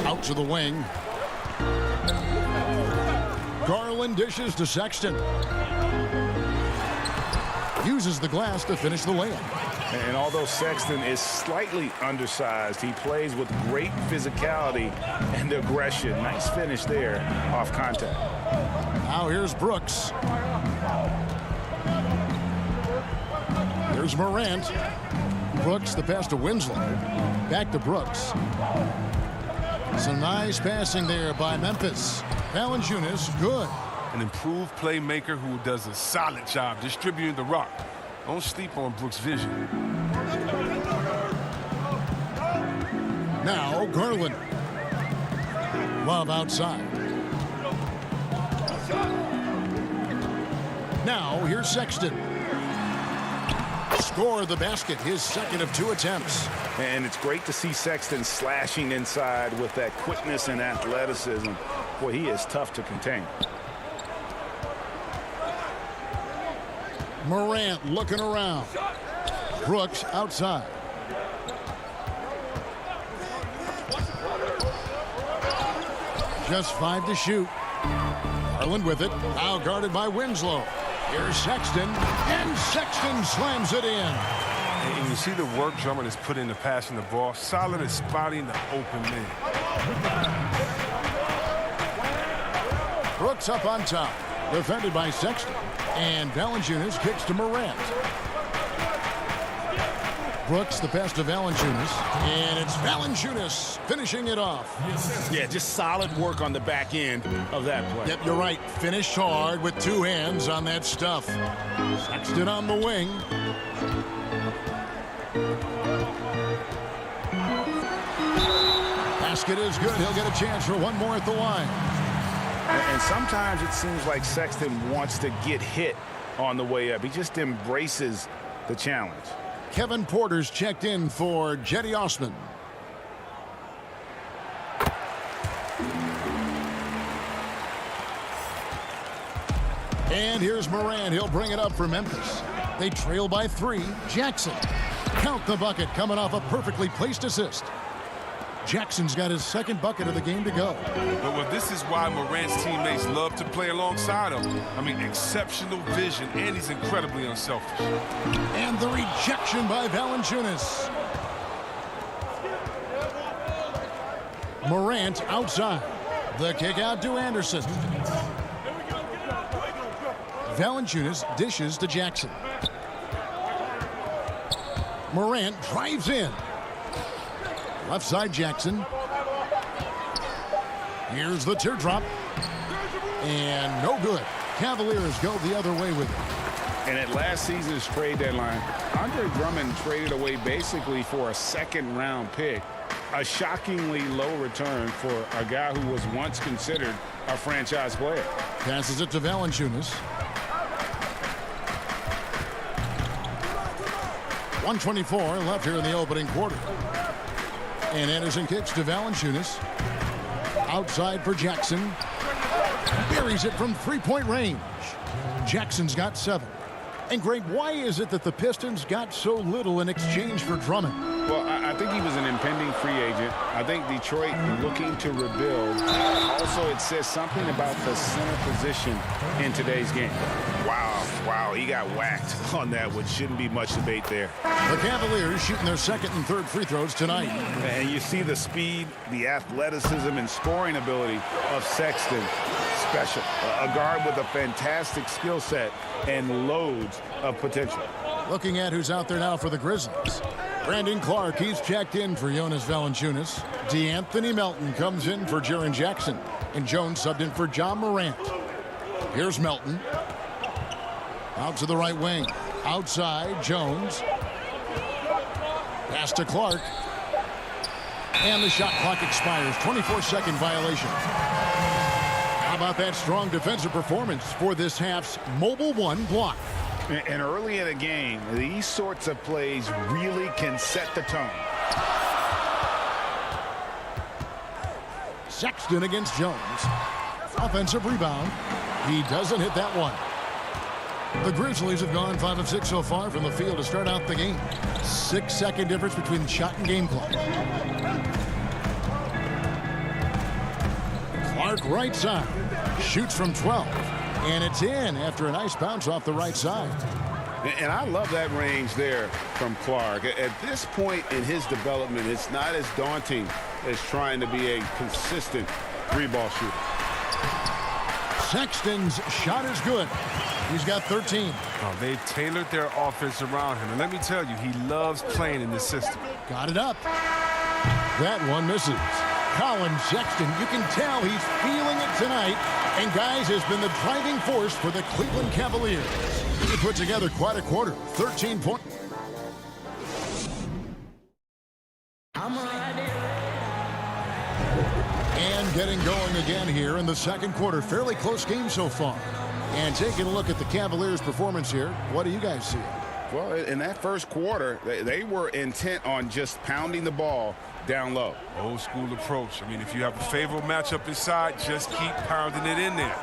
Out to the wing. Garland dishes to Sexton. Uses the glass to finish the layup. And although Sexton is slightly undersized, he plays with great physicality and aggression. Nice finish there off contact. Now here's Brooks. Here's Morant. Brooks, the pass to Winslow. Back to Brooks. Some nice passing there by Memphis. Valanciunas, good. An improved playmaker who does a solid job distributing the rock. Don't sleep on Brooks' vision. Now Garland. Love outside. Now here's Sexton. Score the basket, his second of 2 attempts. And it's great to see Sexton slashing inside with that quickness and athleticism. Boy, he is tough to contain. Morant looking around. Brooks outside. Just 5 to shoot. Garland with it. Now guarded by Winslow. Here's Sexton. And Sexton slams it in. And you see the work Drummond has put into passing the ball. Solid at spotting the open man. Brooks up on top. Defended by Sexton. And Valanciunas kicks to Morant. Brooks, the pass to Valanciunas. And it's Valanciunas finishing it off. Yeah, just solid work on the back end of that play. Yep, you're right. Finished hard with 2 hands on that stuff. Sexton on the wing. Basket is good. He'll get a chance for one more at the line. And sometimes it seems like Sexton wants to get hit on the way up. He just embraces the challenge. Kevin Porter's checked in for Jetty Osman. And here's Morant. He'll bring it up for Memphis. They trail by 3. Jackson. Count the bucket coming off a perfectly placed assist. Jackson's got his second bucket of the game to go. But this is why Morant's teammates love to play alongside him. I mean, exceptional vision, and he's incredibly unselfish. And the rejection by Valanciunas. Morant outside. The kick out to Anderson. Valanciunas dishes to Jackson. Morant drives in. Left side Jackson. Here's the teardrop. And no good. Cavaliers go the other way with it. And at last season's trade deadline, Andre Drummond traded away basically for a second-round pick. A shockingly low return for a guy who was once considered a franchise player. Passes it to Valanciunas. 1:24 left here in the opening quarter. And Anderson kicks to Valanciunas. Outside for Jackson. Buries it from 3-point range. Jackson's got 7. And Greg, why is it that the Pistons got so little in exchange for Drummond? Well, I think he was an impending free agent. I think Detroit looking to rebuild. Also, it says something about the center position in today's game. Wow, he got whacked on that, which shouldn't be much debate there. The Cavaliers shooting their second and third free throws tonight. And you see the speed, the athleticism, and scoring ability of Sexton. Special. A guard with a fantastic skill set and loads of potential. Looking at who's out there now for the Grizzlies. Brandon Clark, he's checked in for Jonas Valanciunas. DeAnthony Melton comes in for Jaren Jackson. And Jones subbed in for John Morant. Here's Melton. Out to the right wing. Outside, Jones. Pass to Clark. And the shot clock expires. 24-second violation. How about that strong defensive performance for this half's Mobile One block? And early in a game, these sorts of plays really can set the tone. Sexton against Jones. Offensive rebound. He doesn't hit that one. The Grizzlies have gone 5 of 6 so far from the field to start out the game. 6-second difference between shot and game clock. Clark right side. Shoots from 12. And it's in after a nice bounce off the right side. And I love that range there from Clark. At this point in his development, it's not as daunting as trying to be a consistent three-ball shooter. Sexton's shot is good. He's got 13. Oh, they've tailored their offense around him. And let me tell you, he loves playing in this system. Got it up. That one misses. Colin Sexton, you can tell he's feeling it tonight. And, guys, has been the driving force for the Cleveland Cavaliers. He put together quite a quarter. 13 points. And getting going again here in the second quarter. Fairly close game so far. And taking a look at the Cavaliers' performance here, what do you guys see? Well, in that first quarter, they were intent on just pounding the ball down low. Old school approach. I mean, if you have a favorable matchup inside, just keep pounding it in there.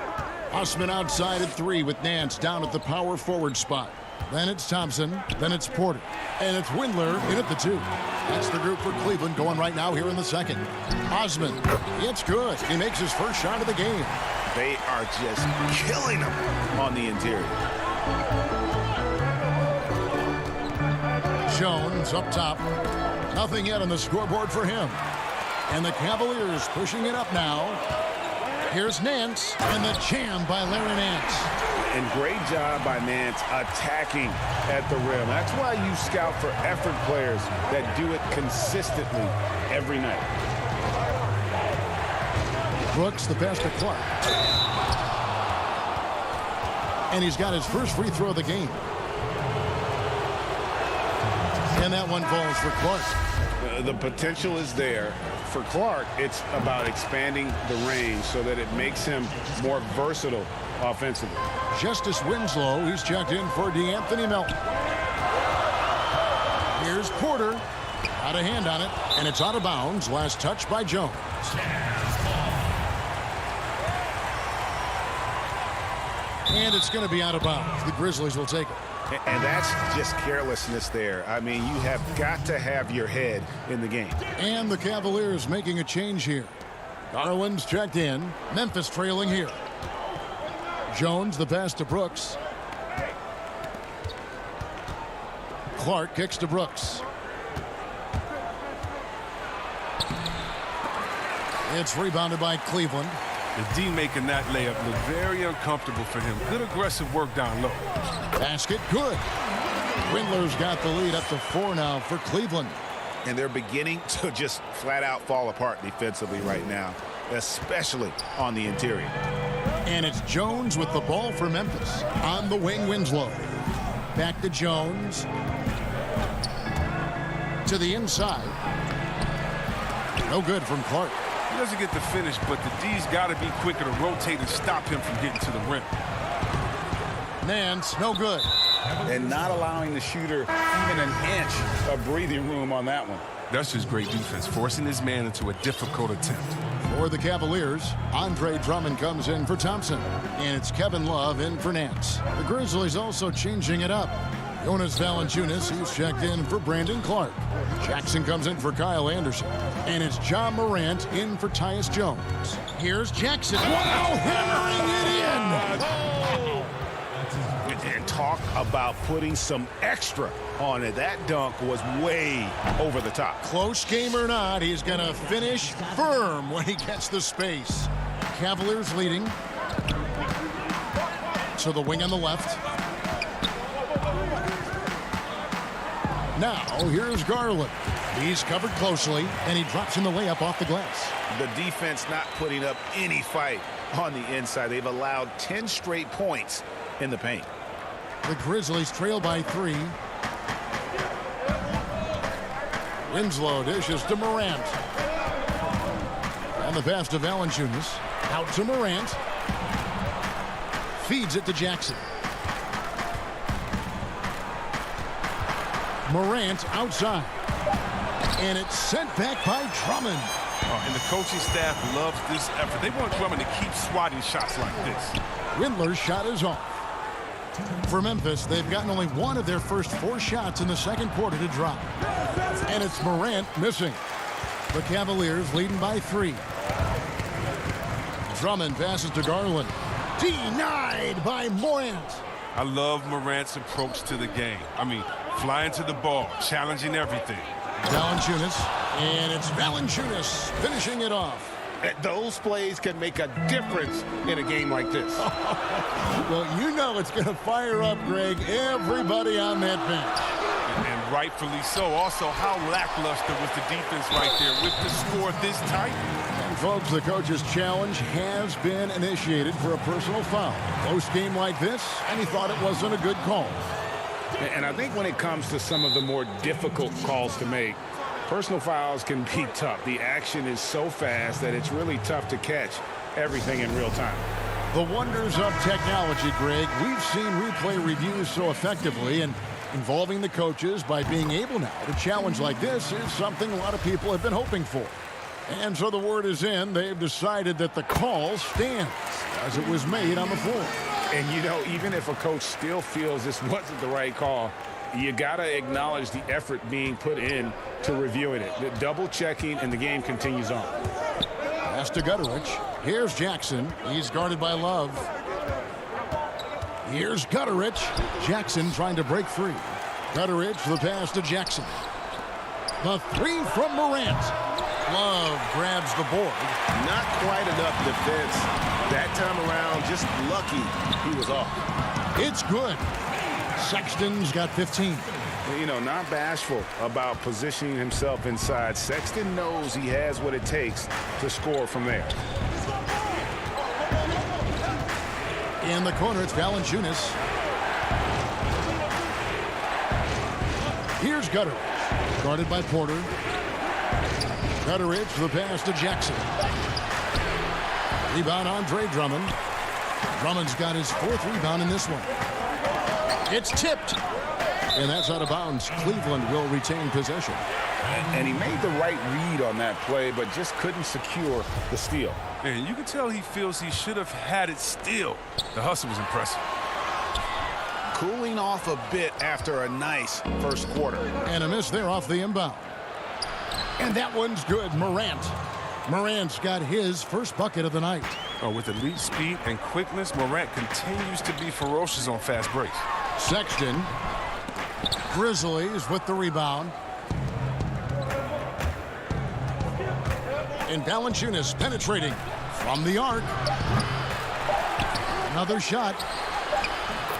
Osman outside at 3 with Nance down at the power forward spot. Then it's Thompson. Then it's Porter. And it's Windler in at the 2. That's the group for Cleveland going right now here in the second. Osman, it's good. He makes his first shot of the game. They are just killing him on the interior. Jones up top. Nothing yet on the scoreboard for him. And the Cavaliers pushing it up now. Here's Nance, and the jam by Larry Nance. And great job by Nance attacking at the rim. That's why you scout for effort players that do it consistently every night. Brooks, the pass to Clark. And he's got his first free throw of the game. And that one falls for Clark. The potential is there. For Clark, it's about expanding the range so that it makes him more versatile offensively. Justice Winslow, he's checked in for DeAnthony Melton. Here's Porter. Got a hand on it, and it's out of bounds. Last touch by Jones. And it's going to be out of bounds. The Grizzlies will take it. And that's just carelessness there. I mean, you have got to have your head in the game. And the Cavaliers making a change here. Garland's checked in. Memphis trailing here. Jones, the pass to Brooks. Clark kicks to Brooks. It's rebounded by Cleveland. The D making that layup look very uncomfortable for him. Good aggressive work down low. Basket good. Windler's got the lead up to 4 now for Cleveland. And they're beginning to just flat out fall apart defensively right now, especially on the interior. And it's Jones with the ball for Memphis. On the wing, Winslow. Back to Jones. To the inside. No good from Clark. He doesn't get the finish, but the D's got to be quicker to rotate and stop him from getting to the rim. Nance, no good. And not allowing the shooter even an inch of breathing room on that one. That's just great defense, forcing his man into a difficult attempt. For the Cavaliers, Andre Drummond comes in for Thompson. And it's Kevin Love in for Nance. The Grizzlies also changing it up. Jonas Valanciunas, he's checked in for Brandon Clark. Jackson comes in for Kyle Anderson. And it's John Morant in for Tyus Jones. Here's Jackson. Wow, hammering it in! And talk about putting some extra on it. That dunk was way over the top. Close game or not, he's going to finish firm when he gets the space. Cavaliers leading. So the wing on the left. Now, here's Garland. He's covered closely, and he drops in the layup off the glass. The defense not putting up any fight on the inside. They've allowed 10 straight points in the paint. The Grizzlies trail by 3. Winslow dishes to Morant. And the pass to Valanciunas. Out to Morant. Feeds it to Jackson. Morant outside. And it's sent back by Drummond. And the coaching staff loves this effort. They want Drummond to keep swatting shots like this. Windler's shot is off. For Memphis, they've gotten only one of their first 4 shots in the second quarter to drop. And it's Morant missing. The Cavaliers leading by 3. Drummond passes to Garland. Denied by Morant. I love Morant's approach to the game. I mean, flying to the ball, challenging everything. Valanciunas, and it's Valanciunas finishing it off. Those plays can make a difference in a game like this. Well, you know it's going to fire up, Greg, everybody on that bench. And rightfully so. Also, how lackluster was the defense right there with the score this tight? And folks, the coach's challenge has been initiated for a personal foul. Close game like this, and he thought it wasn't a good call. And I think when it comes to some of the more difficult calls to make, personal fouls can be tough. The action is so fast that it's really tough to catch everything in real time. The wonders of technology, Greg. We've seen replay reviews so effectively, and involving the coaches by being able now to challenge like this is something a lot of people have been hoping for. And so the word is in. They've decided that the call stands as it was made on the floor. And, you know, even if a coach still feels this wasn't the right call, you got to acknowledge the effort being put in to reviewing it. The double checking, and the game continues on. Pass to Gutterich. Here's Jackson. He's guarded by Love. Here's Gutterich. Jackson trying to break free. Gutterich, the pass to Jackson. The 3 from Morant. Love grabs the board. Not quite enough defense that time around. Just lucky he was off. It's good. Sexton's got 15. You know, not bashful about positioning himself inside. Sexton knows he has what it takes to score from there. In the corner, it's Valanciunas. Here's Gutterich. Guarded by Porter. Gutterich, the pass to Jackson. Rebound, Andre Drummond. Drummond's got his 4th rebound in this one. It's tipped. And that's out of bounds. Cleveland will retain possession. And he made the right read on that play, but just couldn't secure the steal. And you can tell he feels he should have had it still. The hustle was impressive. Cooling off a bit after a nice first quarter. And a miss there off the inbound. And that one's good. Morant's got his first bucket of the night. Oh, with elite speed and quickness, Morant continues to be ferocious on fast breaks. Sexton. Grizzlies with the rebound. And Valanciunas penetrating from the arc. Another shot.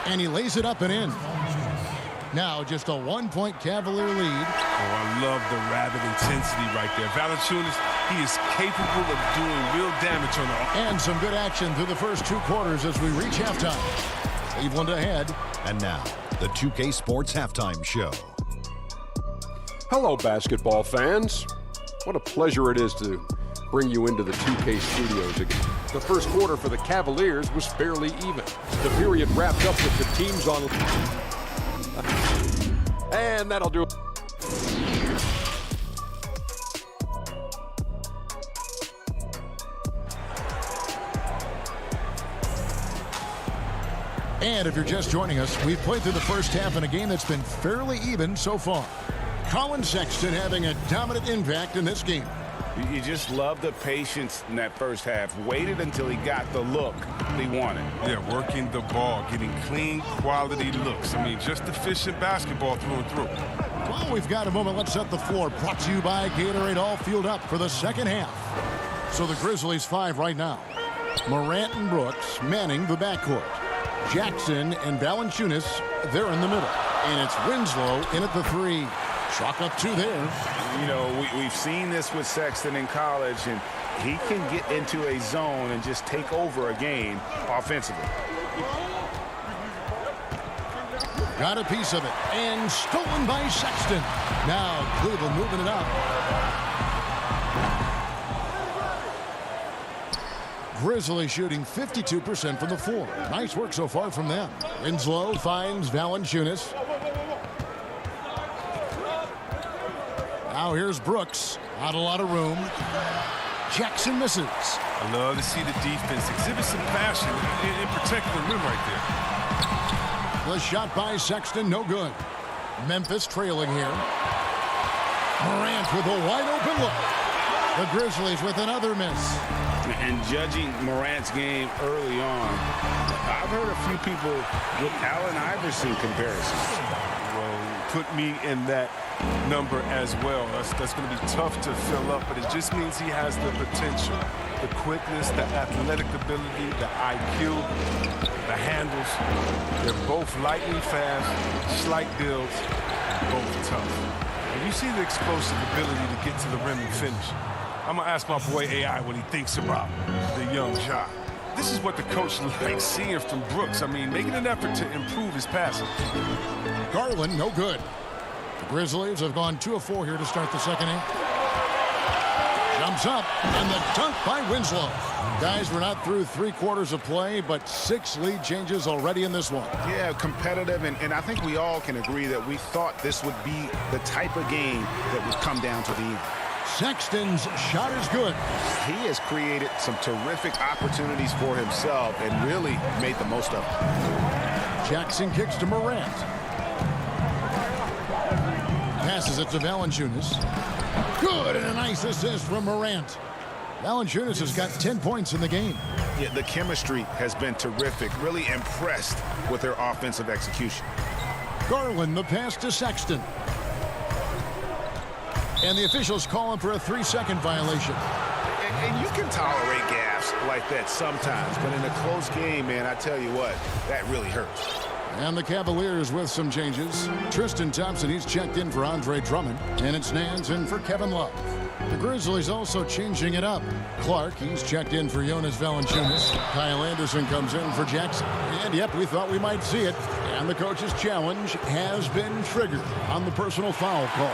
And he lays it up and in. Now just a 1-point Cavalier lead. Oh, I love the rabid intensity right there. Valanciunas, he is capable of doing real damage on the... And some good action through the first 2 quarters as we reach halftime. Cleveland ahead. And now, the 2K Sports Halftime Show. Hello, basketball fans. What a pleasure it is to bring you into the 2K studios again. The first quarter for the Cavaliers was fairly even. The period wrapped up with the teams on... And that'll do it. And if you're just joining us, we've played through the first half in a game that's been fairly even so far. Colin Sexton having a dominant impact in this game. You just love the patience in that first half. Waited until he got the look he wanted. Yeah, working the ball, getting clean, quality looks. I mean, just efficient basketball through and through. Well, we've got a moment. Let's set the floor. Brought to you by Gatorade, all fueled up for the second half. So the Grizzlies 5 right now. Morant and Brooks manning the backcourt. Jackson and Valanciunas, they're in the middle. And it's Winslow in at the 3. Chalk up 2 there. You know, we've seen this with Sexton in college, and he can get into a zone and just take over a game offensively. Got a piece of it, and stolen by Sexton. Now Cleveland moving it up. Grizzlies shooting 52% from the floor. Nice work so far from them. Winslow finds Valanciunas. Now here's Brooks. Not a lot of room. Jackson misses. I love to see the defense exhibit some passion in protecting the rim right there. The shot by Sexton, no good. Memphis trailing here. Morant with a wide open look. The Grizzlies with another miss. And judging Morant's game early on, I've heard a few people with Allen Iverson comparisons. Well, put me in that number as well. That's going to be tough to fill up, but it just means he has the potential, the quickness, the athletic ability, the IQ, the handles. They're both lightning fast, slight builds, both tough. And you see the explosive ability to get to the rim and finish. I'm going to ask my boy AI what he thinks about the young Ja. This is what the coach likes seeing from Brooks. I mean, making an effort to improve his passing. Garland, no good. The Grizzlies have gone 2 of 4 here to start the second half. Jumps up, and the dunk by Winslow. Guys, we're not through 3 quarters of play, but 6 lead changes already in this one. Yeah, competitive, and I think we all can agree that we thought this would be the type of game that would come down to the end. Sexton's shot is good. He has created some terrific opportunities for himself and really made the most of it. Jackson kicks to Morant. Passes it to Valanciunas. Good, and a nice assist from Morant. Valanciunas has got 10 points in the game. Yeah, the chemistry has been terrific. Really impressed with their offensive execution. Garland, the pass to Sexton. And the officials calling for a 3-second violation. And you can tolerate gaffes like that sometimes, but in a close game, man, I tell you what, that really hurts. And the Cavaliers with some changes. Tristan Thompson, he's checked in for Andre Drummond. And it's Nance in for Kevin Love. The Grizzlies also changing it up. Clark, he's checked in for Jonas Valanciunas. Kyle Anderson comes in for Jackson. And yep, we thought we might see it. And the coach's challenge has been triggered on the personal foul call.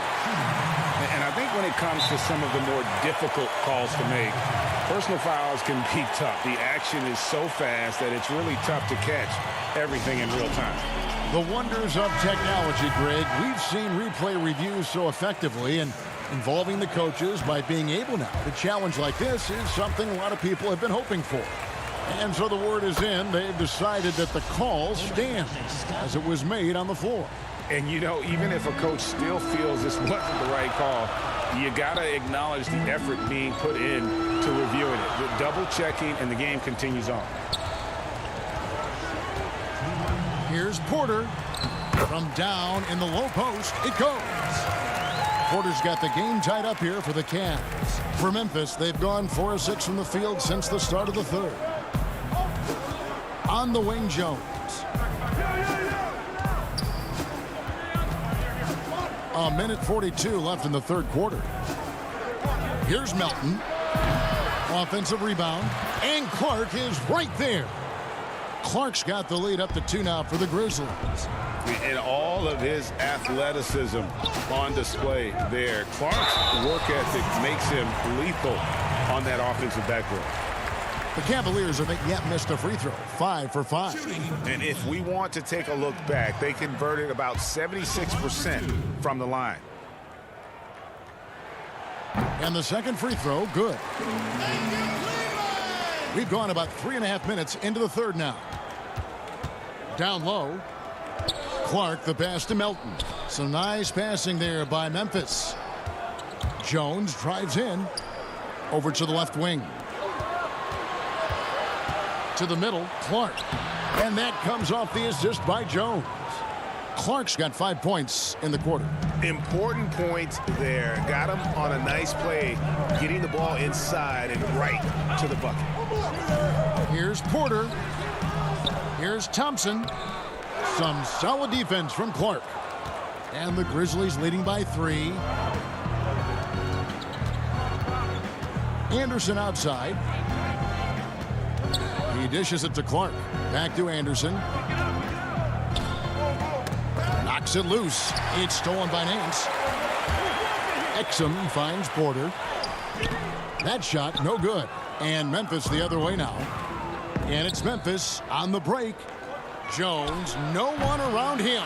And I think when it comes to some of the more difficult calls to make, personal fouls can be tough. The action is so fast that it's really tough to catch everything in real time. The wonders of technology, Greg. We've seen replay reviews so effectively, and involving the coaches by being able now to challenge like this is something a lot of people have been hoping for. And so the word is in. They've decided that the call stands as it was made on the floor. And, you know, even if a coach still feels this wasn't the right call, you got to acknowledge the effort being put in to reviewing it. The double checking, and the game continues on. Here's Porter. From down in the low post, it goes. Porter's got the game tied up here for the Cavs. For Memphis, they've gone 4 of 6 from the field since the start of the third. On the wing, Jones. A minute 42 left in the third quarter. Here's Melton. Offensive rebound. And Clark is right there. Clark's got the lead up to 2 now for the Grizzlies. And all of his athleticism on display there. Clark's work ethic makes him lethal on that offensive backboard. The Cavaliers have yet missed a free throw, 5 for 5. And if we want to take a look back, they converted about 76% from the line. And the second free throw, good. We've gone about 3.5 minutes into the third now. Down low. Clark, the pass to Melton. Some nice passing there by Memphis. Jones drives in. Over to the left wing. To the middle, Clark. And that comes off the assist by Jones. Clark's got 5 points in the quarter. Important points there. Got him on a nice play, getting the ball inside and right to the bucket. Here's Porter. Here's Thompson. Some solid defense from Clark. And the Grizzlies leading by 3. Anderson outside. He dishes it to Clark. Back to Anderson. Knocks it loose. It's stolen by Nance. Exum finds Porter. That shot, no good. And Memphis the other way now. And it's Memphis on the break. Jones, no one around him.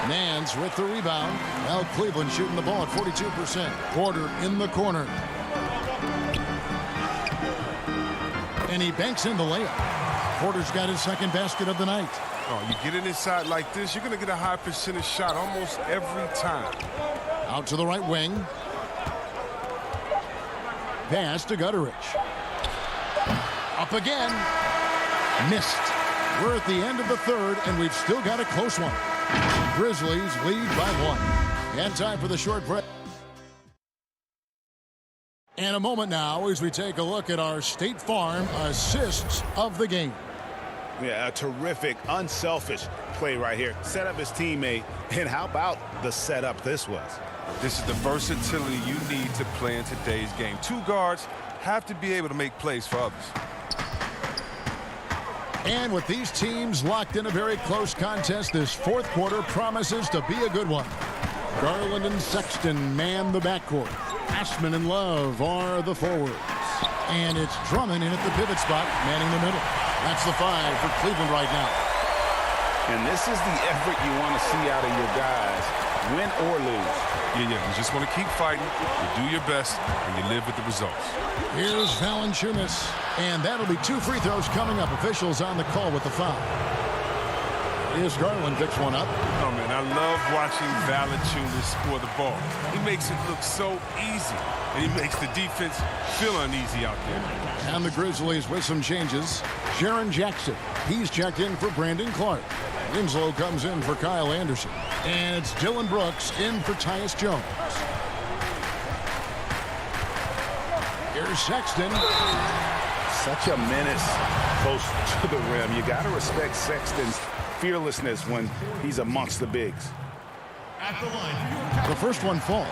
Nance with the rebound. Well, Cleveland shooting the ball at 42%. Porter in the corner. And he banks in the layup. Porter's got his second basket of the night. Oh, you get it inside like this, you're going to get a high percentage shot almost every time. Out to the right wing. Pass to Gutteridge. Up again. Missed. We're at the end of the third, and we've still got a close one. Grizzlies lead by 1. And time for the short break. And a moment now as we take a look at our State Farm assists of the game. Yeah, a terrific, unselfish play right here. Set up his teammate, and how about the setup this was? This is the versatility you need to play in today's game. 2 guards have to be able to make plays for others. And with these teams locked in a very close contest, this fourth quarter promises to be a good one. Garland and Sexton man the backcourt. Ashman and Love are the forwards. And it's Drummond in at the pivot spot, manning the middle. That's the 5 for Cleveland right now. And this is the effort you want to see out of your guys, win or lose. Yeah, you just want to keep fighting, you do your best, and you live with the results. Here's Valanciunas, and that'll be 2 free throws coming up. Officials on the call with the foul. Here's Garland, picks one up. Oh, man, I love watching Valanciunas score the ball. He makes it look so easy, and he makes the defense feel uneasy out there. And the Grizzlies with some changes. Jaren Jackson, he's checked in for Brandon Clark. Winslow comes in for Kyle Anderson. And it's Dylan Brooks in for Tyus Jones. Here's Sexton. Such a menace close to the rim. You got to respect Sexton's fearlessness when he's amongst the bigs. The first one falls.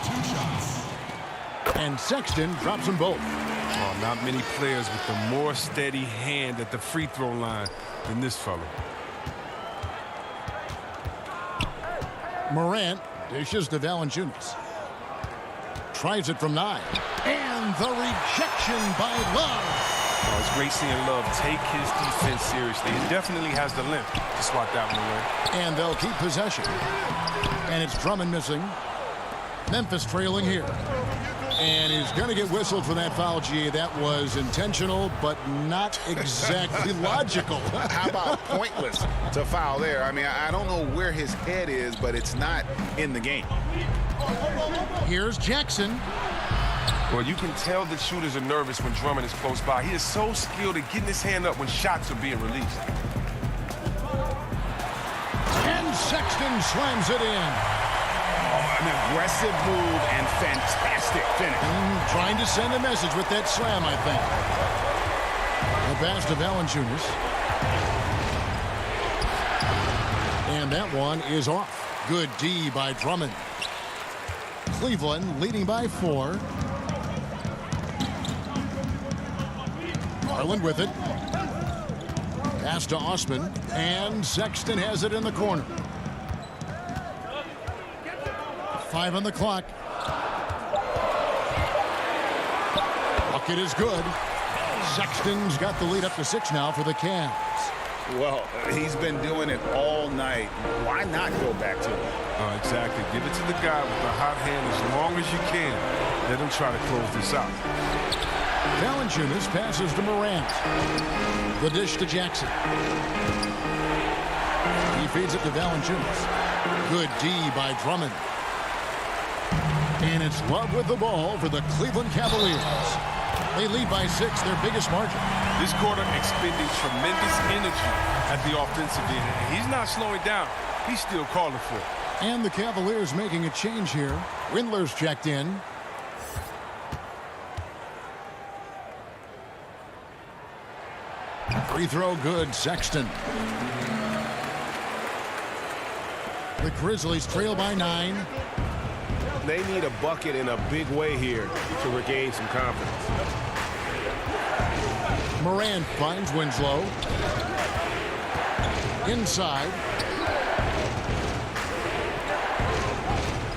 2 shots. And Sexton drops them both. Oh, not many players with a more steady hand at the free throw line than this fellow. Morant dishes to Valanciunas. Tries it from 9. And the rejection by Love. Oh, it's great seeing Love take his defense seriously. He definitely has the length to swat that one away. And they'll keep possession. And it's Drummond missing. Memphis trailing here. And he's going to get whistled for that foul, G. That was intentional, but not exactly logical. How about pointless to foul there? I mean, I don't know where his head is, but it's not in the game. Here's Jackson. Well, you can tell the shooters are nervous when Drummond is close by. He is so skilled at getting his hand up when shots are being released. And Sexton slams it in. An aggressive move and fantastic finish. Trying to send a message with that slam, I think. The pass to Valanciunas. And that one is off. Good D by Drummond. Cleveland leading by 4. Garland with it. Pass to Osman. And Sexton has it in the corner. 5 on the clock. Bucket is good. Sexton's got the lead up to 6 now for the Cavs. Well, he's been doing it all night. Why not go back to it? Oh, exactly. Give it to the guy with the hot hand as long as you can. Let him try to close this out. Valanciunas passes to Morant. The dish to Jackson. He feeds it to Valanciunas. Good D by Drummond. And it's Love with the ball for the Cleveland Cavaliers. They lead by 6, their biggest margin. This quarter expending tremendous energy at the offensive end. He's not slowing down. He's still calling for it. And the Cavaliers making a change here. Windler's checked in. Free throw good, Sexton. The Grizzlies trail by 9. They need a bucket in a big way here to regain some confidence. Morant finds Winslow. Inside.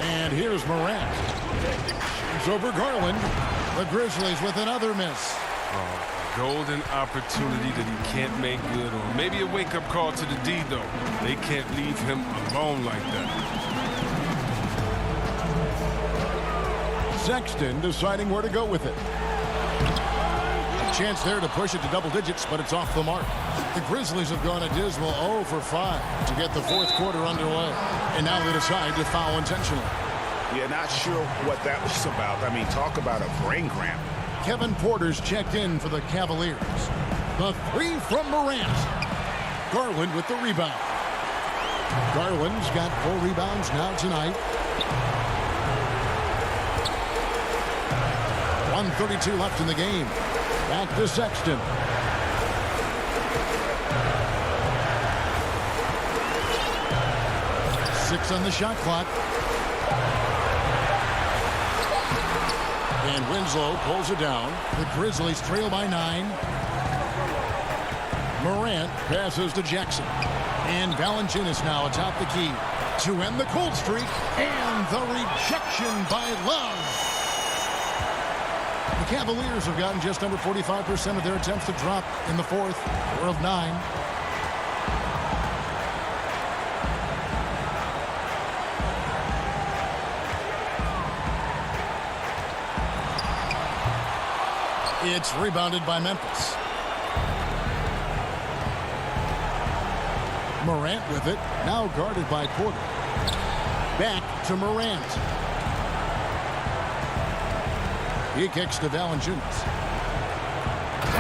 And here's Morant. It's over Garland. The Grizzlies with another miss. Golden opportunity that he can't make good on. Maybe a wake-up call to the D, though. They can't leave him alone like that. Sexton deciding where to go with it. A chance there to push it to double digits, but it's off the mark. The Grizzlies have gone a dismal 0 for 5 to get the fourth quarter underway. And now they decide to foul intentionally. Yeah, not sure what that was about. I mean, talk about a brain cramp. Kevin Porter's checked in for the Cavaliers. The three from Morant. Garland with the rebound. Garland's got 4 rebounds now tonight. 1:32 left in the game. Back to Sexton. Six on the shot clock. And Winslow pulls it down. The Grizzlies trail by 9. Morant passes to Jackson. And Valanciunas now atop the key to end the cold streak. And the rejection by Love. The Cavaliers have gotten just under 45% of their attempts to drop in the fourth. 4 of 9. It's rebounded by Memphis. Morant with it. Now guarded by Porter. Back to Morant. He kicks to Valanciunas.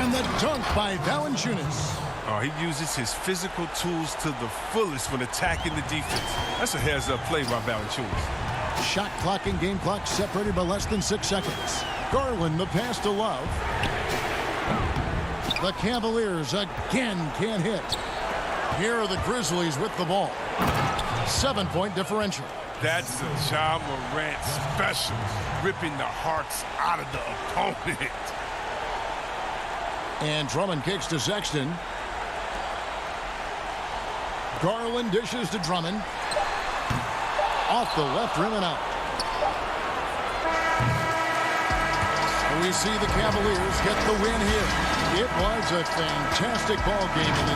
And the dunk by Valanciunas. Oh, he uses his physical tools to the fullest when attacking the defense. That's a heads-up play by Valanciunas. Shot clock and game clock separated by less than 6 seconds. Garland the pass to Love. The Cavaliers again can't hit. Here are the Grizzlies with the ball. 7-point differential. That's a Ja Morant special, ripping the hearts out of the opponent. And Drummond kicks to Sexton. Garland dishes to Drummond. Off the left rim and out. We see the Cavaliers get the win here. It was a fantastic ball game in the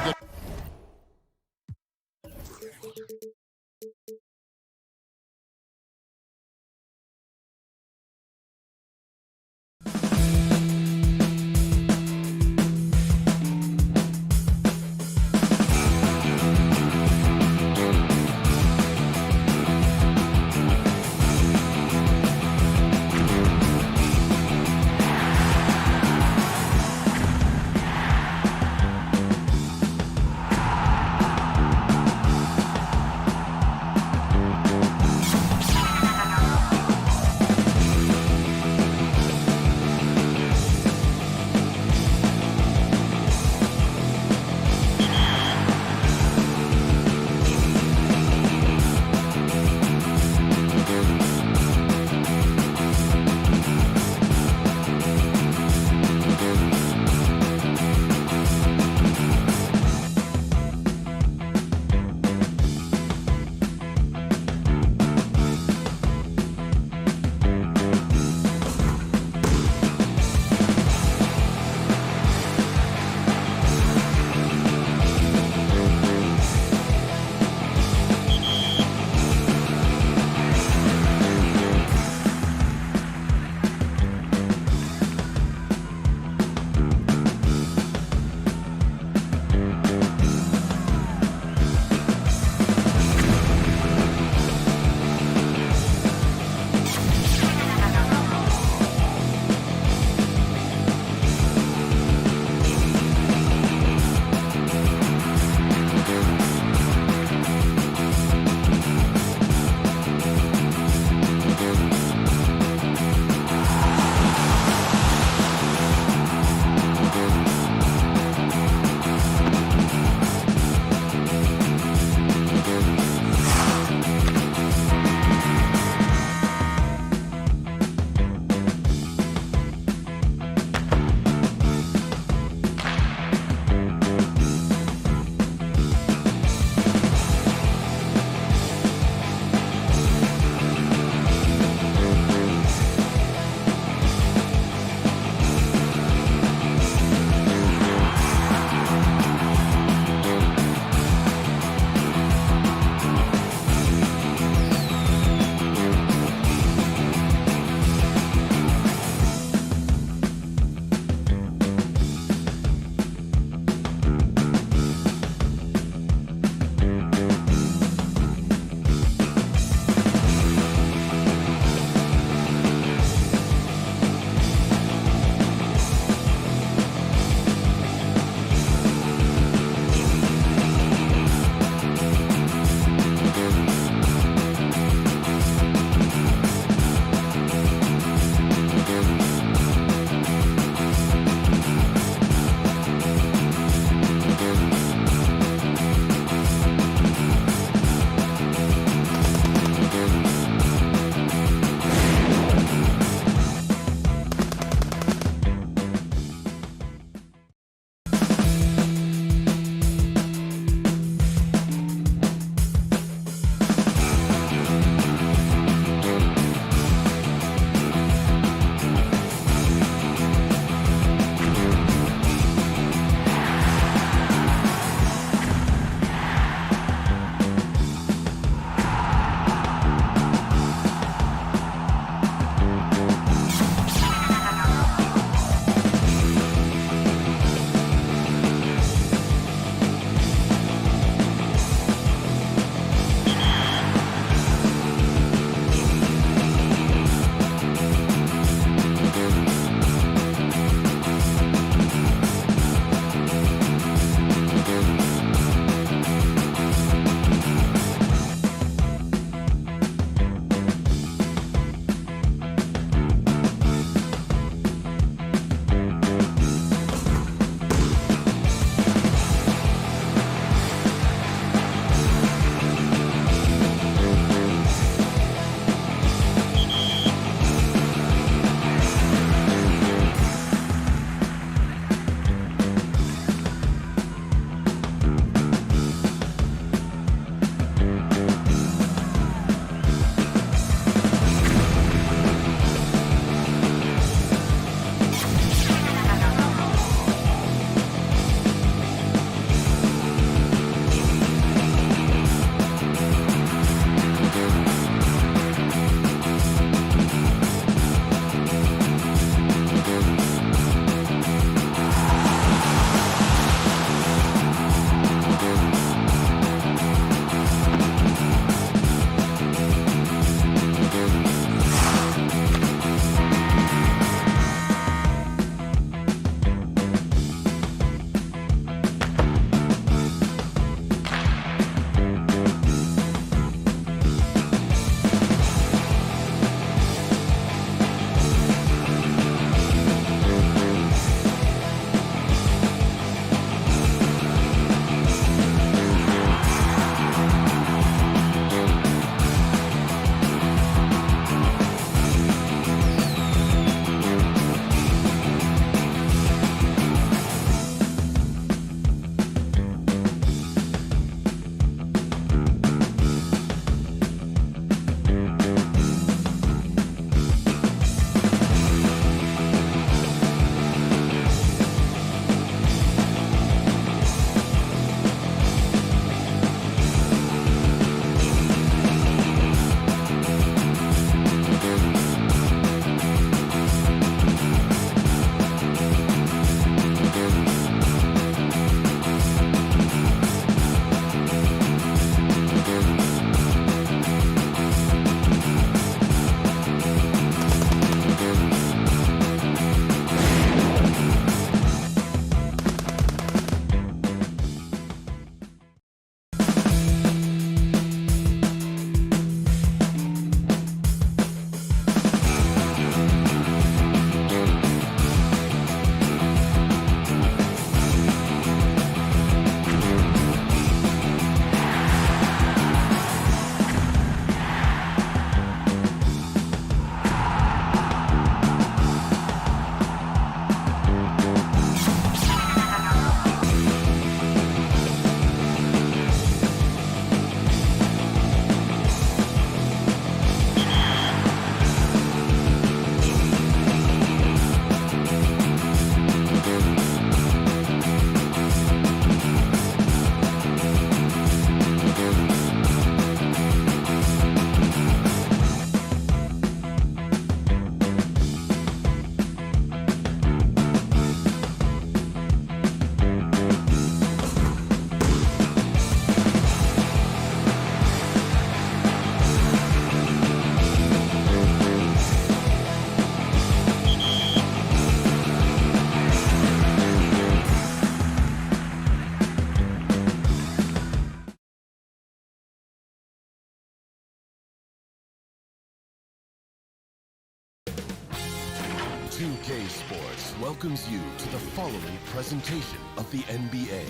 2K Sports welcomes you to the following presentation of the NBA.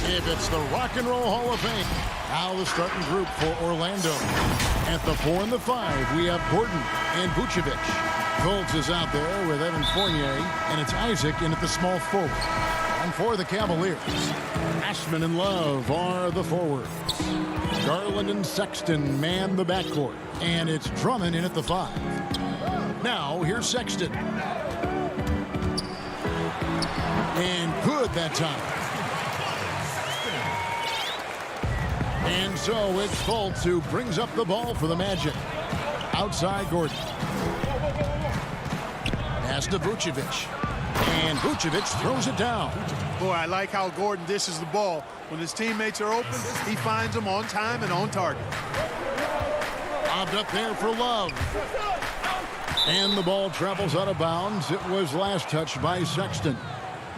If it's the Rock and Roll Hall of Fame, now the starting group for Orlando. At the 4 and the 5, we have Gordon and Vucevic. Fultz is out there with Evan Fournier, and it's Isaac in at the small forward. And for the Cavaliers, Ashman and Love are the forwards. Garland and Sexton man the backcourt, and it's Drummond in at the 5. Now, here's Sexton. And good that time. And so it's Fultz who brings up the ball for the Magic. Outside Gordon. Pass to Vucevic. And Vucevic throws it down. Boy, I like how Gordon dishes the ball. When his teammates are open, he finds them on time and on target. Lobbed up there for Love. And the ball travels out of bounds. It was last touched by Sexton.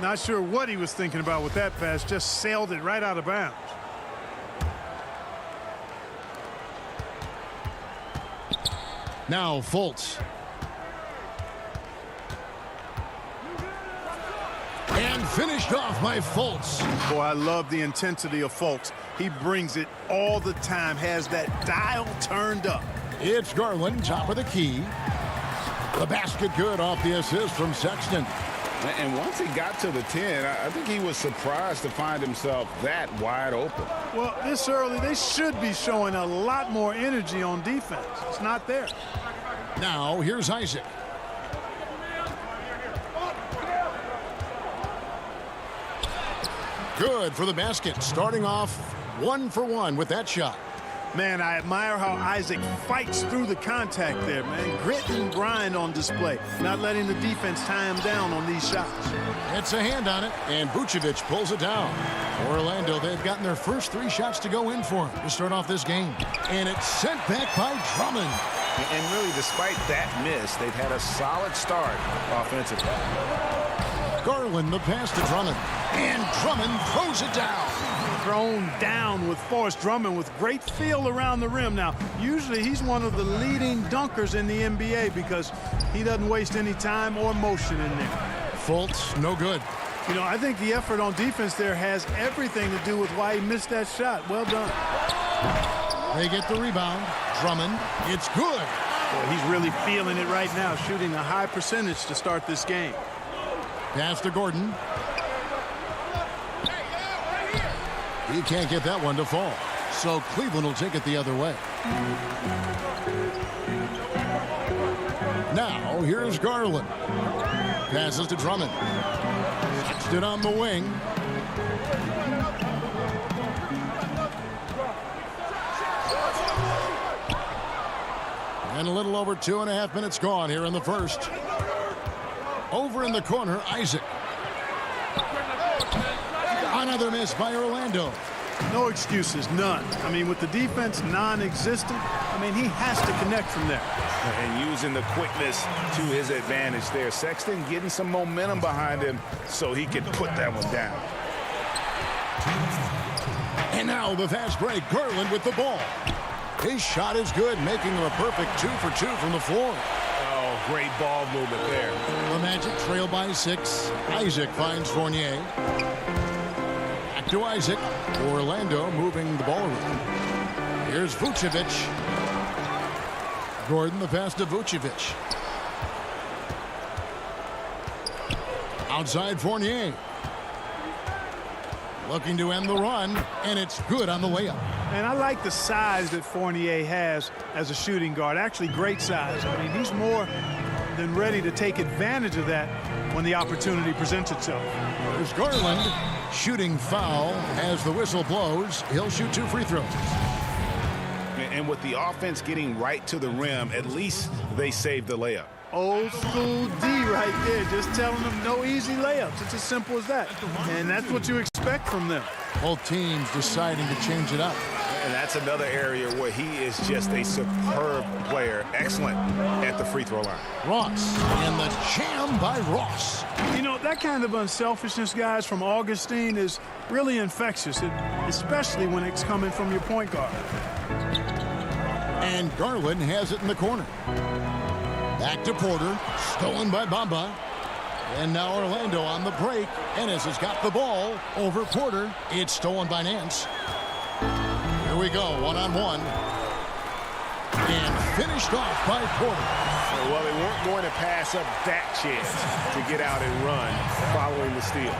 Not sure what he was thinking about with that pass. Just sailed it right out of bounds. Now Fultz. And finished off by Fultz. Boy, I love the intensity of Fultz. He brings it all the time, has that dial turned up. It's Garland, top of the key. The basket good off the assist from Sexton. And once he got to the 10, I think he was surprised to find himself that wide open. Well, this early, they should be showing a lot more energy on defense. It's not there. Now, here's Isaac. Good for the basket, starting off 1 for 1 with that shot. Man, I admire how Isaac fights through the contact there, man. Grit and grind on display, not letting the defense tie him down on these shots. It's a hand on it, and Vucevic pulls it down. Orlando, they've gotten their first 3 shots to go in for him to start off this game. And it's sent back by Drummond. And really, despite that miss, they've had a solid start offensively. Garland, the pass to Drummond. And Drummond throws it down. Thrown down with force. Drummond with great feel around the rim. Now, usually he's one of the leading dunkers in the NBA because he doesn't waste any time or motion in there. Fultz, no good. You know, I think the effort on defense there has everything to do with why he missed that shot. Well done. They get the rebound. Drummond, it's good. Boy, he's really feeling it right now, shooting a high percentage to start this game. Pass to Gordon. He can't get that one to fall. So Cleveland will take it the other way. Now, here's Garland. Passes to Drummond. Stood on the wing. And a little over 2.5 minutes gone here in the first. Over in the corner, Isaac. Another miss by Orlando. No excuses, none. I mean, with the defense non-existent, I mean, he has to connect from there. And using the quickness to his advantage there. Sexton getting some momentum behind him so he can put that one down. And now the fast break. Garland with the ball. His shot is good, making him a perfect 2 for 2 from the floor. Oh, great ball movement there. The Magic trail by 6. Isaac finds Fournier. Back to Isaac. Orlando moving the ball around. Here's Vucevic. Gordon, the pass to Vucevic. Outside Fournier. Looking to end the run, and it's good on the layup. And I like the size that Fournier has as a shooting guard. Actually, great size. I mean, he's more than ready to take advantage of that when the opportunity presents itself. There's Garland. Shooting foul as the whistle blows. He'll shoot 2 free throws. And with the offense getting right to the rim, at least they saved the layup. Old school D right there, just telling them no easy layups. It's as simple as that. And that's what you expect from them. Both teams deciding to change it up. And that's another area where he is just a superb player. Excellent at the free throw line. Ross, and the jam by Ross. You know, that kind of unselfishness, guys, from Augustine is really infectious, especially when it's coming from your point guard. And Garland has it in the corner. Back to Porter. Stolen by Bamba. And now Orlando on the break. Ennis has got the ball over Porter. It's stolen by Nance. Here we go, one-on-one. And finished off by Porter. Well, they weren't going to pass up that chance to get out and run following the steal.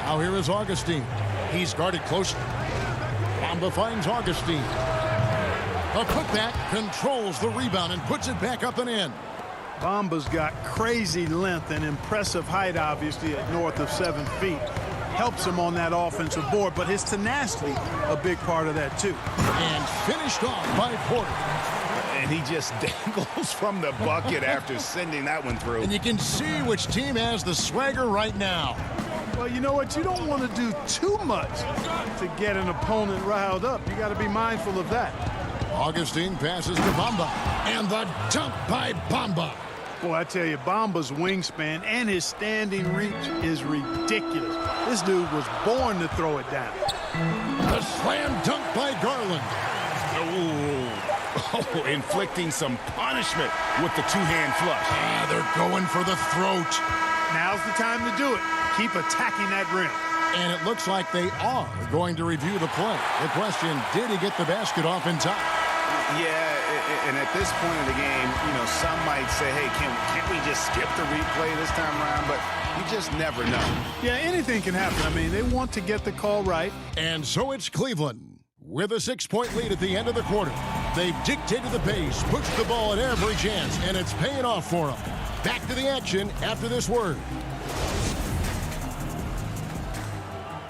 Now here is Augustine. He's guarded closely. Bamba finds Augustine. A putback, controls the rebound and puts it back up and in. Bamba's got crazy length and impressive height, obviously, at north of 7 feet. Helps him on that offensive board, but his tenacity, a big part of that, too. And finished off by Porter. And he just dangles from the bucket after sending that one through. And you can see which team has the swagger right now. Well, you know what? You don't want to do too much to get an opponent riled up. You got to be mindful of that. Augustine passes to Bamba. And the dunk by Bamba. Boy, I tell you, Bamba's wingspan and his standing reach is ridiculous. This dude was born to throw it down. The slam dunk by Garland. Oh, inflicting some punishment with the two-hand flush. They're going for the throat. Now's the time to do it. Keep attacking that rim. And it looks like they are going to review the play. The question, did he get the basket off in time? Yeah, and at this point in the game, you know, some might say, hey, can't we just skip the replay this time around? But you just never know. Yeah, anything can happen. I mean, they want to get the call right. And so it's Cleveland with a 6-point lead at the end of the quarter. They've dictated the pace, pushed the ball at every chance, and it's paying off for them. Back to the action after this word.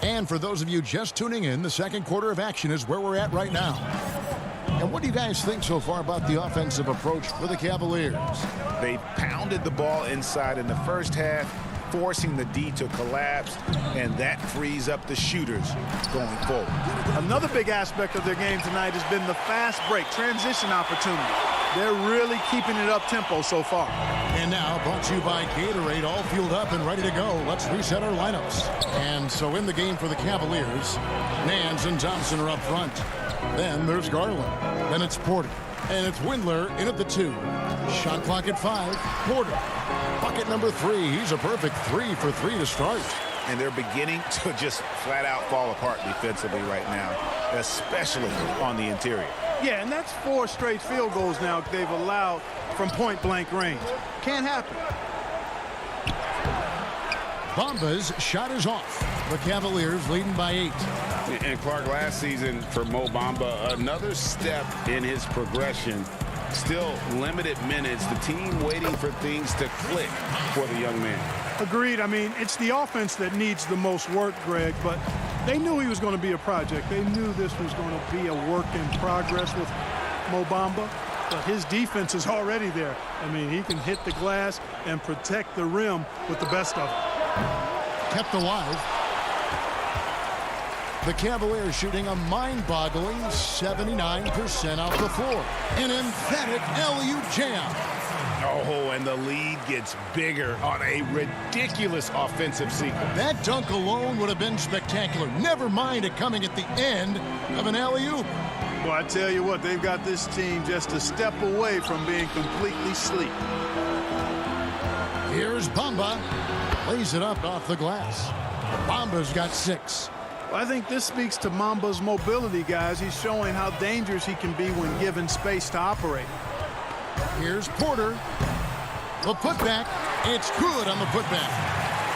And for those of you just tuning in, the second quarter of action is where we're at right now. And what do you guys think so far about the offensive approach for the Cavaliers? They pounded the ball inside in the first half, forcing the D to collapse, and that frees up the shooters going forward. Another big aspect of their game tonight has been the fast break, transition opportunity. They're really keeping it up-tempo so far. And now, brought to you by Gatorade, all fueled up and ready to go. Let's reset our lineups. And so in the game for the Cavaliers, Nance and Thompson are up front. Then there's Garland. Then it's Porter. And it's Windler in at the 2. Shot clock at 5. Porter. Bucket number 3. He's a perfect 3 for 3 to start. And they're beginning to just flat out fall apart defensively right now, especially on the interior. Yeah, and that's 4 straight field goals now they've allowed from point-blank range. Can't happen. Bamba's shot is off. The Cavaliers leading by 8. And Clark, last season for Mo Bamba, another step in his progression. Still limited minutes. The team waiting for things to click for the young man. Agreed. I mean, it's the offense that needs the most work, Greg, but they knew he was going to be a project. They knew this was going to be a work in progress with Mo Bamba, but his defense is already there. I mean, he can hit the glass and protect the rim with the best of them. Kept alive. The Cavaliers shooting a mind-boggling 79% off the floor. An emphatic LU jam. Oh, and the lead gets bigger on a ridiculous offensive sequence. That dunk alone would have been spectacular. Never mind it coming at the end of an alley-oop. Well, I tell you what, they've got this team just a step away from being completely asleep. Here's Bamba. Lays it up off the glass. Bamba's got 6. Well, I think this speaks to Mamba's mobility, guys. He's showing how dangerous he can be when given space to operate. Here's Porter. The putback. It's good on the putback.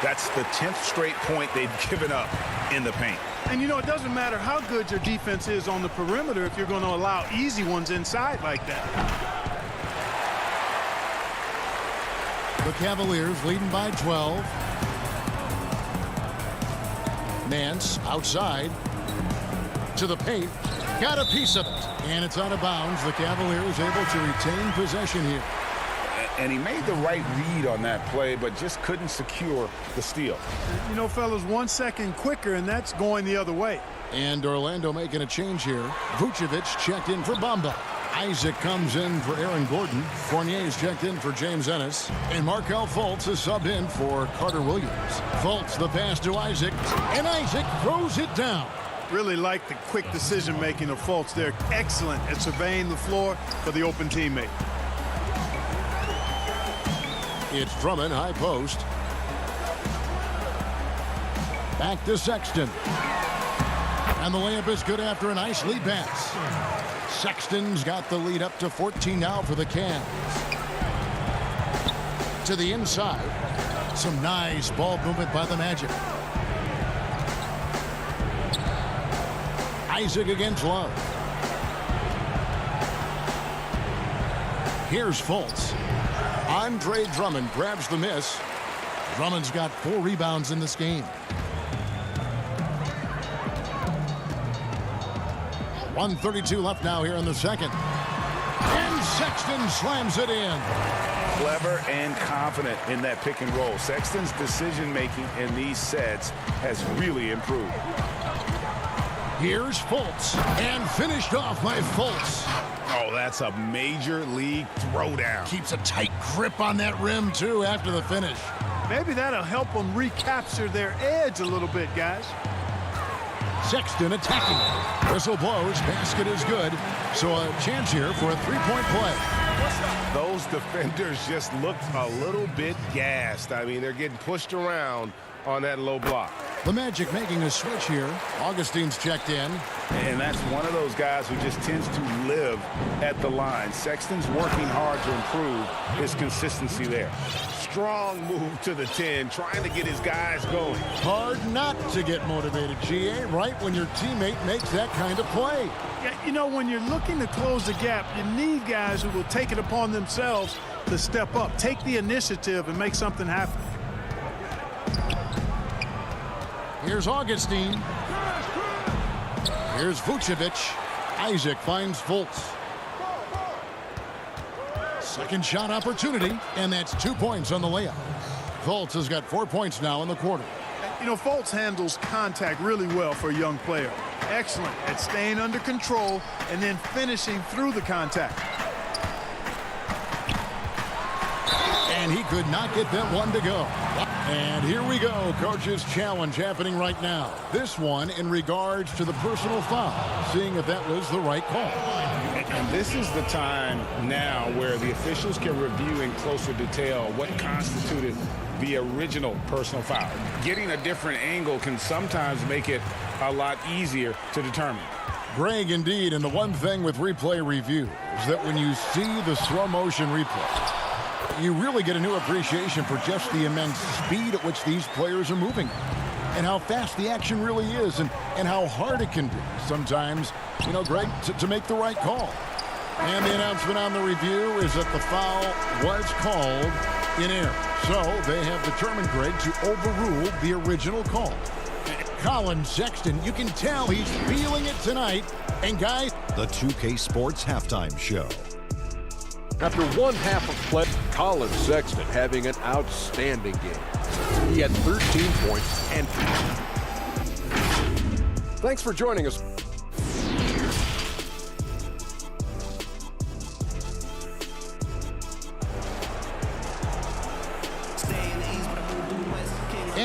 That's the 10th straight point they've given up in the paint. And, you know, it doesn't matter how good your defense is on the perimeter if you're going to allow easy ones inside like that. The Cavaliers leading by 12. Nance outside to the paint. Got a piece of it. And it's out of bounds. The Cavaliers able to retain possession here. And he made the right read on that play, but just couldn't secure the steal. You know, fellas, 1 second quicker, and that's going the other way. And Orlando making a change here. Vucevic checked in for Bamba. Isaac comes in for Aaron Gordon. Fournier's checked in for James Ennis. And Markelle Fultz is subbed in for Carter Williams. Fultz the pass to Isaac. And Isaac throws it down. Really like the quick decision-making of Fultz. They're excellent at surveying the floor for the open teammate. It's Drummond, high post. Back to Sexton. And the layup is good after a nice lead pass. Sexton's got the lead up to 14 now for the Cavs. To the inside. Some nice ball movement by the Magic. Isaac against Love. Here's Fultz. Andre Drummond grabs the miss. Drummond's got 4 rebounds in this game. 1:32 left now here in the second. And Sexton slams it in. Clever and confident in that pick and roll. Sexton's decision-making in these sets has really improved. Here's Fultz. And finished off by Fultz. Oh, that's a major league throwdown. Keeps a tight grip on that rim, too, after the finish. Maybe that'll help them recapture their edge a little bit, guys. Sexton attacking. Whistle blows. Basket is good. So a chance here for a three-point play. Those defenders just looked a little bit gassed. I mean, they're getting pushed around on that low block. The Magic making a switch here. Augustine's checked in. And that's one of those guys who just tends to live at the line. Sexton's working hard to improve his consistency there. Strong move to the 10, trying to get his guys going. Hard not to get motivated, GA, right when your teammate makes that kind of play. Yeah, you know, when you're looking to close the gap, you need guys who will take it upon themselves to step up, take the initiative, and make something happen. Here's Augustine. Here's Vucevic. Isaac finds Fultz. Second shot opportunity, and that's 2 points on the layup. Fultz has got 4 points now in the quarter. You know, Fultz handles contact really well for a young player. Excellent at staying under control and then finishing through the contact. And he could not get that one to go. And here we go. Coach's challenge happening right now. This one in regards to the personal foul. Seeing if that was the right call. And this is the time now where the officials can review in closer detail what constituted the original personal foul. Getting a different angle can sometimes make it a lot easier to determine. Greg, indeed, and the one thing with replay review is that when you see the slow motion replay, you really get a new appreciation for just the immense speed at which these players are moving and how fast the action really is and how hard it can be sometimes, you know, Greg, to make the right call. And the announcement on the review is that the foul was called in error. So they have determined, Greg, to overrule the original call. Colin Sexton, you can tell he's feeling it tonight. And guys, The 2K Sports Halftime Show. After one half of play, Colin Sexton having an outstanding game. He had 13 points and... Thanks for joining us.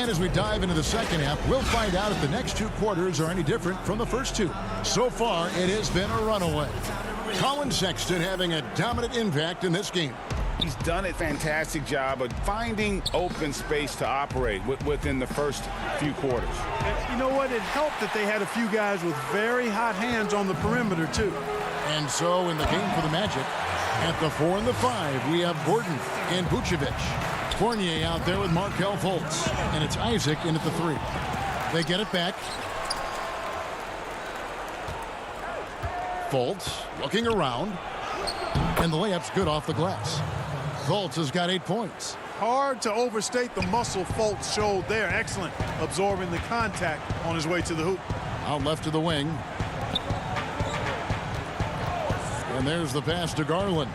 and as we dive into the second half, we'll find out if the next 2 quarters are any different from the first 2. So far, it has been a runaway. Colin Sexton having a dominant impact in this game. He's done a fantastic job of finding open space to operate within the first few quarters. You know what? It helped that they had a few guys with very hot hands on the perimeter, too. And so in the game for the Magic, at the 4 and the 5, we have Gordon and Vucevic. Fournier out there with Markelle Fultz. And it's Isaac in at the 3. They get it back. Fultz looking around. And the layup's good off the glass. Fultz has got 8 points. Hard to overstate the muscle Fultz showed there. Excellent. Absorbing the contact on his way to the hoop. Out left to the wing. And there's the pass to Garland.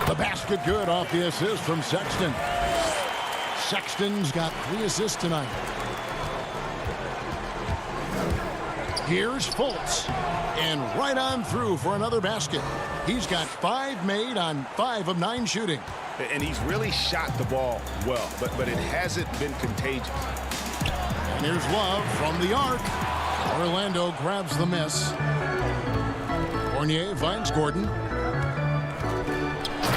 The basket good off the assist from Sexton. Sexton's got 3 assists tonight. Here's Fultz. And right on through for another basket. He's got 5 made on 5 of 9 shooting. And he's really shot the ball well, but it hasn't been contagious. And here's Love from the arc. Orlando grabs the miss. Fournier finds Gordon.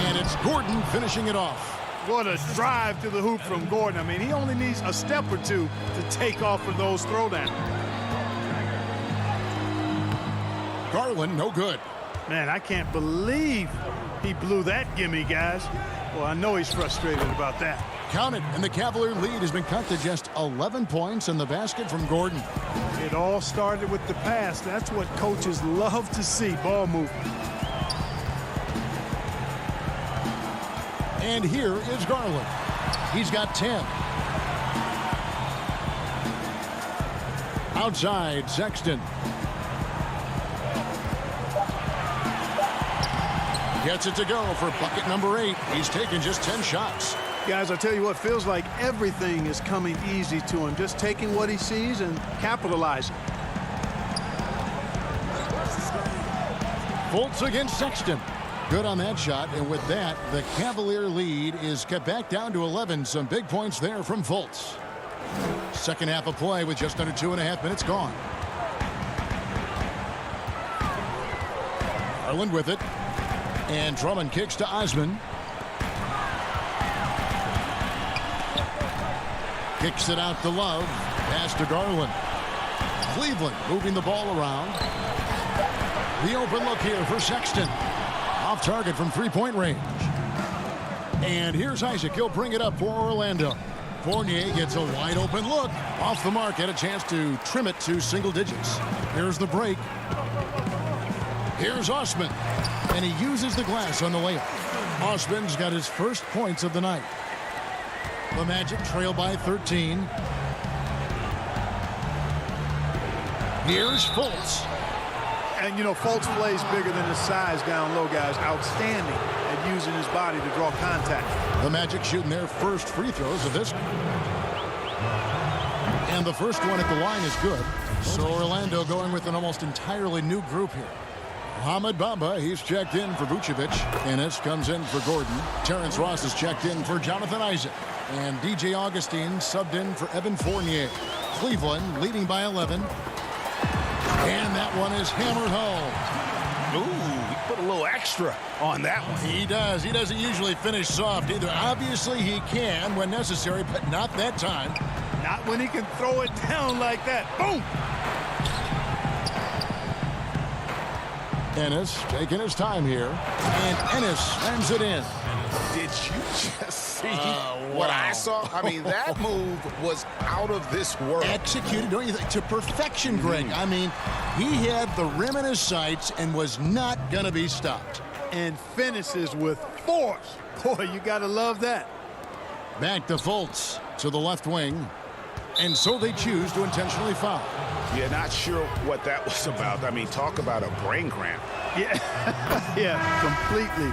And it's Gordon finishing it off. What a drive to the hoop from Gordon. I mean, he only needs a step or two to take off for those throwdowns. Garland, no good. Man, I can't believe he blew that gimme, guys. Well, I know he's frustrated about that. Count it, and the Cavalier lead has been cut to just 11 points in the basket from Gordon. It all started with the pass. That's what coaches love to see, ball movement. And here is Garland. He's got 10. Outside, Sexton. Gets it to go for bucket number 8. He's taken just 10 shots. Guys, I tell you what, feels like everything is coming easy to him. Just taking what he sees and capitalizing. Fultz against Sexton. Good on that shot, and with that, the Cavalier lead is cut back down to 11. Some big points there from Fultz. Second half of play with just under 2.5 minutes gone. Garland with it. And Drummond kicks to Osman. Kicks it out to Love. Pass to Garland. Cleveland moving the ball around. The open look here for Sexton. Off target from three-point range. And here's Isaac. He'll bring it up for Orlando. Fournier gets a wide open look. Off the mark. Had a chance to trim it to single digits. Here's the break. Here's Osman. And he uses the glass on the layup. Osman's got his first points of the night. The Magic trail by 13. Here's Fultz. And, you know, Fultz plays bigger than his size down low, guys. Outstanding at using his body to draw contact. The Magic shooting their first free throws of this. And the first one at the line is good. So Orlando going with an almost entirely new group here. Mohamed Bamba, he's checked in for Vucevic. Ennis comes in for Gordon. Terrence Ross is checked in for Jonathan Isaac. And DJ Augustine subbed in for Evan Fournier. Cleveland leading by 11. And that one is hammered home. Ooh, he put a little extra on that one. He does. He doesn't usually finish soft either. Obviously, he can when necessary, but not that time. Not when he can throw it down like that. Boom! Ennis taking his time here. And Ennis slams it in. Did you just see what I saw? I mean, that move was out of this world. Executed, don't you think, to perfection, Greg. I mean, he had the rim in his sights and was not going to be stopped. And finishes with force. Boy, you got to love that. Back to Fultz to the left wing. And so they choose to intentionally foul. Yeah, not sure what that was about. I mean, talk about a brain cramp. Yeah, yeah, completely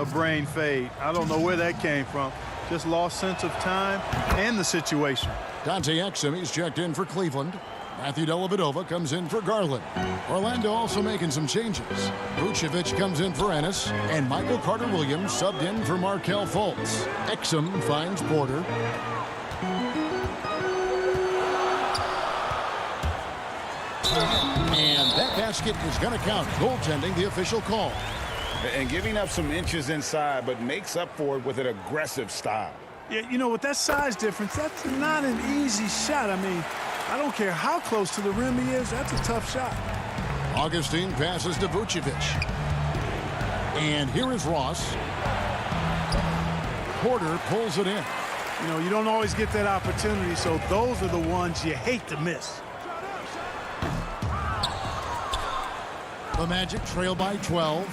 a brain fade. I don't know where that came from. Just lost sense of time and the situation. Dante Exum, he's checked in for Cleveland. Matthew Dellavedova comes in for Garland. Orlando also making some changes. Vucevic comes in for Ennis. And Michael Carter-Williams subbed in for Markelle Fultz. Exum finds Porter. And that basket is going to count. Goaltending, the official call. And giving up some inches inside, but makes up for it with an aggressive style. Yeah, you know, with that size difference, that's not an easy shot. I mean, I don't care how close to the rim he is. That's a tough shot. Augustine passes to Vucevic. And here is Ross. Porter pulls it in. You know, you don't always get that opportunity, so those are the ones you hate to miss. The Magic trail by 12.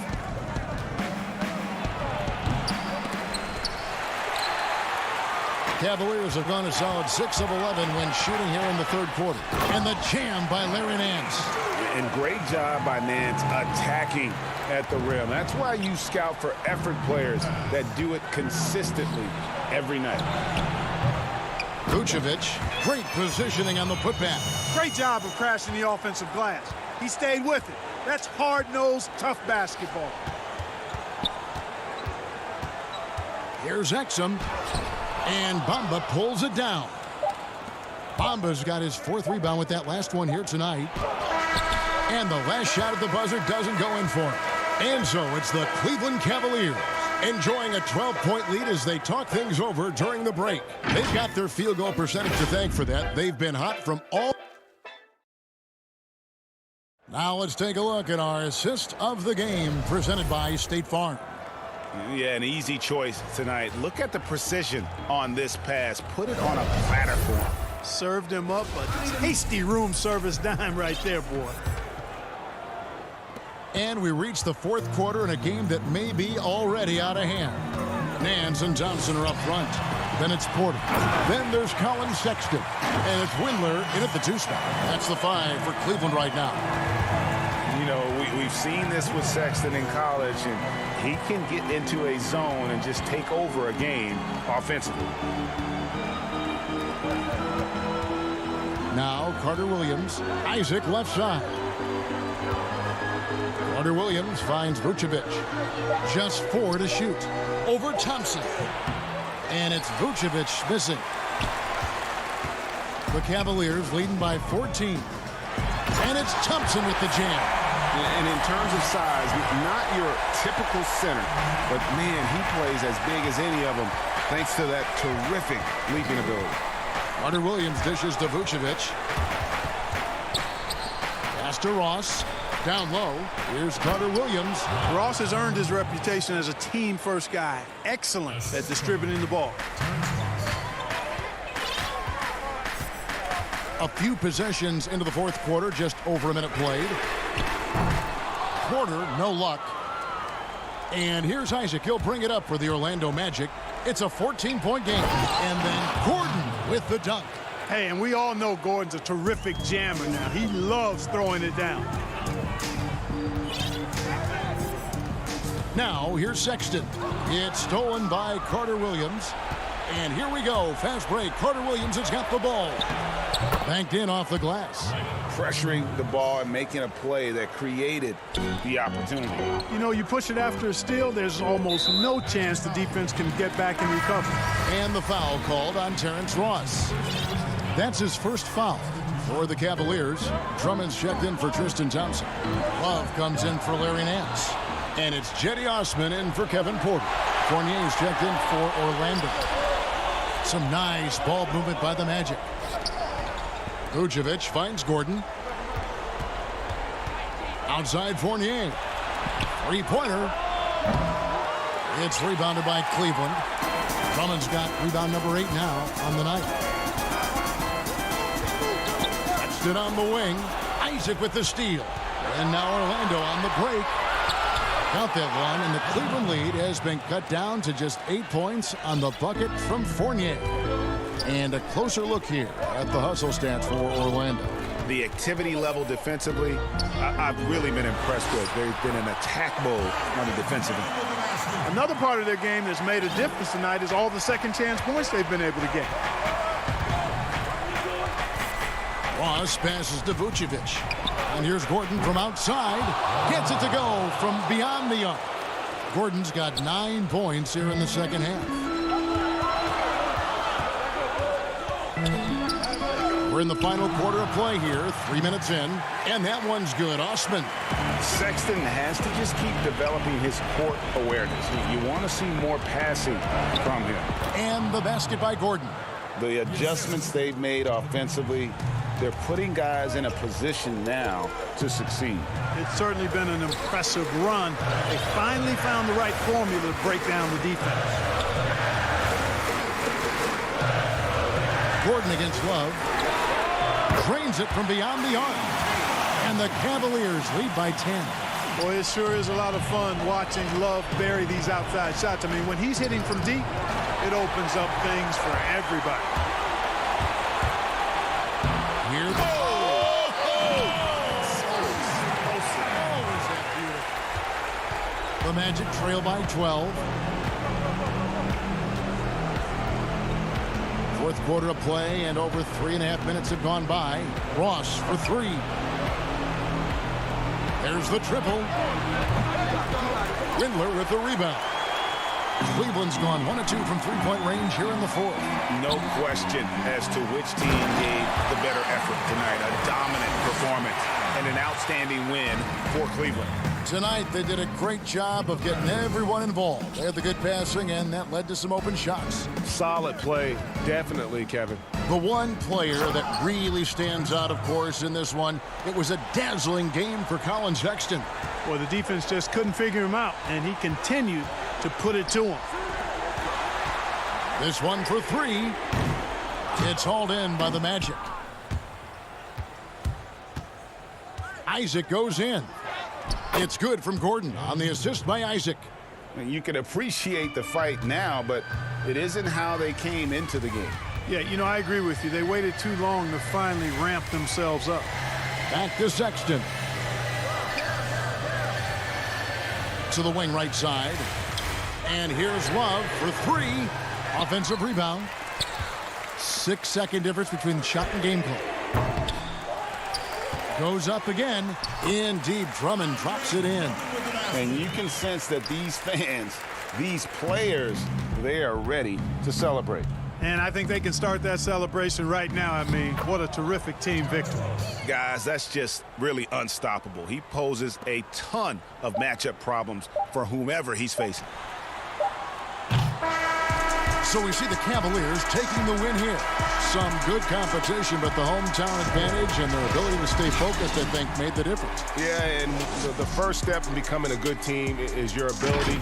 Cavaliers have gone a solid 6 of 11 when shooting here in the third quarter. And the jam by Larry Nance. And great job by Nance attacking at the rim. That's why you scout for effort players that do it consistently every night. Vucevic, great positioning on the putback. Great job of crashing the offensive glass. He stayed with it. That's hard-nosed, tough basketball. Here's Exum. And Bamba pulls it down. Bamba's got his 4th rebound with that last one here tonight. And the last shot at the buzzer doesn't go in for him. And so it's the Cleveland Cavaliers enjoying a 12-point lead as they talk things over during the break. They've got their field goal percentage to thank for that. They've been hot from all. Now let's take a look at our assist of the game presented by State Farm. Yeah, an easy choice tonight. Look at the precision on this pass. Put it on a platter for him. Served him up a tasty room service dime right there, boy. And we reach the 4th quarter in a game that may be already out of hand. Nance and Thompson are up front. Then it's Porter. Then there's Colin Sexton. And it's Windler in at the 2 spot. That's the 5 for Cleveland right now. You know, we've seen this with Sexton in college, and he can get into a zone and just take over a game offensively. Now Carter Williams. Isaac left side. Carter Williams finds Vucevic. Just 4 to shoot. Over Thompson. And it's Vucevic missing. The Cavaliers leading by 14. And it's Thompson with the jam. And in terms of size, not your typical center, but man, he plays as big as any of them thanks to that terrific leaping ability. Carter Williams dishes to Vucevic. Pass to Ross. Down low, here's Carter Williams. Ross has earned his reputation as a team-first guy. Excellent at distributing the ball. A few possessions into the 4th quarter, just over a minute played. Porter, no luck. And here's Isaac. He'll bring it up for the Orlando Magic. It's a 14-point game. And then Gordon with the dunk. Hey, and we all know Gordon's a terrific jammer now. He loves throwing it down. Now, here's Sexton. It's stolen by Carter Williams. And here we go. Fast break. Carter Williams has got the ball. Banked in off the glass. Pressuring the ball and making a play that created the opportunity. You know, you push it after a steal, there's almost no chance the defense can get back and recover. And the foul called on Terrence Ross. That's his first foul for the Cavaliers. Drummond's checked in for Tristan Thompson. Love comes in for Larry Nance. And it's Jetty Osman in for Kevin Porter. Fournier's checked in for Orlando. Some nice ball movement by the Magic. Vucevic finds Gordon. Outside Fournier. 3-pointer. It's rebounded by Cleveland. Drummond's got rebound number 8 now on the night. Touched it on the wing. Isaac with the steal. And now Orlando on the break. Count that one, and the Cleveland lead has been cut down to just 8 points on the bucket from Fournier. And a closer look here at the hustle stats for Orlando. The activity level defensively, I've really been impressed with. There's been an attack mode on the defensive end. Another part of their game that's made a difference tonight is all the second chance points they've been able to get. Ross passes to Vucevic. And here's Gordon from outside. Gets it to go from beyond the arc. Gordon's got 9 points here in the second half. We're in the final quarter of play here, 3 minutes in, and that one's good. Osman. Sexton has to just keep developing his court awareness. You want to see more passing from him. And the basket by Gordon. The adjustments they've made offensively, they're putting guys in a position now to succeed. It's certainly been an impressive run. They finally found the right formula to break down the defense. Gordon against Love. Drains it from beyond the arc. And the Cavaliers lead by 10. Boy, it sure is a lot of fun watching Love bury these outside shots. I mean, when he's hitting from deep, it opens up things for everybody. Here. The Magic trail by 12. 4th quarter of play, and over 3.5 minutes have gone by. Ross for 3. There's the triple. Windler with the rebound. Cleveland's gone 1 of 2 from three-point range here in the fourth. No question as to which team gave the better effort tonight. A dominant performance and an outstanding win for Cleveland. Tonight, they did a great job of getting everyone involved. They had the good passing, and that led to some open shots. Solid play, definitely, Kevin. The one player that really stands out, of course, in this one, it was a dazzling game for Colin Sexton. Well, the defense just couldn't figure him out, and he continued to put it to him. This one for three. It's hauled in by the Magic. Isaac goes in. It's good from Gordon on the assist by Isaac. And you can appreciate the fight now, but it isn't how they came into the game. Yeah, you know, I agree with you. They waited too long to finally ramp themselves up. Back to Sexton. To the wing right side. And here's Love for three. Offensive rebound. 6-second difference between shot and game clock. Goes up again. In deep. Drummond drops it in. And you can sense that these fans, these players, they are ready to celebrate. And I think they can start that celebration right now. I mean, what a terrific team victory. Guys, that's just really unstoppable. He poses a ton of matchup problems for whomever he's facing. So we see the Cavaliers taking the win here. Some good competition, but the hometown advantage and their ability to stay focused, I think, made the difference. Yeah, and the first step in becoming a good team is your ability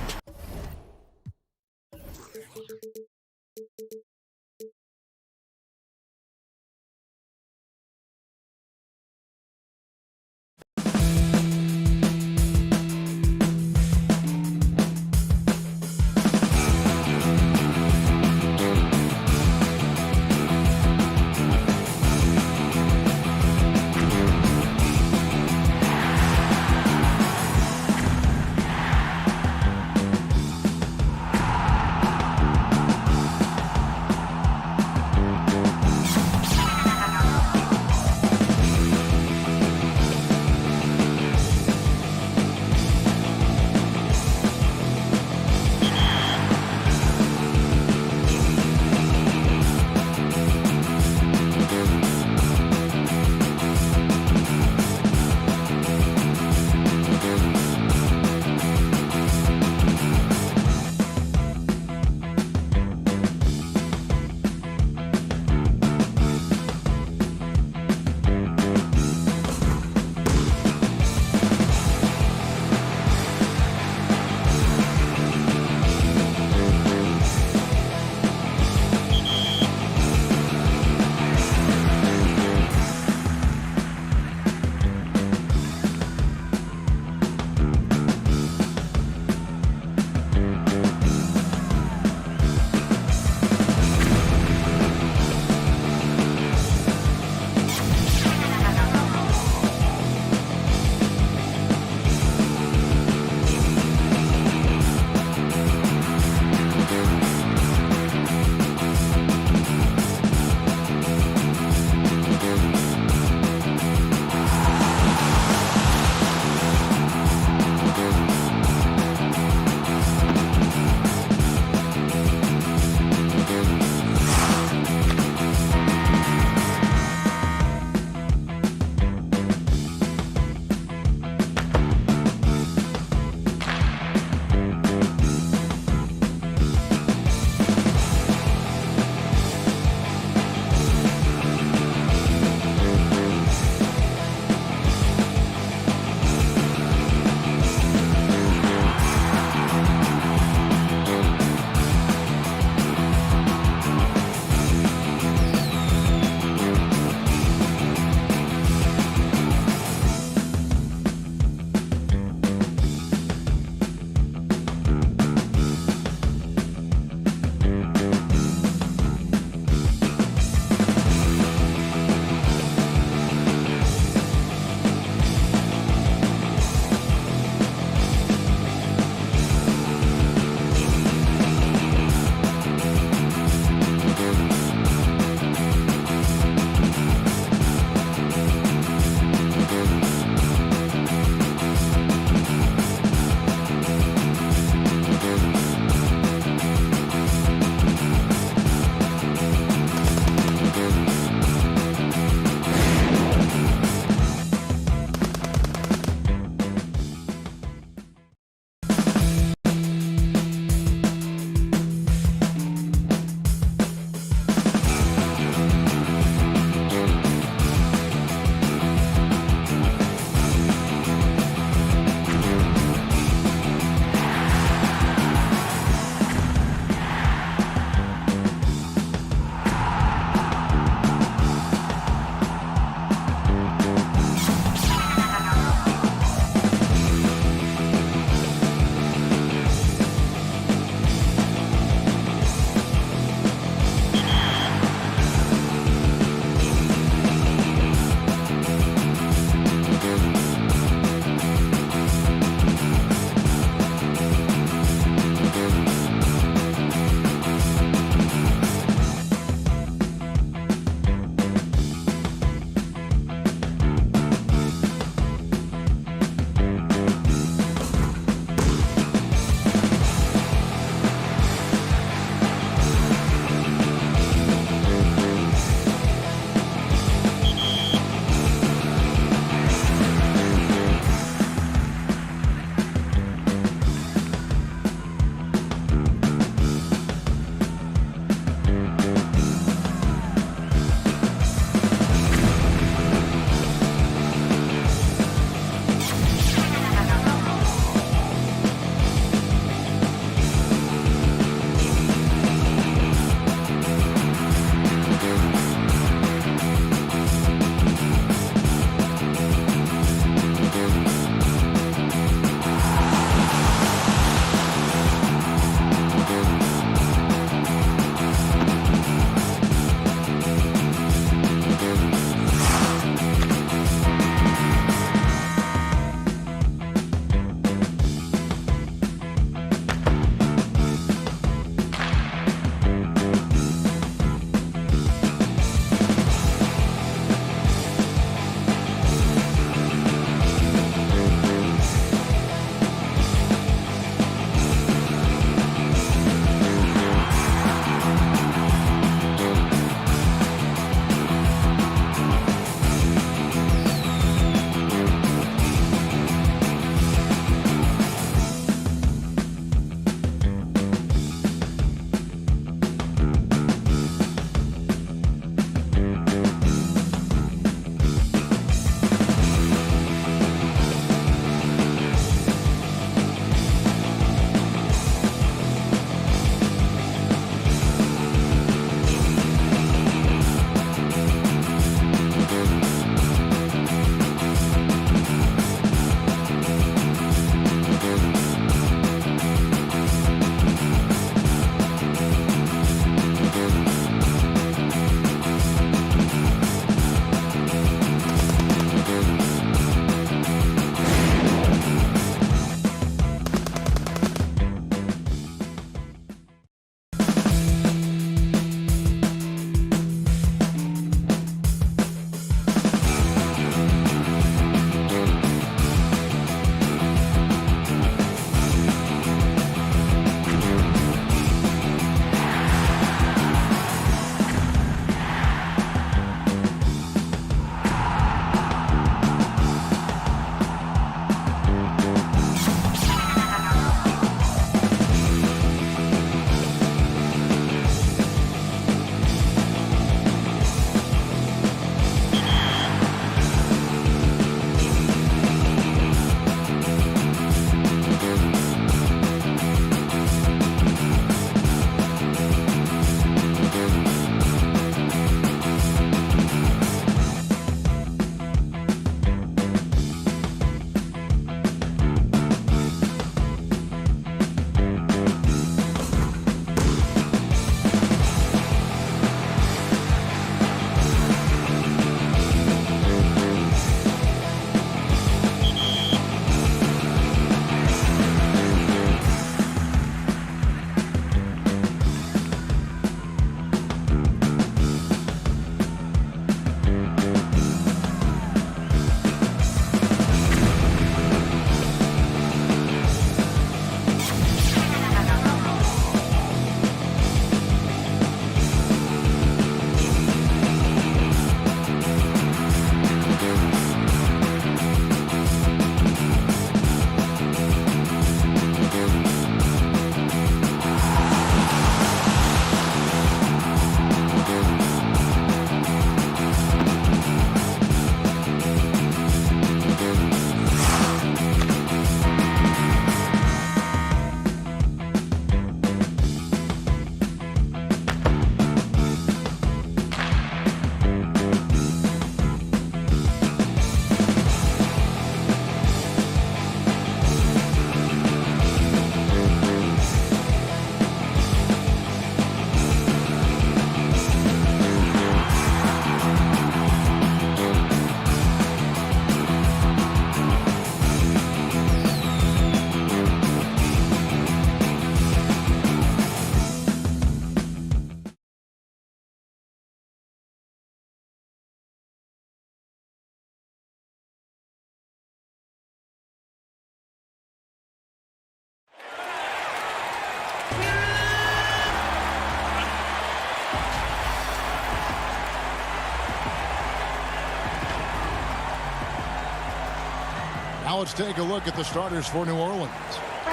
Now let's take a look at the starters for New Orleans.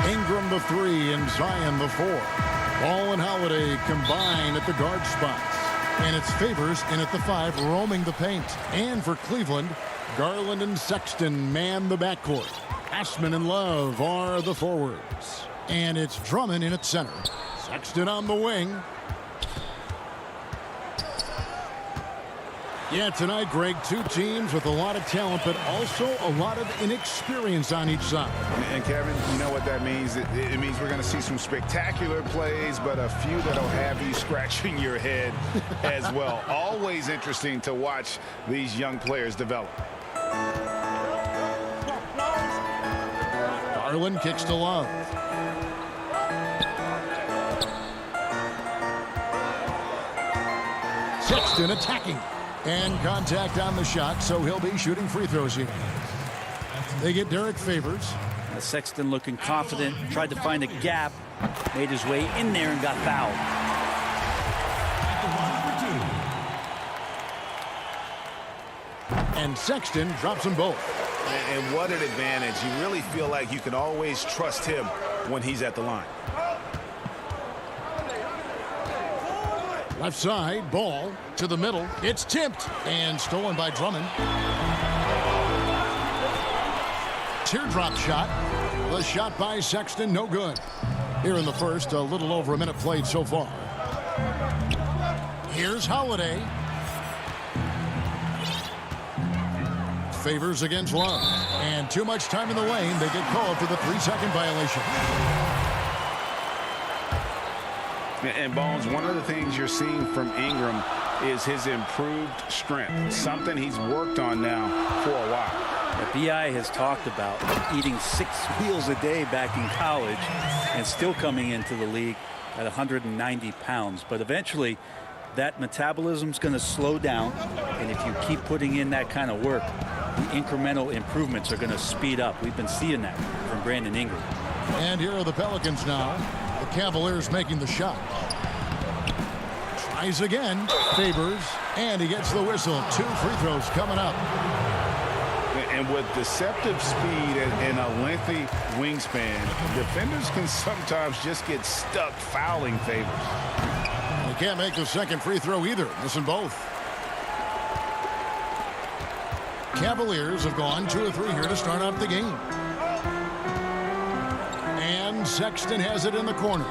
Ingram the 3 and Zion the 4. Ball and Holiday combine at the guard spots. And it's Favors in at the 5, roaming the paint. And for Cleveland, Garland and Sexton man the backcourt. Assman and Love are the forwards. And it's Drummond in at center. Sexton on the wing. Yeah, tonight, Greg, two teams with a lot of talent, but also a lot of inexperience on each side. And Kevin, you know what that means? It means we're going to see some spectacular plays, but a few that'll have you scratching your head as well. Always interesting to watch these young players develop. Garland kicks to Love. Sexton attacking. And contact on the shot, so he'll be shooting free throws here. They get Derek Favors. Sexton looking confident, tried to find a gap, made his way in there and got fouled. And Sexton drops them both. And what an advantage. You really feel like you can always trust him when he's at the line. Left side, ball to the middle. It's tipped and stolen by Drummond. Teardrop shot. The shot by Sexton, no good. Here in the first, a little over a minute played so far. Here's Holiday. Favors against Love. And too much time in the lane. They get called for the 3-second violation. And Bones, one of the things you're seeing from Ingram is his improved strength, something he's worked on now for a while. The BI has talked about eating 6 meals a day back in college and still coming into the league at 190 pounds. But eventually that metabolism's going to slow down, and if you keep putting in that kind of work, the incremental improvements are going to speed up. We've been seeing that from Brandon Ingram. And here are the Pelicans now. The Cavaliers making the shot. Tries again. Favors. And he gets the whistle. 2 free throws coming up. And with deceptive speed and a lengthy wingspan, defenders can sometimes just get stuck fouling Favors. They can't make the second free throw either. Missing both. Cavaliers have gone 2 of 3 here to start out the game. And Sexton has it in the corner.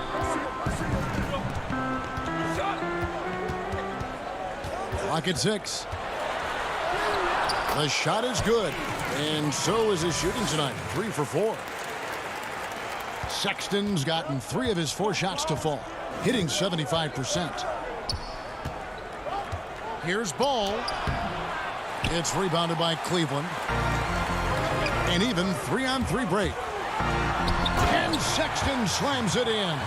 Clock at 6. The shot is good. And so is his shooting tonight. 3 for 4. Sexton's gotten 3 of his 4 shots to fall. Hitting 75%. Here's Ball. It's rebounded by Cleveland. And even 3-on-3 break. And Sexton slams it in.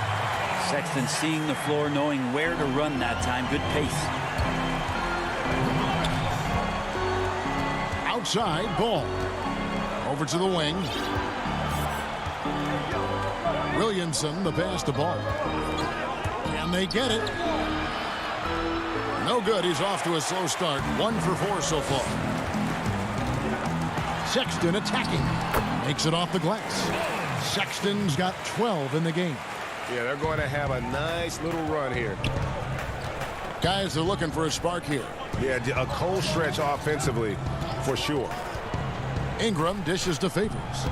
Sexton seeing the floor, knowing where to run that time. Good pace. Outside, Ball. Over to the wing. Williamson, the pass to Ball. And they get it. No good. He's off to a slow start. 1 for 4 so far. Sexton attacking. Makes it off the glass. Sexton's got 12 in the game. Yeah, they're going to have a nice little run here. Guys are looking for a spark here. Yeah, a cold stretch offensively for sure. Ingram dishes to Favors.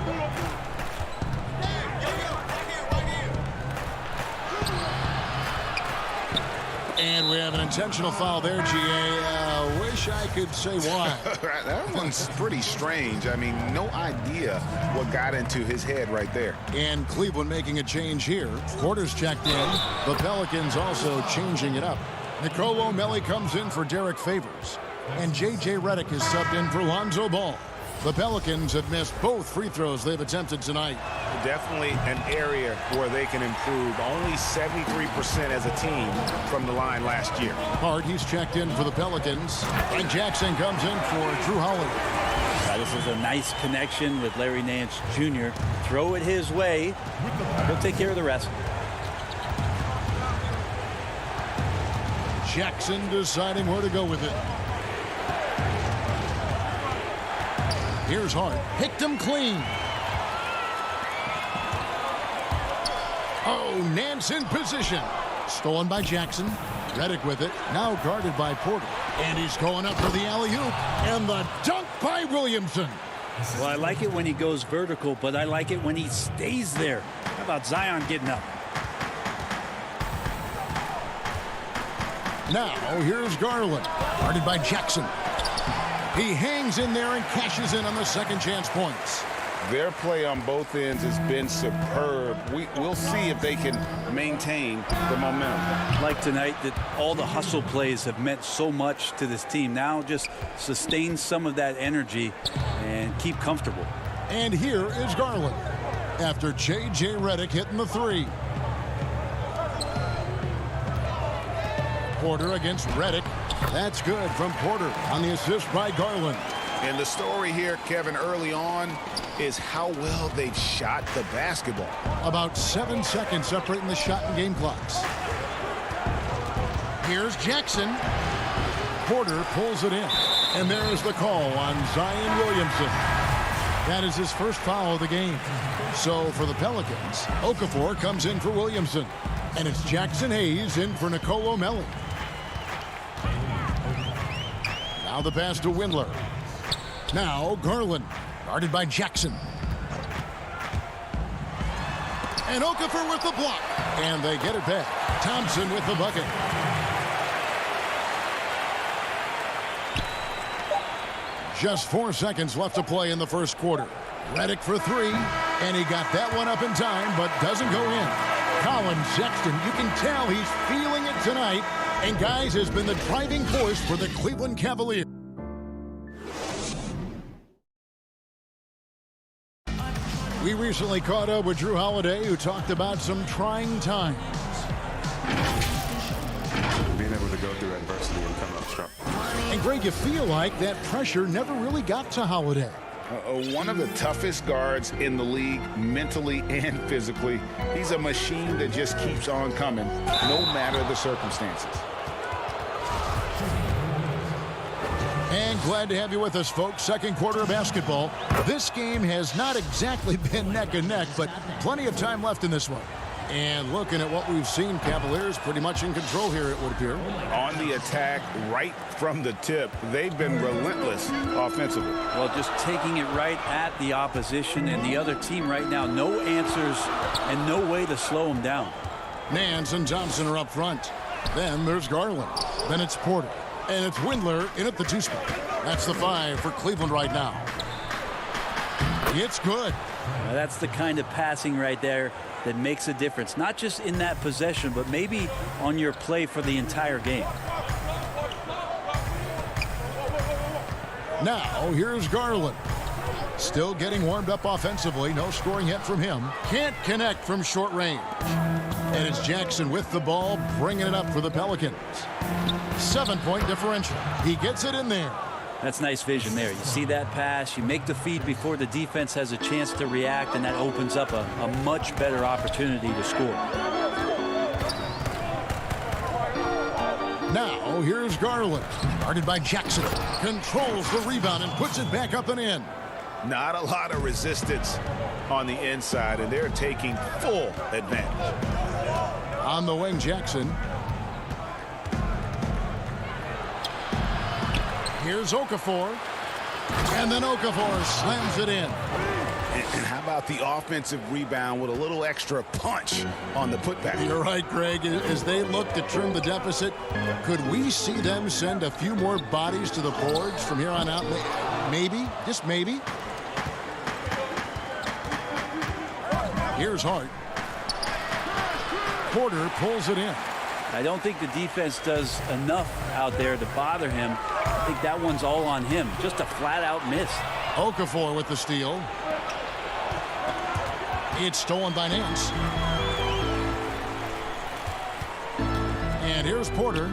And we have an intentional foul there, GA. Wish I could say why. That one's pretty strange. I mean, no idea what got into his head right there. And Cleveland making a change here. Porter's checked in. The Pelicans also changing it up. Nicolo Melli comes in for Derek Favors. And J.J. Redick is subbed in for Lonzo Ball. The Pelicans have missed both free throws they've attempted tonight. Definitely an area where they can improve. Only 73% as a team from the line last year. Hart, he's checked in for the Pelicans. And Jackson comes in for Drew Holiday. This is a nice connection with Larry Nance Jr. Throw it his way. He'll take care of the rest. Jackson deciding where to go with it. Here's Hart. Picked him clean. Oh, Nance in position. Stolen by Jackson. Reddick with it. Now guarded by Porter. And he's going up for the alley-oop. And the dunk by Williamson. Well, I like it when he goes vertical, but I like it when he stays there. How about Zion getting up? Now, here's Garland. Guarded by Jackson. He hangs in there and cashes in on the second chance points. Their play on both ends has been superb. We'll see if they can maintain the momentum. Like tonight, that all the hustle plays have meant so much to this team. Now just sustain some of that energy and keep comfortable. And here is Garland after J.J. Reddick hitting the three. Porter against Reddick. That's good from Porter on the assist by Garland. And the story here, Kevin, early on is how well they've shot the basketball. About 7 seconds separating the shot and game clocks. Here's Jackson. Porter pulls it in. And there is the call on Zion Williamson. That is his first foul of the game. So for the Pelicans, Okafor comes in for Williamson. And it's Jackson Hayes in for Nicolo Melli. Now the pass to Windler. Now Garland, guarded by Jackson. And Okafor with the block. And they get it back. Thompson with the bucket. Just 4 seconds left to play in the first quarter. Reddick for three. And he got that one up in time, but doesn't go in. Colin Sexton, you can tell he's feeling it tonight. And guys, has been the driving force for the Cleveland Cavaliers. We recently caught up with Drew Holiday, who talked about some trying times. Being able to go through adversity and come up strong. And Greg, you feel like that pressure never really got to Holiday. One of the toughest guards in the league, mentally and physically. He's a machine that just keeps on coming, no matter the circumstances. And glad to have you with us, folks. Second quarter of basketball. This game has not exactly been neck and neck, but plenty of time left in this one. And looking at what we've seen, Cavaliers pretty much in control here, it would appear. On the attack, right from the tip, they've been relentless offensively. Well, just taking it right at the opposition and the other team right now. No answers and no way to slow them down. Nance and Thompson are up front. Then there's Garland. Then it's Porter. And it's Windler in at the two spot. That's the 5 for Cleveland right now. It's good. Now that's the kind of passing right there that makes a difference. Not just in that possession, but maybe on your play for the entire game. Now, here's Garland. Still getting warmed up offensively. No scoring yet from him. Can't connect from short range. And it's Jackson with the ball, bringing it up for the Pelicans. 7-point differential. He gets it in there. That's nice vision there. You see that pass, you make the feed before the defense has a chance to react, and that opens up a much better opportunity to score. Now, here's Garland. Guarded by Jackson. Controls the rebound and puts it back up and in. Not a lot of resistance on the inside, and they're taking full advantage. On the wing, Jackson. Here's Okafor. And then Okafor slams it in. And how about the offensive rebound with a little extra punch on the putback? You're right, Greg. As they look to trim the deficit, could we see them send a few more bodies to the boards from here on out? Maybe, just maybe. Here's Hart. Porter pulls it in. I don't think the defense does enough out there to bother him. I think that one's all on him. Just a flat-out miss. Okafor with the steal. It's stolen by Nance. And here's Porter.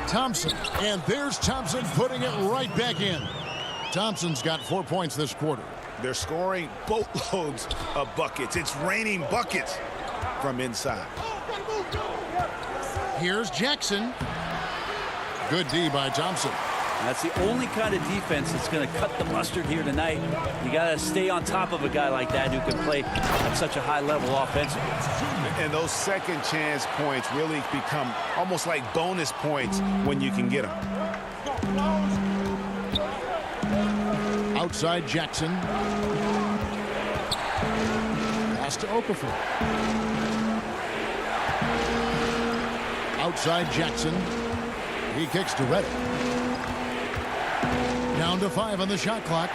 Thompson. And there's Thompson putting it right back in. Thompson's got 4 points this quarter. They're scoring boatloads of buckets. It's raining buckets from inside. Here's Jackson. Good D by Thompson. That's the only kind of defense that's going to cut the mustard here tonight. You got to stay on top of a guy like that who can play at such a high level offensively. And those second chance points really become almost like bonus points when you can get them. Outside Jackson. Pass to Okafor. Outside Jackson. He kicks to Reddick. Down to 5 on the shot clock.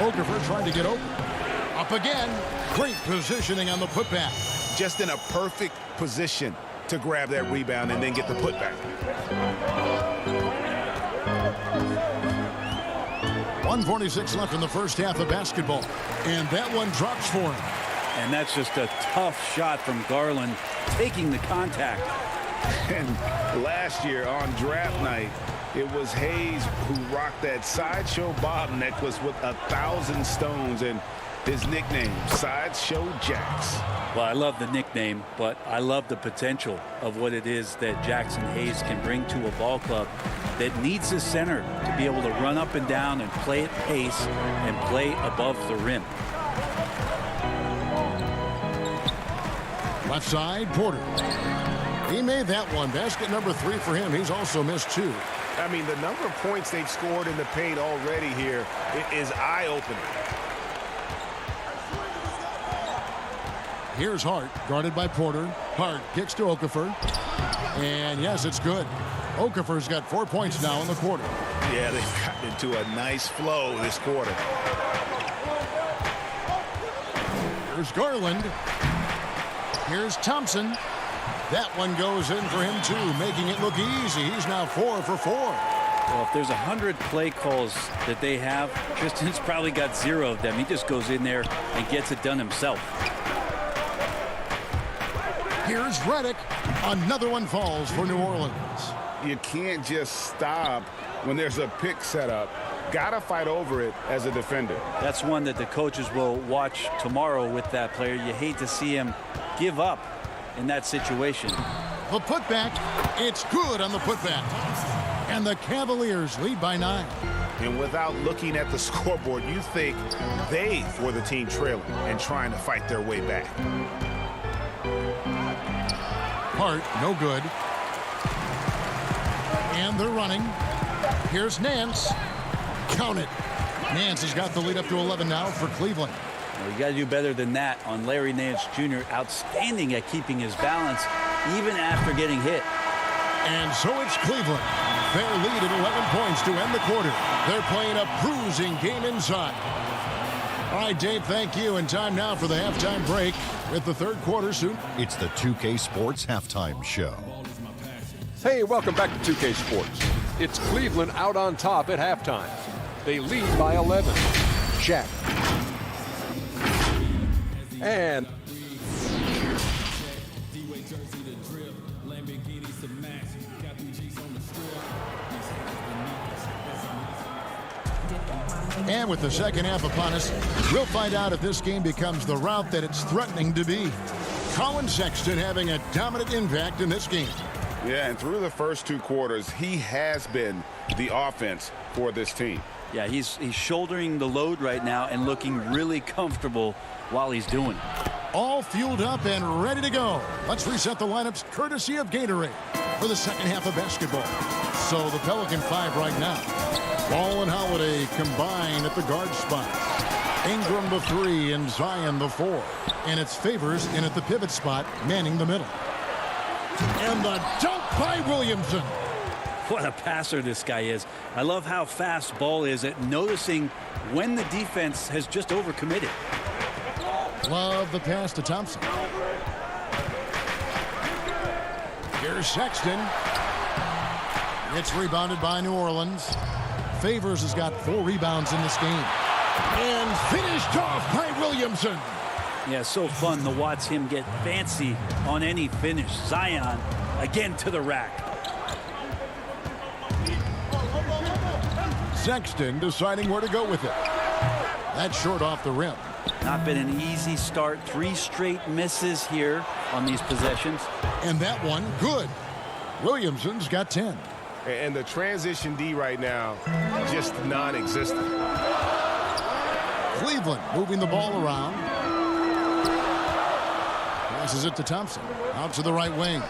Okafor trying to get open. Up again. Great positioning on the putback. Just in a perfect position to grab that rebound and then get the putback. 1:46 left in the first half of basketball. And that one drops for him. And that's just a tough shot from Garland, taking the contact. And last year on draft night, it was Hayes who rocked that Sideshow Bob necklace with 1,000 stones, and his nickname, Sideshow Jax. Well, I love the nickname, but I love the potential of what it is that Jackson Hayes can bring to a ball club that needs a center to be able to run up and down and play at pace and play above the rim. Left side, Porter. He made that one. Basket number 3 for him. He's also missed 2. I mean, the number of points they've scored in the paint already here is eye-opening. Here's Hart, guarded by Porter. Hart kicks to Okafor. And yes, it's good. Okafor's got 4 points now in the quarter. Yeah, they've gotten into a nice flow this quarter. Here's Garland. Here's Thompson. That one goes in for him, too, making it look easy. He's now 4 for 4. Well, if there's 100 play calls that they have, Tristan's probably got 0 of them. He just goes in there and gets it done himself. Here's Reddick. Another one falls for New Orleans. You can't just stop when there's a pick set up. Gotta fight over it as a defender. That's one that the coaches will watch tomorrow with that player. You hate to see him give up in that situation. The putback, it's good on the putback. And the Cavaliers lead by 9. And without looking at the scoreboard, you think they were the team trailing and trying to fight their way back. Hart, no good. And they're running. Here's Nance. Count it. Nance has got the lead up to 11 now for Cleveland. Well, you got to do better than that on Larry Nance Jr. Outstanding at keeping his balance even after getting hit. And so it's Cleveland. Their lead at 11 points to end the quarter. They're playing a bruising game inside. All right, Dave, thank you. And time now for the halftime break with the third quarter soon. It's the 2K Sports Halftime Show. Hey, welcome back to 2K Sports. It's Cleveland out on top at halftime. They lead by 11. Shaq. And And with the second half upon us, we'll find out if this game becomes the rout that it's threatening to be. Colin Sexton having a dominant impact in this game. Yeah, and through the first 2 quarters, he has been the offense for this team. Yeah, he's shouldering the load right now and looking really comfortable while he's doing it. All fueled up and ready to go. Let's reset the lineups courtesy of Gatorade for the second half of basketball. So the Pelican 5 right now. Ball and Holiday combine at the guard spot. Ingram the 3 and Zion the 4. And it's Favors in at the pivot spot, manning the middle. And the dunk by Williamson. What a passer this guy is. I love how fast Ball is at noticing when the defense has just overcommitted. Love the pass to Thompson. Here's Sexton. It's rebounded by New Orleans. Favors has got 4 rebounds in this game. And finished off by Williamson. Yeah, so fun to watch him get fancy on any finish. Zion again to the rack. Sexton deciding where to go with it. That's short off the rim. Not been an easy start. 3 straight misses here on these possessions. And that one, good. Williamson's got 10. And the transition D right now, just non-existent. Cleveland moving the ball around. Passes it to Thompson. Out to the right wing.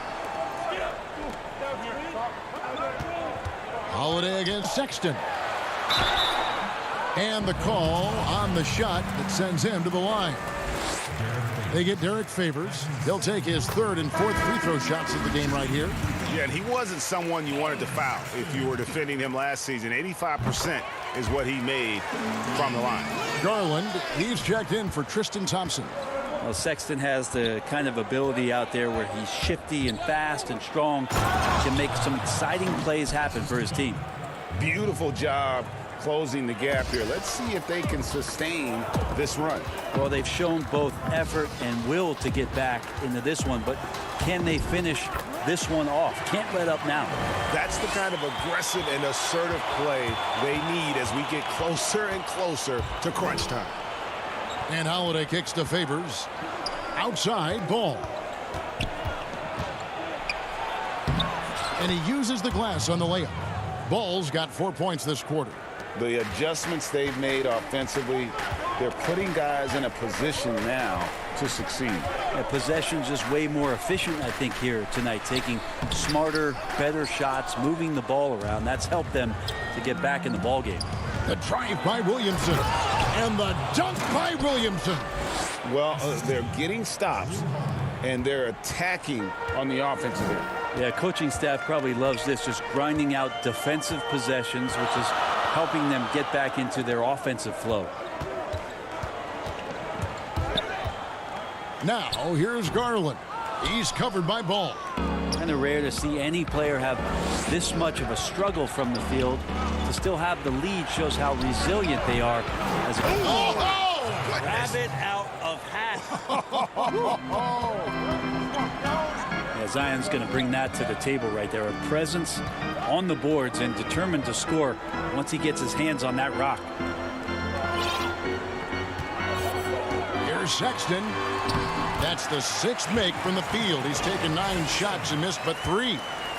Holiday against Sexton. And the call on the shot that sends him to the line. They get Derek Favors. He'll take his 3rd and 4th free throw shots of the game right here. Yeah, and he wasn't someone you wanted to foul if you were defending him last season. 85% is what he made from the line. Garland, he's checked in for Tristan Thompson. Well, Sexton has the kind of ability out there where he's shifty and fast and strong. Can make some exciting plays happen for his team. Beautiful job closing the gap here. Let's see if they can sustain this run. Well, they've shown both effort and will to get back into this one, but can they finish this one off? Can't let up now. That's the kind of aggressive and assertive play they need as we get closer and closer to crunch time. And Holiday kicks to Favors. Outside ball. And he uses the glass on the layup. Ball's got 4 points this quarter. The adjustments they've made offensively, they're putting guys in a position now to succeed. Yeah, possession just way more efficient, I think, here tonight. Taking smarter, better shots, moving the ball around. That's helped them to get back in the ball game. The drive by Williamson. And the dunk by Williamson. Well, they're getting stops, and they're attacking on the offensive end. Yeah, coaching staff probably loves this, just grinding out defensive possessions, which is helping them get back into their offensive flow. Now, here's Garland. He's covered by Ball. Kind of rare to see any player have this much of a struggle from the field. To still have the lead shows how resilient they are as a rabbit out of hat. Yeah, Zion's going to bring that to the table right there. A presence on the boards and determined to score once he gets his hands on that rock. Here's Sexton. That's the 6th make from the field. He's taken 9 shots and missed but 3.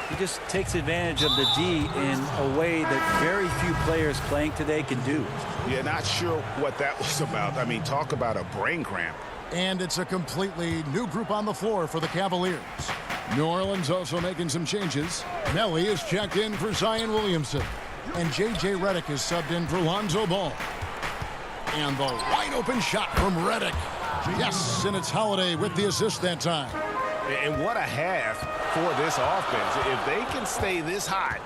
He just takes advantage of the D in a way that very few players playing today can do. Yeah, not sure what that was about. I mean, talk about a brain cramp. And it's a completely new group on the floor for the Cavaliers. New Orleans also making some changes. Melly is checked in for Zion Williamson. And J.J. Redick is subbed in for Lonzo Ball. And the wide open shot from Redick. Yes, and it's Holiday with the assist that time. And what a half for this offense. If they can stay this hot,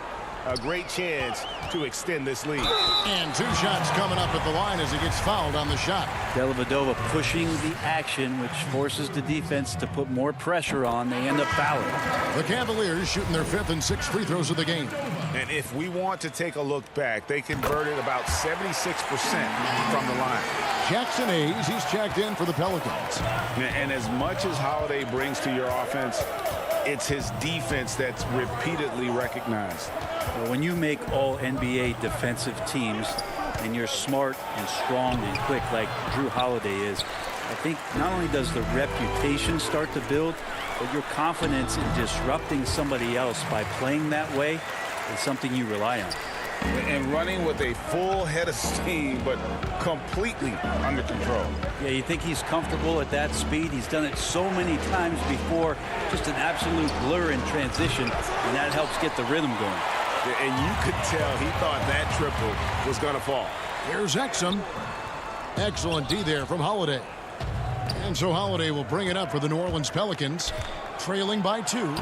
a great chance to extend this lead. And 2 shots coming up at the line as he gets fouled on the shot. Dellavedova pushing the action, which forces the defense to put more pressure on. They end up fouling. The Cavaliers shooting their 5th and 6th free throws of the game. And if we want to take a look back, they converted about 76% from the line. Jackson Hayes, he's checked in for the Pelicans. And as much as Holiday brings to your offense, it's his defense that's repeatedly recognized. Well, when you make all NBA defensive teams and you're smart and strong and quick like Drew Holiday is, I think not only does the reputation start to build, but your confidence in disrupting somebody else by playing that way is something you rely on. And running with a full head of steam, but completely under control. Yeah, you think he's comfortable at that speed? He's done it so many times before. Just an absolute blur in transition, and that helps get the rhythm going. And you could tell he thought that triple was going to fall. Here's Exum. Excellent D there from Holiday. And so Holiday will bring it up for the New Orleans Pelicans, trailing by 2.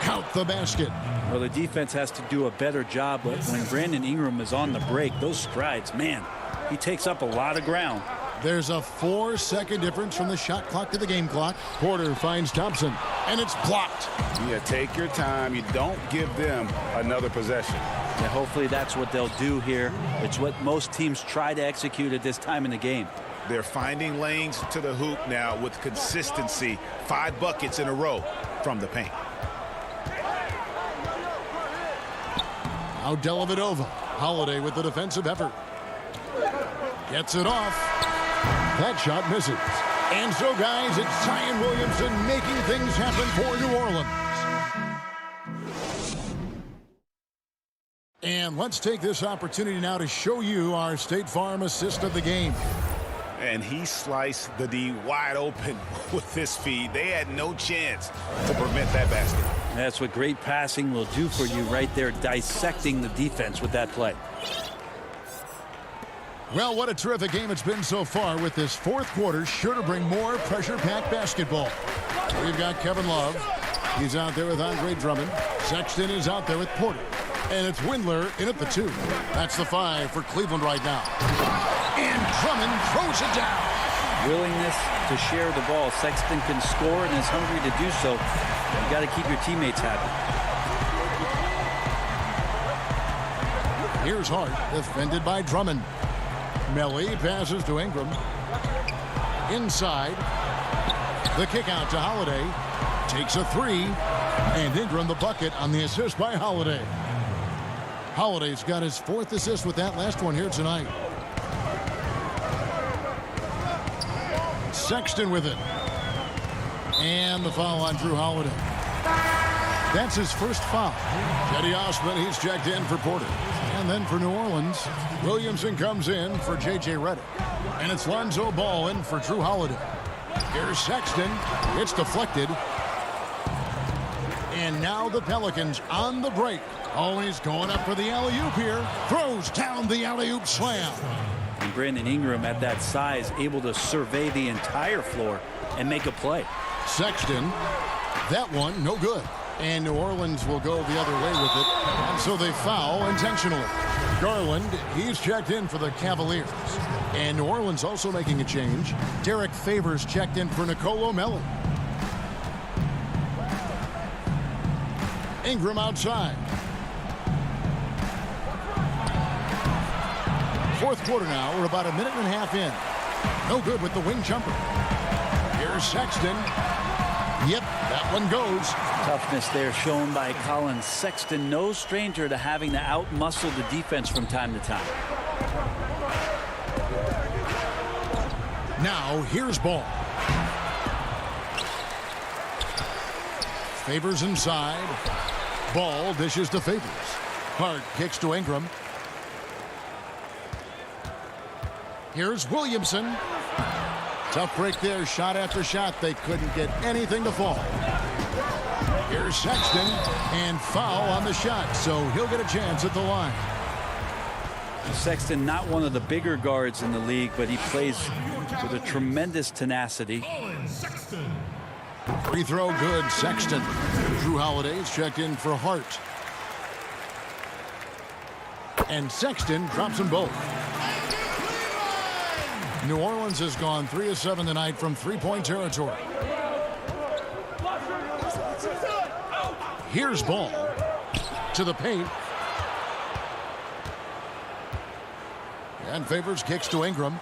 Count the basket. Well, the defense has to do a better job, but when Brandon Ingram is on the break, those strides, man, he takes up a lot of ground. There's a 4-second difference from the shot clock to the game clock. Porter finds Thompson, and it's blocked. Yeah, take your time. You don't give them another possession. Yeah, hopefully that's what they'll do here. It's what most teams try to execute at this time in the game. They're finding lanes to the hoop now with consistency. 5 buckets in a row from the paint. Now Dellavedova. Holiday with the defensive effort. Gets it off. That shot misses. And so, guys, it's Zion Williamson making things happen for New Orleans. And let's take this opportunity now to show you our State Farm assist of the game. And he sliced the D wide open with this feed. They had no chance to prevent that basket. That's what great passing will do for you right there, dissecting the defense with that play. Well, what a terrific game it's been so far, with this fourth quarter sure to bring more pressure-packed basketball. We've got Kevin Love. He's out there with Andre Drummond. Sexton is out there with Porter. And it's Windler in at the 2. That's the 5 for Cleveland right now. And Drummond throws it down. Willingness to share the ball. Sexton can score and is hungry to do so. You got to keep your teammates happy. Here's Hart, defended by Drummond. Melly passes to Ingram. Inside. The kick out to Holiday. Takes a 3. And Ingram the bucket on the assist by Holiday. Holiday's got his 4th assist with that last one here tonight. Sexton with it. And the foul on Drew Holiday. That's his first foul. Cedi Osman, he's checked in for Porter. And then for New Orleans, Williamson comes in for J.J. Redick. And it's Lonzo Ball in for Drew Holiday. Here's Sexton. It's deflected. And now the Pelicans on the break. Oh, he's going up for the alley-oop here. Throws down the alley-oop slam. And Brandon Ingram at that size, able to survey the entire floor and make a play. Sexton, that one, no good. And New Orleans will go the other way with it. And so they foul intentionally. Garland, he's checked in for the Cavaliers. And New Orleans also making a change. Derek Favors checked in for Nicolo Melli. Ingram outside. Fourth quarter now. We're about a minute and a half in. No good with the wing jumper. Here's Sexton. Yep, that one goes. Toughness there shown by Colin Sexton. No stranger to having to outmuscle the defense from time to time. Now, here's Ball. Favors inside. Ball dishes to Favors. Hart kicks to Ingram. Here's Williamson. Tough break there, shot after shot. They couldn't get anything to fall. Here's Sexton, and foul on the shot, so he'll get a chance at the line. Sexton, not one of the bigger guards in the league, but he plays with a tremendous tenacity. Free throw good, Sexton. Drew Holiday's checked in for Hart. And Sexton drops them both. New Orleans has gone 3 of 7 tonight from three-point territory. Here's Ball to the paint. And Favors kicks to Ingram.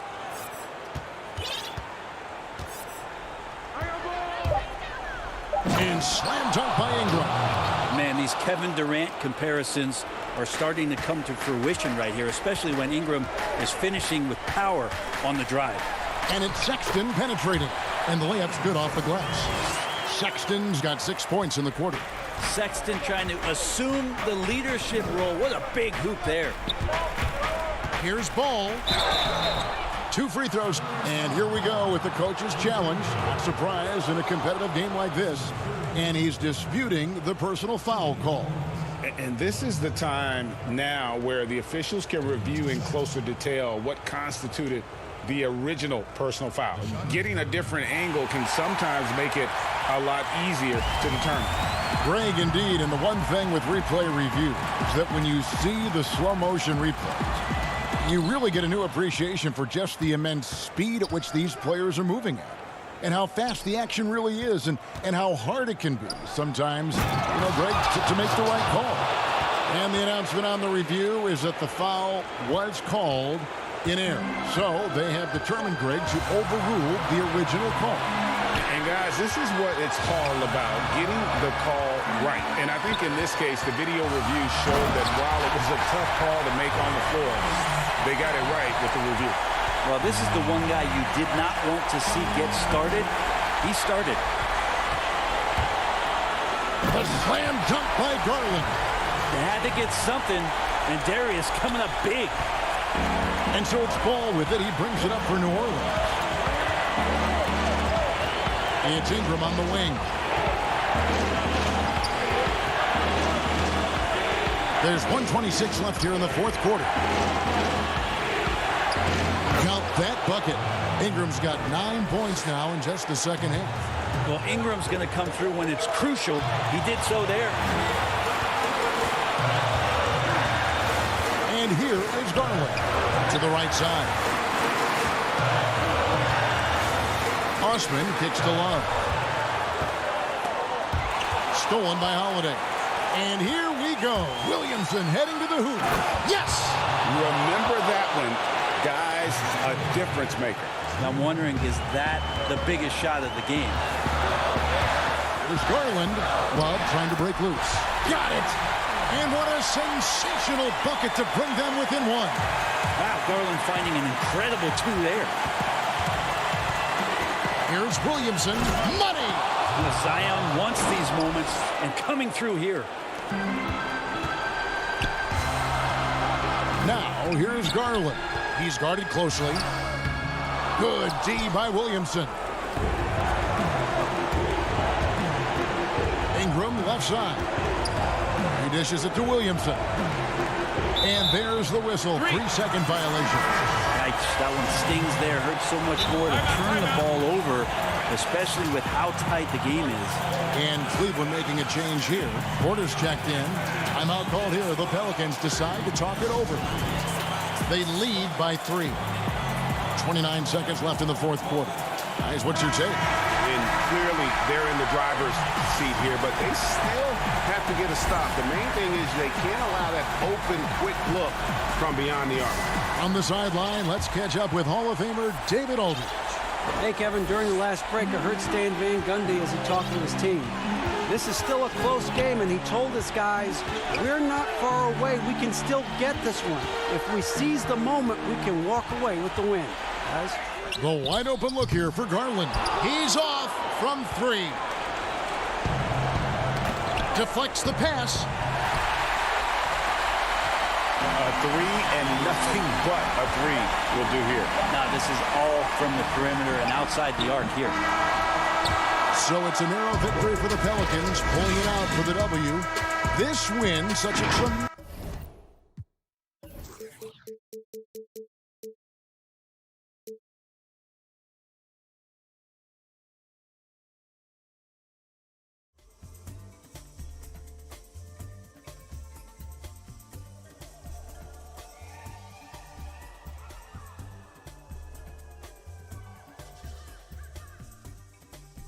And slam dunk by Ingram. Man, these Kevin Durant comparisons are starting to come to fruition right here, especially when Ingram is finishing with power on the drive. And it's Sexton penetrating. And the layup's good off the glass. Sexton's got 6 points in the quarter. Sexton trying to assume the leadership role. What a big hoop there. Here's Ball. 2 free throws. And here we go with the coach's challenge. Not surprised in a competitive game like this. And he's disputing the personal foul call. And this is the time now where the officials can review in closer detail what constituted the original personal foul. Getting a different angle can sometimes make it a lot easier to determine. Greg, indeed, and the one thing with replay review is that when you see the slow motion replays, you really get a new appreciation for just the immense speed at which these players are moving at. And how fast the action really is, and how hard it can be sometimes, Greg, to make the right call. And the announcement on the review is that the foul was called in error. So they have determined, Greg, to overrule the original call. And guys, this is what it's all about, getting the call right. And I think in this case, the video review showed that while it was a tough call to make on the floor, they got it right with the review. Well, this is the one guy you did not want to see get started. He started. The slam dunk by Garland. They had to get something, and Darius coming up big. And so it's Ball with it. He brings it up for New Orleans. It's Ingram on the wing. There's 1:26 left here in the fourth quarter. Count that bucket. Ingram's got 9 points now in just the second half. Well, Ingram's going to come through when it's crucial. He did so there. And here is Garland to the right side. Osman kicks to Love. Stolen by Holiday. And here we go. Williamson heading to the hoop. Yes! Remember that one, guys, a difference maker. I'm wondering, is that the biggest shot of the game? There's Garland. Love trying to break loose. Got it! And what a sensational bucket to bring them within one. Wow, Garland finding an incredible two there. Here's Williamson. Money! Zion wants these moments and coming through here. Now, here's Garland. He's guarded closely. Good D by Williamson. Ingram left side. He dishes it to Williamson. And there's the whistle. 3-second violation. Yikes, that one stings there. Hurts so much more to turn the ball over, especially with how tight the game is. And Cleveland making a change here. Porter's checked in. Timeout called here. The Pelicans decide to talk it over. They lead by 3. 29 seconds left in the fourth quarter. Guys, what's your take? And clearly they're in the driver's seat here, but they still have to get a stop. The main thing is they can't allow that open, quick look from beyond the arc. On the sideline, let's catch up with Hall of Famer David Aldridge. Hey, Kevin, during the last break, I heard Stan Van Gundy as he talked to his team. This is still a close game, and he told his guys, we're not far away. We can still get this one. If we seize the moment, we can walk away with the win. Guys? The wide open look here for Garland. He's off from 3. Deflects the pass. A 3 and nothing but a 3 will do here. Now this is all from the perimeter and outside the arc here. So it's a narrow victory for the Pelicans, pulling it out for the W. This win, such a tremendous